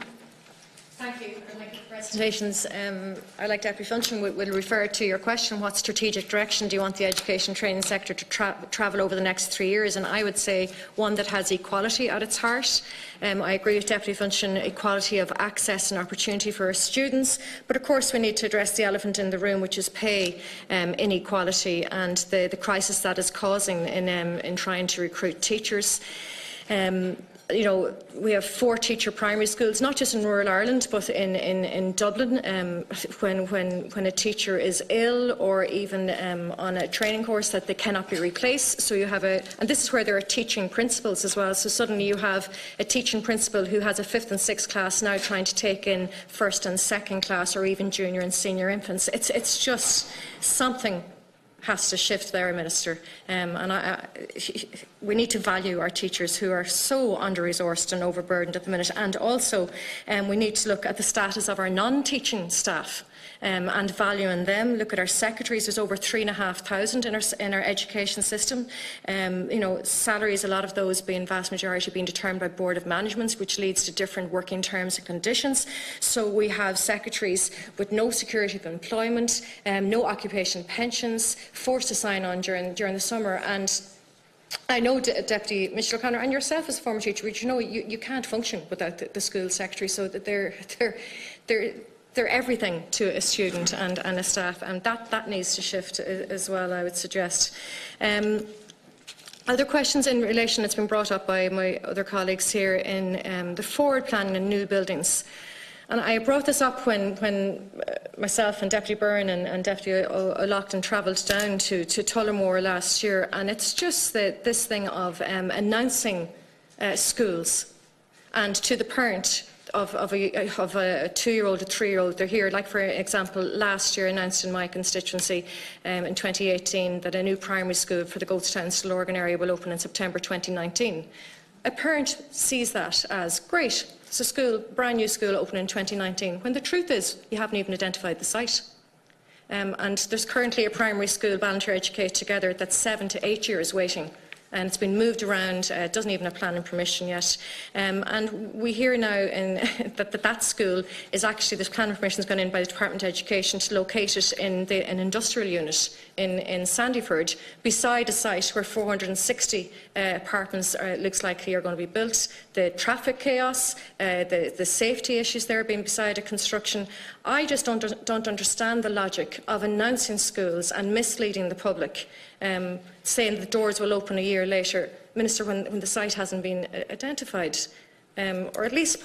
Thank you. Thank you for presentations. I'd like Deputy Funchion will refer to your question, what strategic direction do you want the education training sector to travel over the next 3 years? And I would say one that has equality at its heart. I agree with Deputy Funchion, equality of access and opportunity for our students, but of course we need to address the elephant in the room, which is pay inequality and the crisis that is causing in trying to recruit teachers. You know, we have 4 teacher primary schools, not just in rural Ireland, but in Dublin. When a teacher is ill or even on a training course that they cannot be replaced, so you have and this is where there are teaching principals as well. So suddenly you have a teaching principal who has a 5th and 6th class now trying to take in 1st and 2nd class, or even junior and senior infants. It's just something has to shift there, Minister. We need to value our teachers who are so under-resourced and overburdened at the minute, and also we need to look at the status of our non-teaching staff and valuing them. Look at our secretaries. There's over 3,500 in our education system. You know, salaries, a lot of those being, vast majority being determined by Board of Management, which leads to different working terms and conditions. So we have secretaries with no security of employment, no occupational pensions, forced to sign on during the summer. And I know, Deputy Mr O'Connor, and yourself as a former teacher, you know you can't function without the school secretary, so that they're everything to a student and a staff, and that needs to shift as well, I would suggest. Other questions in relation, it's been brought up by my other colleagues here, in the forward planning and new buildings. And I brought this up when myself and Deputy Byrne and Deputy O'Loughlin travelled down to Tullamore last year, and it's just this thing of announcing schools, and to the parent a 2-year-old, a 3-year-old, they're here. Like, for example, last year announced in my constituency in 2018 that a new primary school for the Goldstown Slorgan area will open in September 2019. A parent sees that as great. It's a school, brand new school, opening in 2019, when the truth is you haven't even identified the site. And there's currently a primary school, Ballantyre Educate Together, that's 7 to 8 years waiting. And it's been moved around, it doesn't even have planning permission yet. And we hear now that school is actually, the planning permission has gone in by the Department of Education to locate it in an industrial unit in Sandyford, beside a site where 460 apartments looks likely are going to be built. The traffic chaos, the safety issues there being beside a construction. I just don't understand the logic of announcing schools and misleading the public, saying the doors will open a year later, Minister, when the site hasn't been identified. Or at least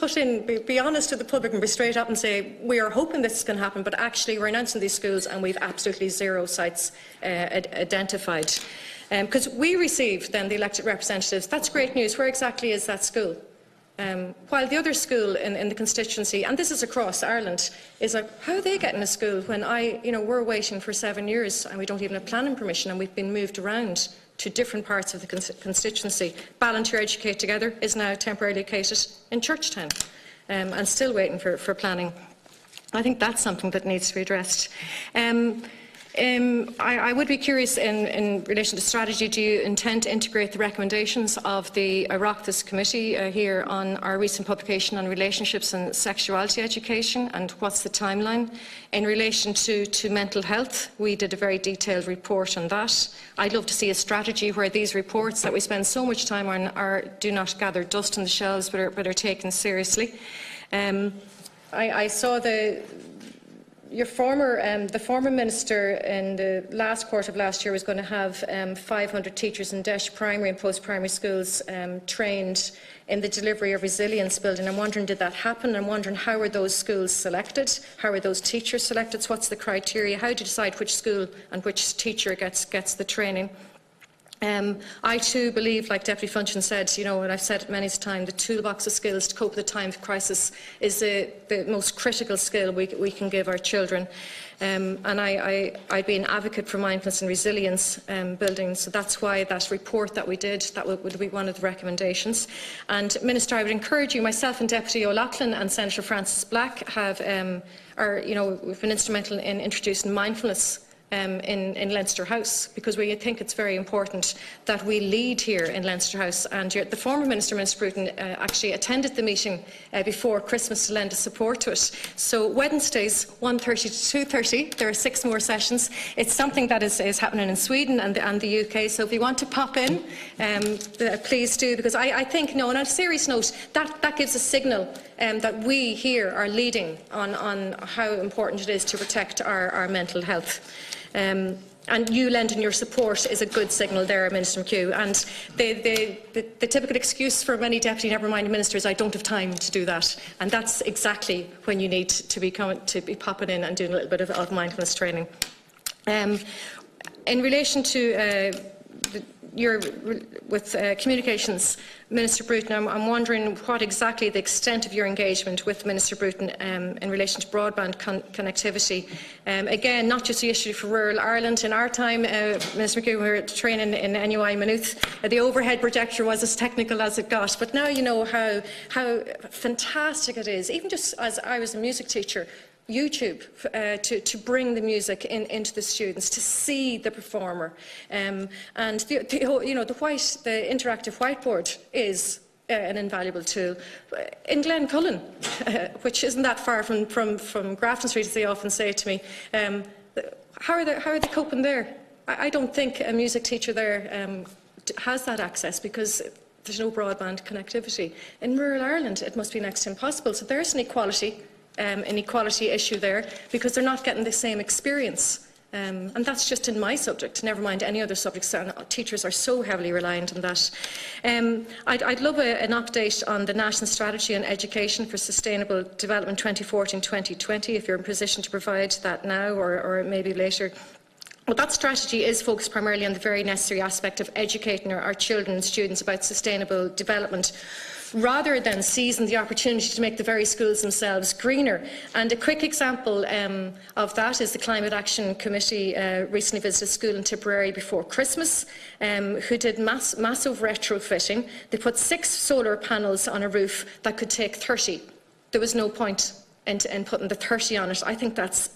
be honest with the public and be straight up and say, we are hoping this is going to happen, but actually we're announcing these schools and we've absolutely 0 sites identified. Because we received then the elected representatives. That's great news. Where exactly is that school? While the other school in the constituency, and this is across Ireland, is like, how are they getting a school when we're waiting for 7 years and we don't even have planning permission and we've been moved around to different parts of the constituency. Ballantyre Educate Together is now temporarily located in Churchtown and still waiting for planning. I think that's something that needs to be addressed. I would be curious in relation to strategy, do you intend to integrate the recommendations of the Oireachtas committee here on our recent publication on relationships and sexuality education, and what's the timeline? In relation to mental health, we did a very detailed report on that. I'd love to see a strategy where these reports that we spend so much time on do not gather dust on the shelves but are taken seriously. I saw the former minister in the last quarter of last year was going to have 500 teachers in Desh primary and post-primary schools trained in the delivery of resilience building. I'm wondering, did that happen? I'm wondering, how are those schools selected? How are those teachers selected? What's the criteria? How do you decide which school and which teacher gets the training? I too believe, like Deputy Funchion said, and I've said it many times, the toolbox of skills to cope with the time of crisis is the most critical skill we can give our children. And I'd be an advocate for mindfulness and resilience building, so that's why that report that we did, that would be one of the recommendations. And Minister, I would encourage you, myself and Deputy O'Loughlin and Senator Francis Black we've been instrumental in introducing mindfulness in Leinster House, because we think it's very important that we lead here in Leinster House. And the former Minister, Minister Bruton, actually attended the meeting before Christmas to lend his support to it. So Wednesdays, 1:30 to 2:30, there are 6 more sessions. It's something that is happening in Sweden and the UK. So if you want to pop in, please do, because I think, on a serious note, that gives a signal that we here are leading on how important it is to protect our mental health. And you lending your support is a good signal there, Minister McHugh. And the typical excuse for many deputy never-minded ministers, I don't have time to do that. And that's exactly when you need to be popping in and doing a little bit of mindfulness training. In relation to communications, Minister Bruton, I'm wondering what exactly the extent of your engagement with Minister Bruton in relation to broadband connectivity. Again, not just the issue for rural Ireland. In our time, Minister McHugh, we were training in NUI Maynooth. The overhead projector was as technical as it got, but now you know how fantastic it is. Even just as I was a music teacher, YouTube to bring the music into the students, to see the performer, and the interactive whiteboard is an invaluable tool. In Glencullen, which isn't that far from Grafton Street, as they often say to me, how are they coping there? I don't think a music teacher there has that access, because there's no broadband connectivity. In rural Ireland, it must be next to impossible. So there's an equality issue there, because they're not getting the same experience. And that's just in my subject, never mind any other subjects. Teachers are so heavily reliant on that. I'd love an update on the National Strategy on Education for Sustainable Development 2014-2020, if you're in position to provide that now or maybe later. Well, that strategy is focused primarily on the very necessary aspect of educating our children and students about sustainable development. rather than seizing the opportunity to make the very schools themselves greener. And a quick example of that is the Climate Action Committee recently visited a school in Tipperary before Christmas, who did massive retrofitting. They put 6 solar panels on a roof that could take 30. There was no point in putting the 30 on it. I think that's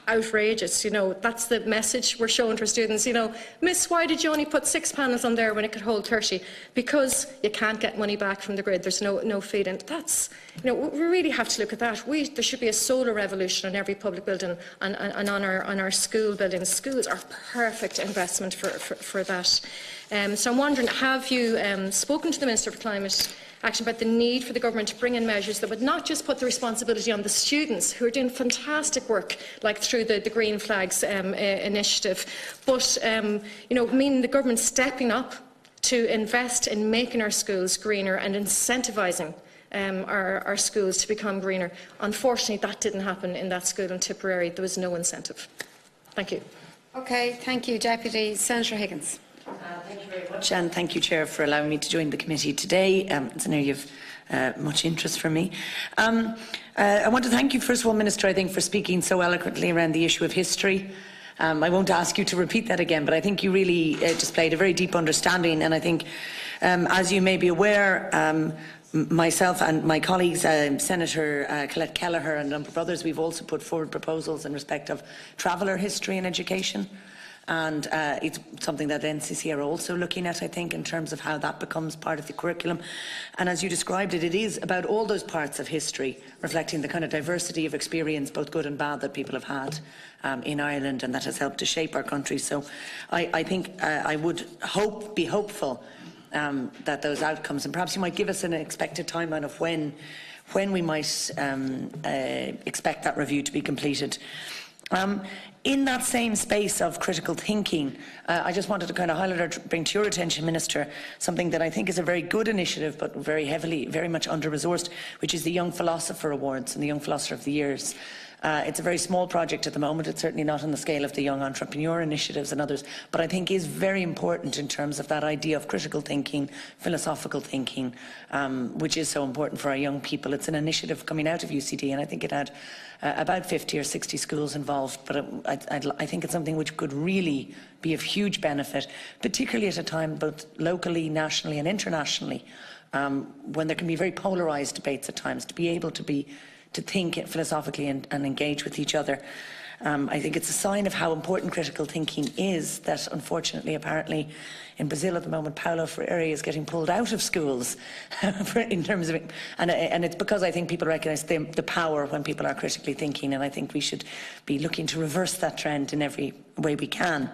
outrageous. You know, that's the message we're showing to our students. You know, Miss, why did you only put 6 panels on there when it could hold 30? Because you can't get money back from the grid. There's no feed-in. That's, you know, we really have to look at that. There should be a solar revolution on every public building and on our school buildings. Schools are perfect investment for that. So I'm wondering, have you spoken to the Minister for Climate Action about the need for the government to bring in measures that would not just put the responsibility on the students, who are doing fantastic work, like through the Green Flags initiative, but you know, meaning the government stepping up to invest in making our schools greener and incentivising our schools to become greener. Unfortunately, that didn't happen in that school in Tipperary. There was no incentive. Thank you. Okay, thank you, Deputy Senator Higgins. Thank you very much, and thank you, Chair, for allowing me to join the committee today. It's an area of much interest for me. I want to thank you, first of all, Minister, I think, for speaking so eloquently around the issue of history. I won't ask you to repeat that again, but I think you really displayed a very deep understanding, and I think, as you may be aware, myself and my colleagues, Senator Colette Kelleher and a number of others, we've also put forward proposals in respect of traveller history in education. And it's something that NCC are also looking at, I think, in terms of how that becomes part of the curriculum. And as you described it, it is about all those parts of history, reflecting the kind of diversity of experience, both good and bad, that people have had in Ireland, and that has helped to shape our country. So I think I would be hopeful that those outcomes, and perhaps you might give us an expected timeline of when we might expect that review to be completed. In that same space of critical thinking, I just wanted to kind of highlight or bring to your attention, Minister, something that I think is a very good initiative, but very much under-resourced, which is the Young Philosopher Awards and the Young Philosopher of the Years. It's a very small project at the moment. It's certainly not on the scale of the Young Entrepreneur initiatives and others, but I think is very important in terms of that idea of critical thinking, philosophical thinking, which is so important for our young people. It's an initiative coming out of UCD, and I think it had about 50 or 60 schools involved, but I think it's something which could really be of huge benefit, particularly at a time both locally, nationally and internationally, when there can be very polarised debates at times, to be able to think philosophically and engage with each other. I think it's a sign of how important critical thinking is that, unfortunately, apparently, in Brazil at the moment, Paulo Freire is getting pulled out of schools in terms of, and it's because I think people recognise the power when people are critically thinking, and I think we should be looking to reverse that trend in every way we can.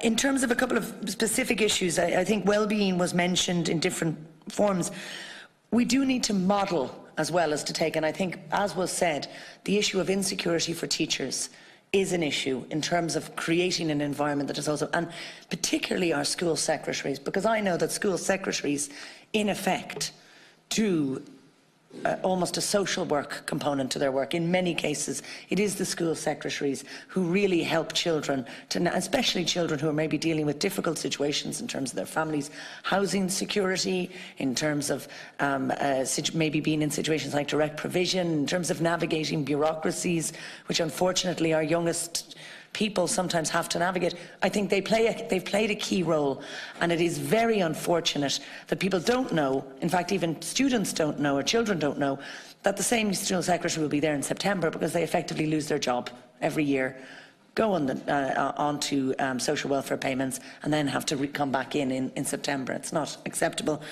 In terms of a couple of specific issues, I think well-being was mentioned in different forms. We do need to model as well as to take, and I think, as was said, the issue of insecurity for teachers is an issue in terms of creating an environment that is also, and particularly our school secretaries, because I know that school secretaries, in effect, do almost a social work component to their work. In many cases, it is the school secretaries who really help children, especially children who are maybe dealing with difficult situations in terms of their families' housing security, in terms of maybe being in situations like direct provision, in terms of navigating bureaucracies, which unfortunately our youngest people sometimes have to navigate. I think they've played a key role, and it is very unfortunate that people don't know, in fact even students don't know or children don't know, that the same school secretary will be there in September, because they effectively lose their job every year, go on to social welfare payments, and then have to come back in September. It's not acceptable.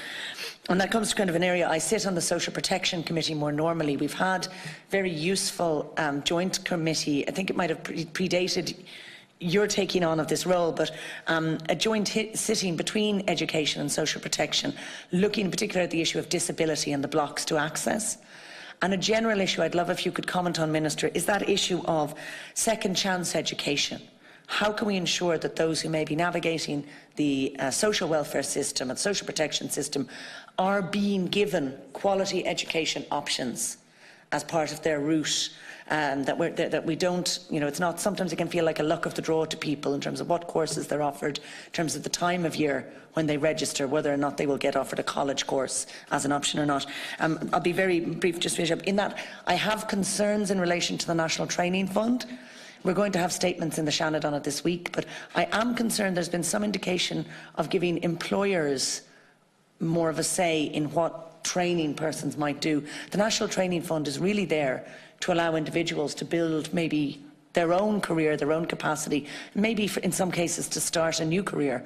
And that comes to kind of an area. I sit on the Social Protection Committee more normally. We've had very useful joint committee. I think it might have predated your taking on of this role, but a joint sitting between education and social protection, looking in particular at the issue of disability and the blocks to access. And a general issue I'd love if you could comment on, Minister, is that issue of second chance education. How can we ensure that those who may be navigating the social welfare system and social protection system are being given quality education options as part of their route. That we don't, it's not, sometimes it can feel like a luck of the draw to people in terms of what courses they're offered, in terms of the time of year when they register, whether or not they will get offered a college course as an option or not. I'll be very brief, just finish up. In that, I have concerns in relation to the National Training Fund. We're going to have statements in the Seanad on it this week, but I am concerned there's been some indication of giving employers more of a say in what training persons might do. The National Training Fund is really there to allow individuals to build maybe their own career, their own capacity, maybe in some cases to start a new career.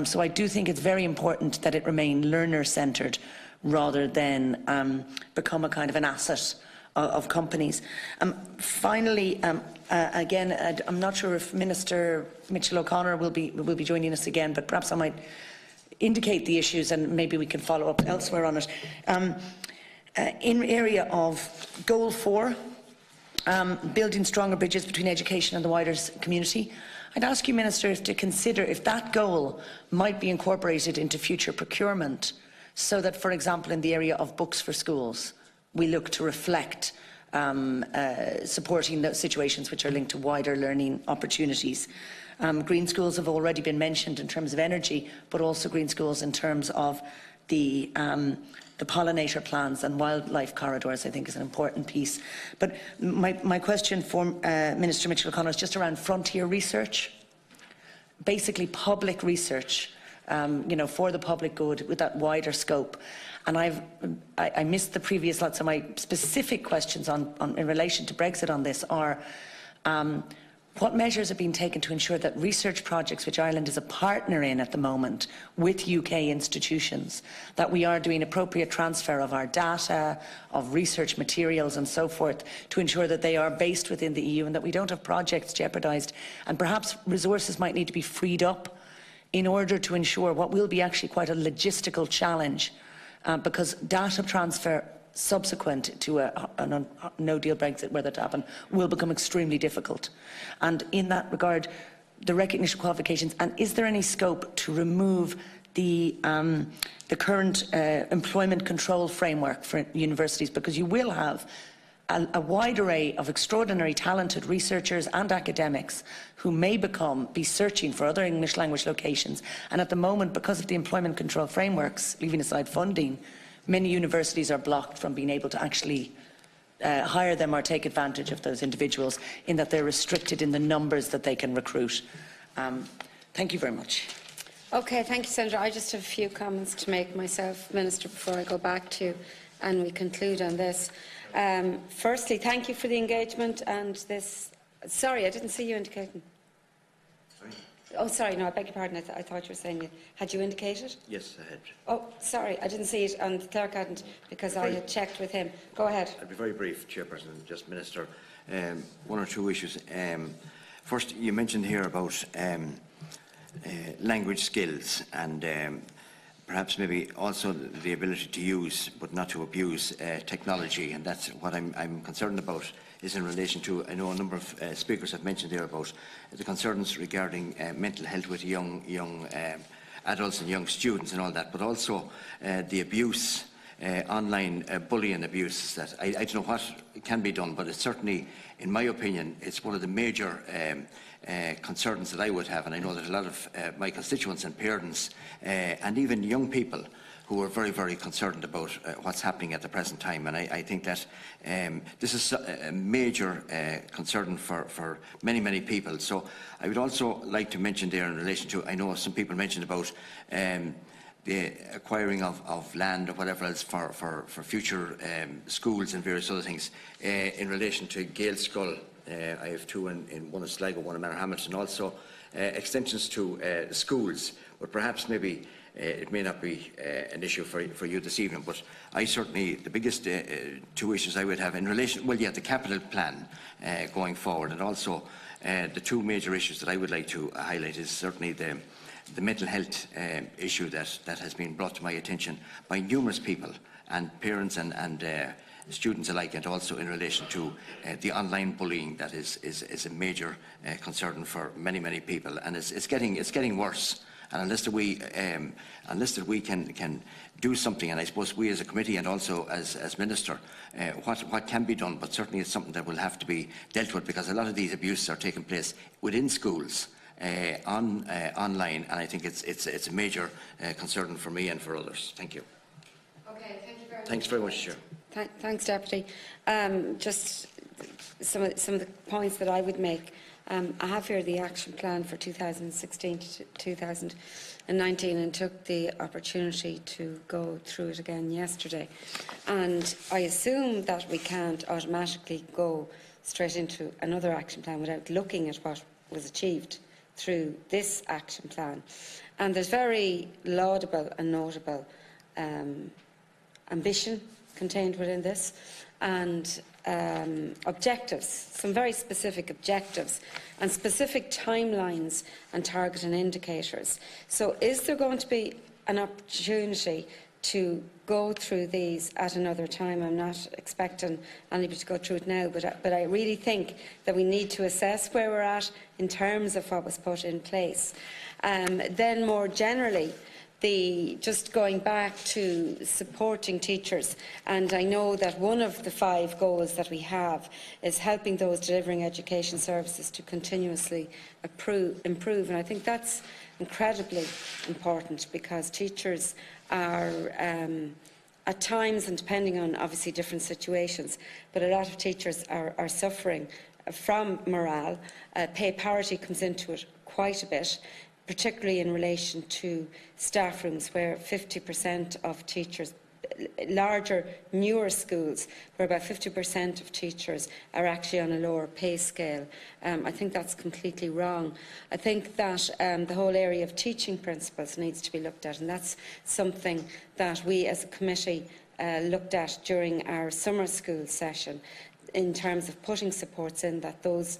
So I do think it's very important that it remain learner-centred rather than become a kind of an asset of companies. Finally, again, I'm not sure if Minister Mitchell O'Connor will be joining us again, but perhaps I might indicate the issues and maybe we can follow up elsewhere on it. In area of Goal 4, building stronger bridges between education and the wider community, I'd ask you, Minister, to consider if that goal might be incorporated into future procurement so that, for example, in the area of books for schools, we look to reflect supporting those situations which are linked to wider learning opportunities. Green schools have already been mentioned in terms of energy, but also green schools in terms of the pollinator plans and wildlife corridors, I think, is an important piece. But my question for Minister Mitchell O'Connor is just around frontier research, basically public research, for the public good with that wider scope. And I missed the previous lot, so my specific questions in relation to Brexit on this are what measures have been taken to ensure that research projects which Ireland is a partner in at the moment with UK institutions, that we are doing appropriate transfer of our data, of research materials and so forth to ensure that they are based within the EU and that we don't have projects jeopardised, and perhaps resources might need to be freed up in order to ensure what will be actually quite a logistical challenge because data transfer subsequent to a no-deal Brexit, were that to happen, will become extremely difficult. And in that regard, the recognition qualifications, and is there any scope to remove the current employment control framework for universities? Because you will have a wide array of extraordinary talented researchers and academics who may be searching for other English language locations. And at the moment, because of the employment control frameworks, leaving aside funding, many universities are blocked from being able to actually hire them or take advantage of those individuals in that they're restricted in the numbers that they can recruit. Thank you very much. Okay, thank you, Senator. I just have a few comments to make myself, Minister, before I go back to you and we conclude on this. Firstly, thank you for the engagement and this. Sorry, I didn't see you indicating. Sorry? Oh, sorry, no, I beg your pardon. I thought you were saying had you indicated? Yes, I had. Oh, sorry, I didn't see it, and the clerk hadn't because I had checked with him. Go ahead. I'll be very brief, Chairperson, just Minister. One or two issues. First, you mentioned here about language skills and perhaps maybe also the ability to use but not to abuse technology, and that's what I'm concerned about is in relation to, I know a number of speakers have mentioned there about the concerns regarding mental health with young adults and young students and all that, but also the abuse, online bullying abuses that I don't know what can be done, but it's certainly, in my opinion, it's one of the major concerns that I would have, and I know that a lot of my constituents and parents and even young people who are very, very concerned about what's happening at the present time. And I think that this is a major concern for many, many people. So I would also like to mention there in relation to, I know some people mentioned about the acquiring of land or whatever else for future schools and various other things in relation to Gaelskull. I have two, in one in Sligo, one in Manorhamilton, and also extensions to schools, but perhaps maybe it may not be an issue for you this evening, but I certainly, the biggest two issues I would have in relation, well, yeah, the capital plan going forward, and also the two major issues that I would like to highlight is certainly the mental health issue that has been brought to my attention by numerous people and parents and students alike, and also in relation to the online bullying that is a major concern for many, many people, and it's getting worse. And unless that we can do something, and I suppose we as a committee and also as Minister, what can be done, but certainly it's something that will have to be dealt with, because a lot of these abuses are taking place within schools, online, and I think it's a major concern for me and for others. Thank you. Okay, thank you very much. Thanks very much, Chair. Thanks, Deputy. Just some of the points that I would make. I have here the action plan for 2016 to 2019 and took the opportunity to go through it again yesterday. And I assume that we can't automatically go straight into another action plan without looking at what was achieved through this action plan. And there's very laudable and notable ambition contained within this, and objectives, some very specific objectives and specific timelines and target and indicators. So is there going to be an opportunity to go through these at another time? I'm not expecting anybody to go through it now, but I really think that we need to assess where we're at in terms of what was put in place. Then more generally, just going back to supporting teachers, and I know that one of the 5 goals that we have is helping those delivering education services to continuously improve, and I think that's incredibly important, because teachers are at times, and depending on obviously different situations, but a lot of teachers are suffering from morale. Pay parity comes into it quite a bit, particularly in relation to staff rooms, where 50% of teachers, larger, newer schools, where about 50% of teachers are actually on a lower pay scale. I think that's completely wrong. I think that the whole area of teaching principals needs to be looked at, and that's something that we as a committee looked at during our summer school session, in terms of putting supports in that those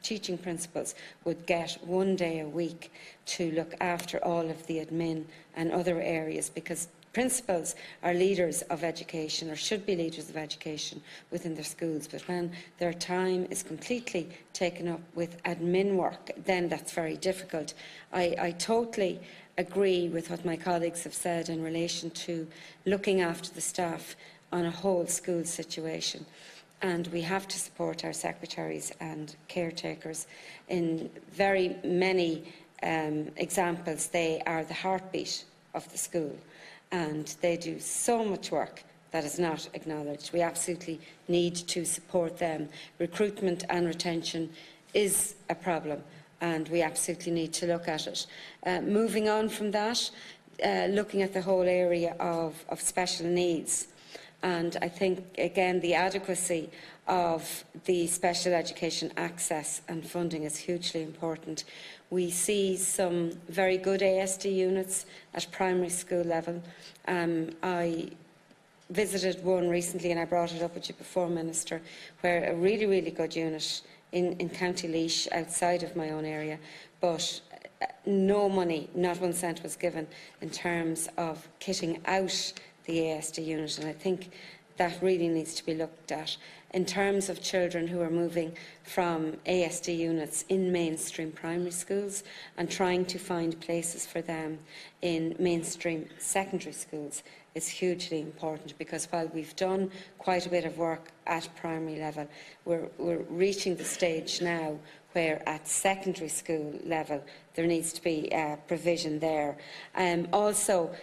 teaching principals would get 1 day a week to look after all of the admin and other areas, because principals are leaders of education, or should be leaders of education within their schools, but when their time is completely taken up with admin work, then that's very difficult. I totally agree with what my colleagues have said in relation to looking after the staff on a whole school situation. And we have to support our secretaries and caretakers. In very many examples, they are the heartbeat of the school, and they do so much work that is not acknowledged. We absolutely need to support them. Recruitment and retention is a problem, and we absolutely need to look at it. Moving on from that, looking at the whole area of special needs. And I think, again, the adequacy of the special education access and funding is hugely important. We see some very good ASD units at primary school level. I visited one recently, and I brought it up with you before, Minister, where a really, really good unit in County Laois, outside of my own area, but no money, not 1 cent was given in terms of kitting out the ASD unit, and I think that really needs to be looked at in terms of children who are moving from ASD units in mainstream primary schools and trying to find places for them in mainstream secondary schools is hugely important, because while we've done quite a bit of work at primary level, we're reaching the stage now where at secondary school level there needs to be provision there. Also,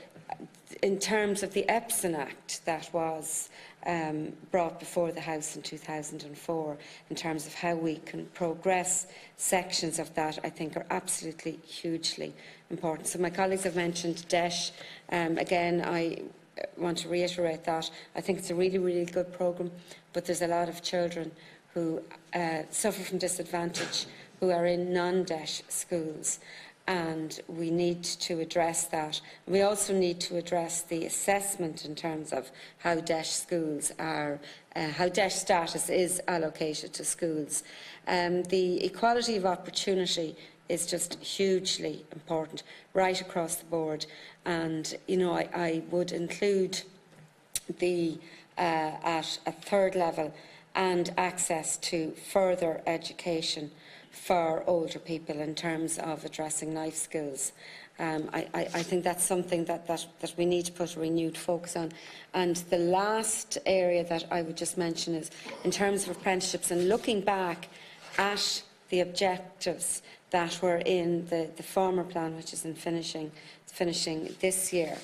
in terms of the Epson Act that was brought before the House in 2004, in terms of how we can progress sections of that, I think are absolutely hugely important. So my colleagues have mentioned DESH. Again, I want to reiterate that. I think it's a really, really good programme, but there's a lot of children who suffer from disadvantage who are in non-DESH schools, and we need to address that. We also need to address the assessment in terms of how DESH schools are, how DESH status is allocated to schools. The equality of opportunity is just hugely important right across the board, and you know, I would include the at a third level and access to further education for older people in terms of addressing life skills. I think that's something that we need to put a renewed focus on. And the last area that I would just mention is in terms of apprenticeships and looking back at the objectives that were in the former plan, which is in finishing this year.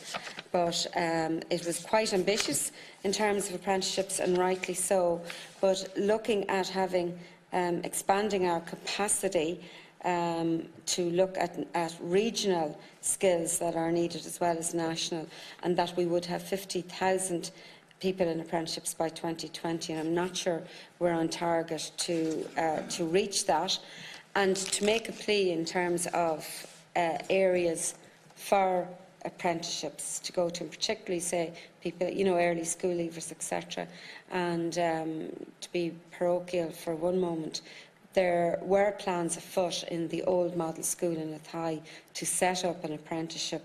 But it was quite ambitious in terms of apprenticeships, and rightly so. But looking at having expanding our capacity to look at regional skills that are needed as well as national, and that we would have 50,000 people in apprenticeships by 2020, and I'm not sure we're on target to reach that. And to make a plea in terms of areas for apprenticeships to go to, and particularly, say, people, early school leavers, etc. And to be parochial for one moment, there were plans afoot in the old model school in Athy to set up an apprenticeship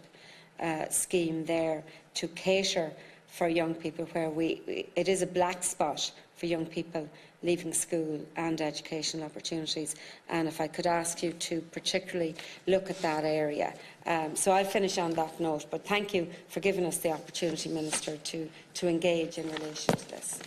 scheme there to cater for young people, where it is a black spot for young people leaving school and educational opportunities. And if I could ask you to particularly look at that area. So I'll finish on that note, but thank you for giving us the opportunity, Minister, to engage in relation to this.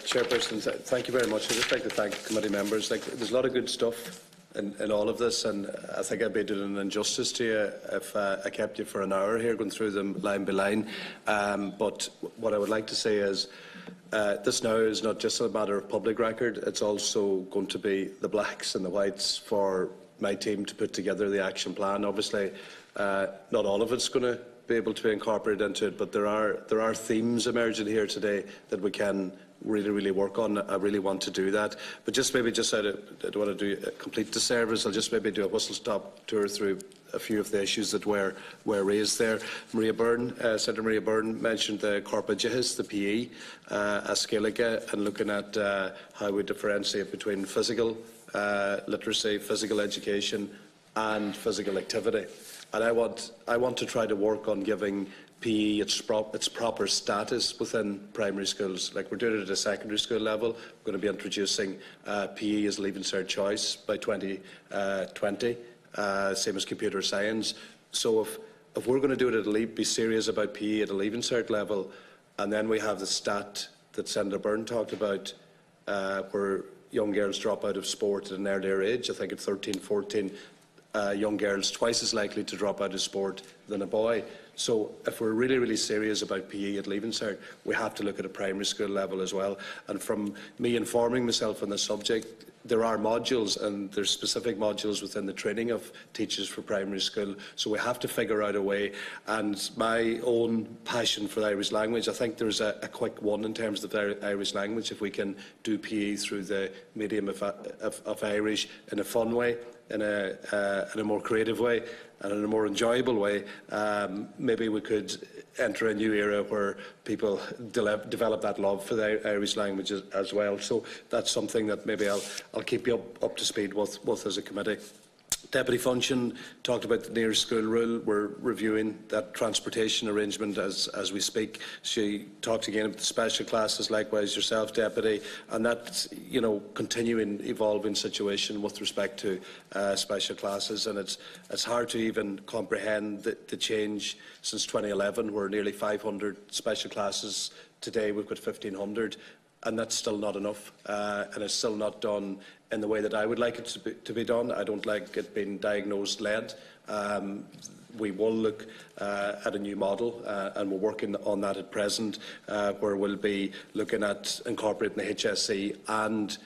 Chairperson, thank you very much. I'd just like to thank committee members. There's a lot of good stuff in all of this, and I think I'd be doing an injustice to you if I kept you for an hour here going through them line by line. But what I would like to say is this now is not just a matter of public record, it's also going to be the blacks and the whites for my team to put together the action plan. Obviously, not all of it's going to be able to be incorporated into it, but there are themes emerging here today that we can really work on. I really want to do that. But I don't want to do a complete disservice. I'll just maybe do a whistle-stop tour through a few of the issues that were raised there. Senator Maria Byrne mentioned the corporate jihis, the PE, Ascalica, and looking at how we differentiate between physical literacy, physical education and physical activity. And I want to try to work on giving PE its proper status within primary schools. Like we're doing it at a secondary school level. We're going to be introducing PE as Leaving Cert choice by 2020, same as computer science. So if we're going to do it be serious about PE at a Leaving Cert level, and then we have the stat that Senator Byrne talked about, where young girls drop out of sport at an earlier age. I think at 13, 14. Young girls twice as likely to drop out of sport than a boy. So if we're really serious about PE at Leaving Cert, we have to look at a primary school level as well. And from me informing myself on this subject, there are modules, and there's specific modules within the training of teachers for primary school. So we have to figure out a way. And my own passion for the Irish language, I think there's a quick one in terms of the Irish language. If we can do PE through the medium of Irish in a fun way, in a more creative way and in a more enjoyable way, maybe we could enter a new era where people develop that love for the Irish language as well. So that's something that maybe I'll keep you up to speed with as a committee. Deputy Funchion talked about the near school rule. We're reviewing that transportation arrangement as we speak. She talked again about the special classes, likewise yourself, Deputy, and that's continuing evolving situation with respect to special classes, and it's hard to even comprehend the change since 2011. We're nearly 500 special classes. Today we've got 1,500. And that's still not enough, and it's still not done in the way that I would like it to be done. I don't like it being diagnosed-led. We will look at a new model, and we're working on that at present, where we'll be looking at incorporating the HSE and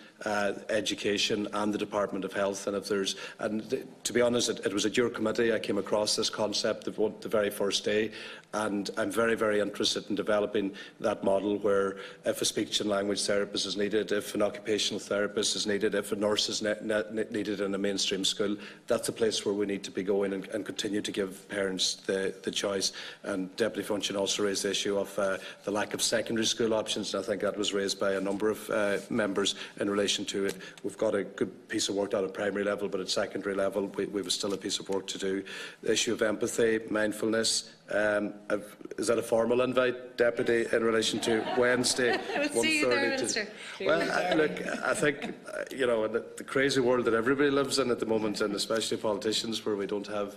education and the Department of Health. And to be honest, it was at your committee I came across this concept the very first day, and I'm very interested in developing that model where if a speech and language therapist is needed, if an occupational therapist is needed, if a nurse is needed in a mainstream school, that's a place where we need to be going and continue to give parents the choice. And Deputy Funchion also raised the issue of the lack of secondary school options, and I think that was raised by a number of members in relation to it. We've got a good piece of work done at primary level, but at secondary level we've still a piece of work to do. The issue of empathy, mindfulness, Is that a formal invite, Deputy, in relation to Wednesday? We'll see you there, Minister. Look, I think, you know, in the crazy world that everybody lives in at the moment, and especially politicians, where we don't have,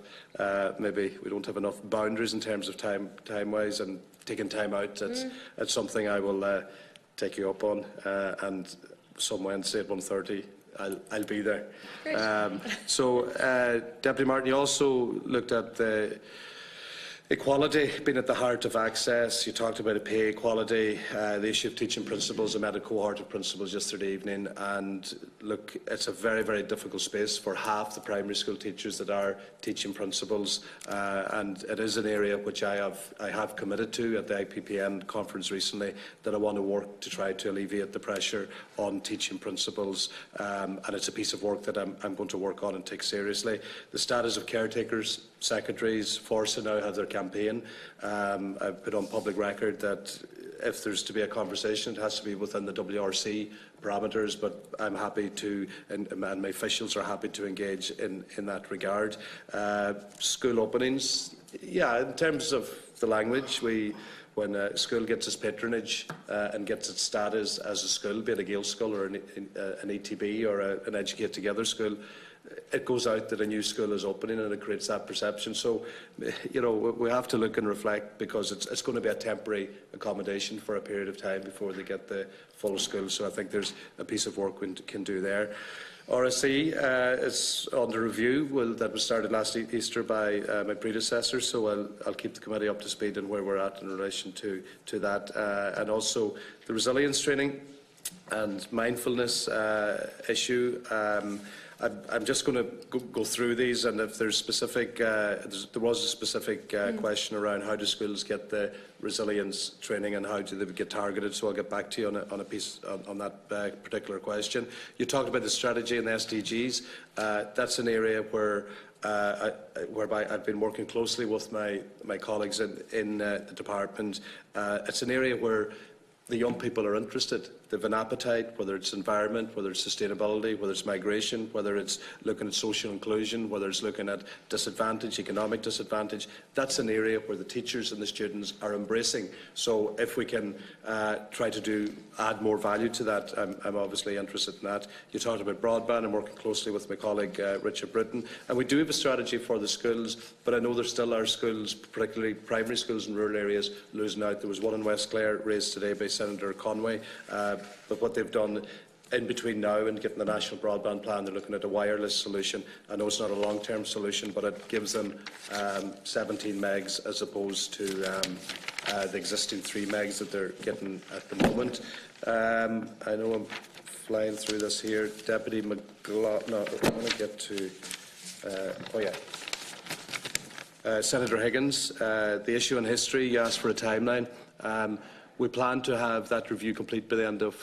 maybe we don't have enough boundaries in terms of time-wise, and taking time out, that's something I will take you up on, and some Wednesday at 1:30. I'll be there. Deputy Martin, you also looked at the equality being at the heart of access. You talked about a pay equality, the issue of teaching principals. I met a cohort of principals yesterday evening, and look, it's a very, very difficult space for half the primary school teachers that are teaching principals, and it is an area which I have committed to at the IPPN conference recently, that I want to work to try to alleviate the pressure on teaching principals, and it's a piece of work that I'm going to work on and take seriously. The status of caretakers, secretaries, Forsa now have their campaign. I've put on public record that if there's to be a conversation, it has to be within the WRC parameters, but I'm happy to, and my officials are happy to engage in that regard. School openings, yeah, in terms of the language, when a school gets its patronage and gets its status as a school, be it a Gael school or an ETB or an Educate Together school, it goes out that a new school is opening, and it creates that perception. So, you know, we have to look and reflect, because it's going to be a temporary accommodation for a period of time before they get the full school. So I think there's a piece of work we can do there. RSE is under review. That was started last Easter by my predecessor, so I'll keep the committee up to speed on where we're at in relation to that. And also the resilience training and mindfulness issue. I'm just going to go through these, and if there's specific, there was a specific question around how do schools get the resilience training and how do they get targeted. So I'll get back to you on a piece on that particular question. You talked about the strategy and the SDGs. That's an area where whereby I've been working closely with my colleagues in the department. It's an area where the young people are interested. They have an appetite, whether it's environment, whether it's sustainability, whether it's migration, whether it's looking at social inclusion, whether it's looking at disadvantage, economic disadvantage. That's an area where the teachers and the students are embracing. So if we can try to add more value to that, I'm obviously interested in that. You talked about broadband. I'm working closely with my colleague Richard Britton. And we do have a strategy for the schools, but I know there still are schools, particularly primary schools in rural areas, losing out. There was one in West Clare raised today by Senator Conway. But what they've done in between now and getting the national broadband plan, they're looking at a wireless solution. I know it's not a long-term solution, but it gives them 17 megs as opposed to the existing 3 megs that they're getting at the moment. I know I'm flying through this here. Deputy McLoughlin, no, I want to get to, Senator Higgins, the issue in history, you asked for a timeline. We plan to have that review complete by the end of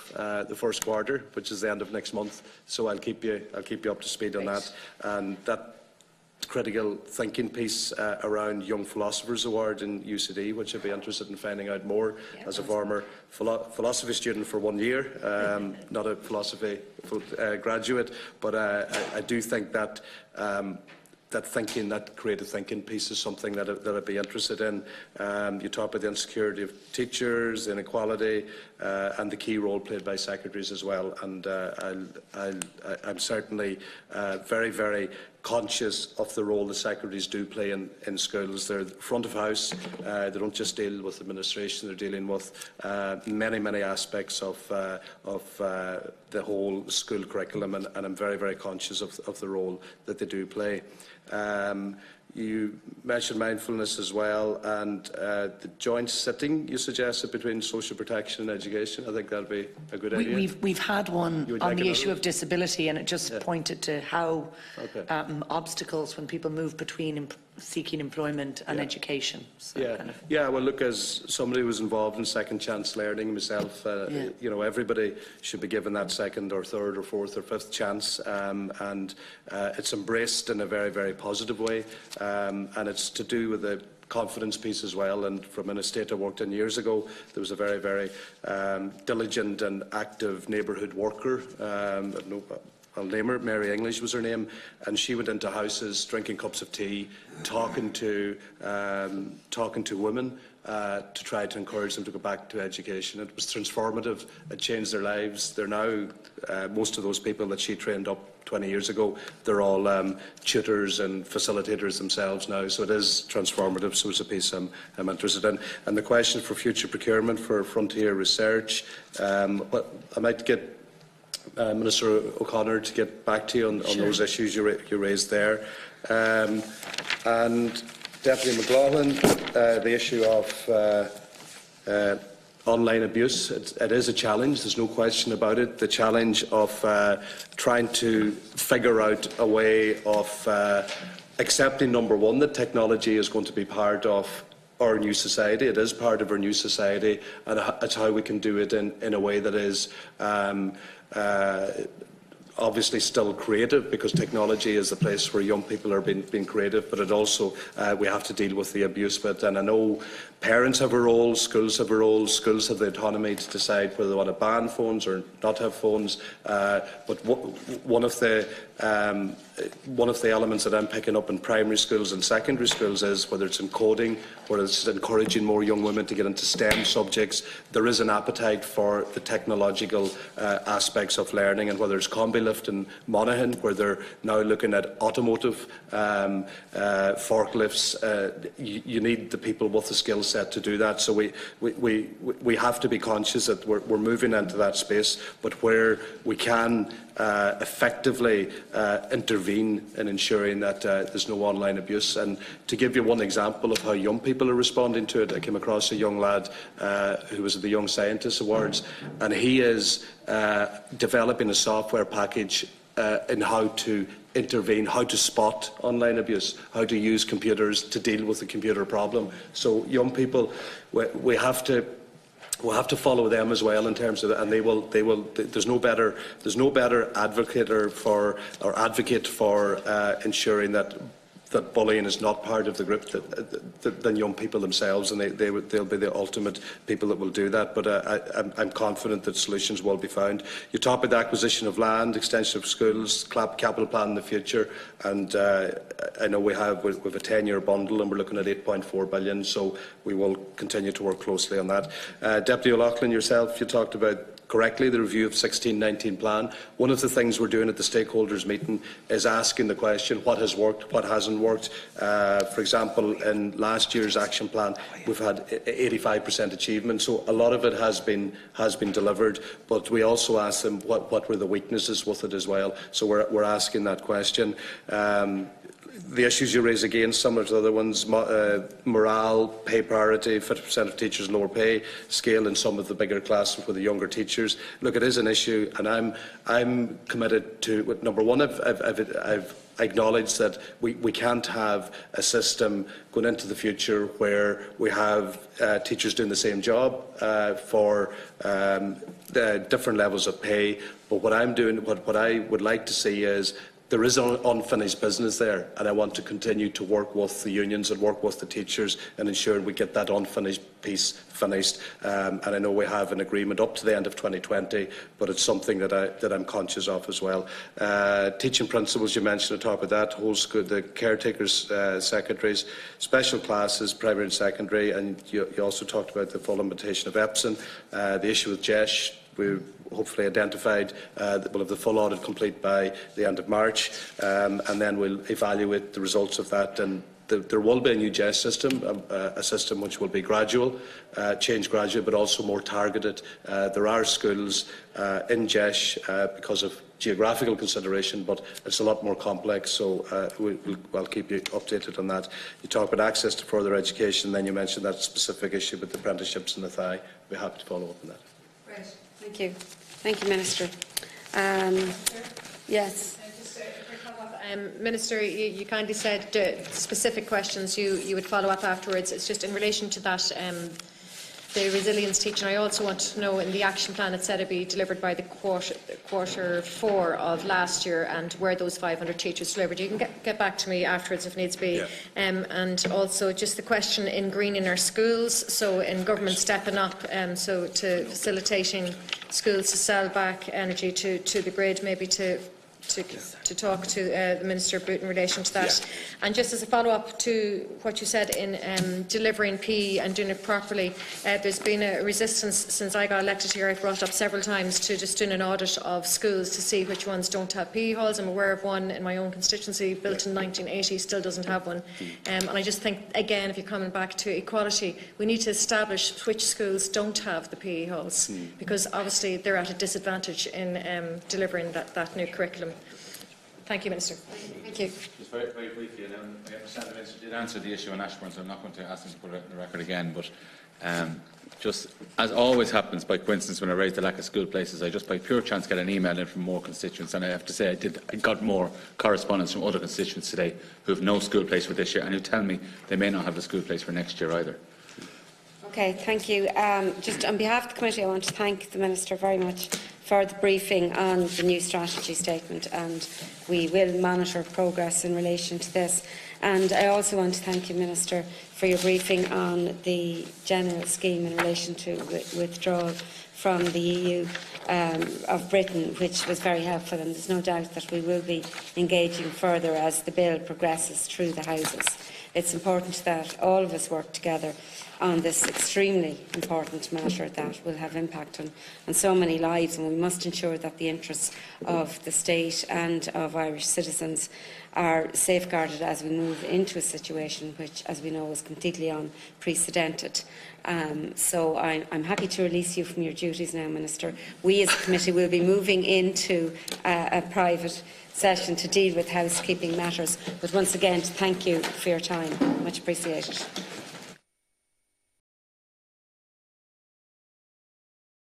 the first quarter, which is the end of next month. So I'll keep you up to speed on that. And that critical thinking piece around Young Philosophers Award in UCD, which I'd be interested in finding out more as a former philosophy student for 1 year, not a philosophy graduate, but I do think that that creative thinking piece is something that I'd be interested in. You talk about the insecurity of teachers, inequality, and the key role played by secretaries as well. And I'm certainly very, very conscious of the role the secretaries do play in schools. They're front of house. They don't just deal with administration. They're dealing with many, many aspects of the whole school curriculum, and I'm very, very conscious of the role that they do play. You mentioned mindfulness as well, and the joint sitting you suggested between social protection and education. I think that would be a good idea. We've had one on the issue of disability, and it just pointed to how obstacles when people move between seeking employment and education. So well, look, as somebody who was involved in second chance learning myself, you know, everybody should be given that second or third or fourth or fifth chance, and it's embraced in a very, very positive way, and it's to do with the confidence piece as well. And from an estate I worked in years ago, there was a very, very diligent and active neighbourhood worker. I'll name her, Mary English was her name, and she went into houses, drinking cups of tea, talking to women to try to encourage them to go back to education. It was transformative. It changed their lives. They're now, most of those people that she trained up 20 years ago, they're all tutors and facilitators themselves now. So it is transformative. So it's a piece I'm interested in. And the question for future procurement for frontier research, but I might get Minister O'Connor to get back to you on those issues you raised there. And Deputy McLoughlin, the issue of online abuse, it is a challenge, there's no question about it. The challenge of trying to figure out a way of accepting, number one, that technology is going to be part of our new society. It is part of our new society, and it's how we can do it in a way that is obviously still creative, because technology is the place where young people are being creative, but it also, we have to deal with the abuse bit. And I know parents have a role, schools have a role, schools have the autonomy to decide whether they want to ban phones or not have phones. But one of the elements that I'm picking up in primary schools and secondary schools is whether it's in coding, whether it's encouraging more young women to get into STEM subjects, there is an appetite for the technological aspects of learning, and whether it's combi lift in Monaghan, where they're now looking at automotive forklifts, you need the people with the skill set to do that. So we have to be conscious that we're moving into that space, but where we can effectively intervene in ensuring that there's no online abuse. And to give you one example of how young people are responding to it, I came across a young lad who was at the Young Scientist Awards, and he is developing a software package in how to intervene, how to spot online abuse, how to use computers to deal with the computer problem. So young people, we have to follow them as well in terms of, and they will. There's no better advocate for ensuring that bullying is not part of the group than young people themselves, and they'll be the ultimate people that will do that. But I'm confident that solutions will be found. You talk about the acquisition of land, extension of schools, capital plan in the future, and I know we have a 10-year bundle, and we're looking at 8.4 billion. So we will continue to work closely on that. Deputy O'Loughlin, yourself, you talked about correctly the review of 16-19 plan. One of the things we're doing at the stakeholders meeting is asking the question, what has worked, what hasn't worked. For example, in last year's action plan, we've had 85% achievement, so a lot of it has been delivered, but we also asked them what were the weaknesses with it as well. So we're asking that question. The issues you raise again, similar to the other ones, morale, pay parity, 50% of teachers lower pay scale in some of the bigger classes with the younger teachers. Look, it is an issue, and I'm committed to, number one, I've acknowledged that we can't have a system going into the future where we have teachers doing the same job for different levels of pay. But what I'm doing, what I would like to see is there is unfinished business there, and I want to continue to work with the unions and work with the teachers and ensure we get that unfinished piece finished. And I know we have an agreement up to the end of 2020, but it's something that I'm conscious of as well. Teaching principals, you mentioned, on top of that, whole school, the caretakers, secretaries, special classes, primary and secondary, and you also talked about the full implementation of EPSON, the issue with JESH. We hopefully identified that we'll have the full audit complete by the end of March, and then we'll evaluate the results of that. And there will be a new JESH system, a system which will be gradual, change gradually, but also more targeted. There are schools in JESH because of geographical consideration, but it's a lot more complex, so I'll keep you updated on that. You talk about access to further education, then you mentioned that specific issue with the apprenticeships in the Thai. I'll be happy to follow up on that. Right. Thank you. Thank you, Minister. Yes. Just a quick follow-up. Minister, you kindly said specific questions you would follow up afterwards. It's just in relation to that, the resilience teaching. I also want to know, in the action plan, it said it'd be delivered by the quarter 4 of last year, and where those 500 teachers delivered. You can get back to me afterwards if needs be. Yeah. And also just the question in greening our schools, so in government stepping up, so to facilitating schools to sell back energy to the grid, maybe to to talk to the Minister Boot in relation to that. And just as a follow-up to what you said in delivering PE and doing it properly, there's been a resistance since I got elected here. I've brought up several times to just doing an audit of schools to see which ones don't have PE halls. I'm aware of one in my own constituency, built in 1980, still doesn't have one. And I just think, again, if you're coming back to equality, we need to establish which schools don't have the PE halls, because obviously they're at a disadvantage in delivering that new curriculum. Thank you, Minister. Thank you. Just very, very briefly, I understand the Minister did answer the issue on Ashbourne, so I'm not going to ask him to put it on the record again, but just as always happens by coincidence when I raise the lack of school places, I just by pure chance get an email in from more constituents, and I have to say I got more correspondence from other constituents today who have no school place for this year and who tell me they may not have the school place for next year either. Okay, thank you. Just on behalf of the committee, I want to thank the Minister very much for the briefing on the new strategy statement, and we will monitor progress in relation to this. And I also want to thank you, Minister, for your briefing on the general scheme in relation to withdrawal from the EU of Britain, which was very helpful, and there's no doubt that we will be engaging further as the bill progresses through the Houses. It's important that all of us work together on this extremely important matter that will have impact on so many lives, and we must ensure that the interests of the state and of Irish citizens are safeguarded as we move into a situation which, as we know, is completely unprecedented. So I'm happy to release you from your duties now, Minister. We as a committee will be moving into a private session to deal with housekeeping matters, but once again to thank you for your time. Much appreciated.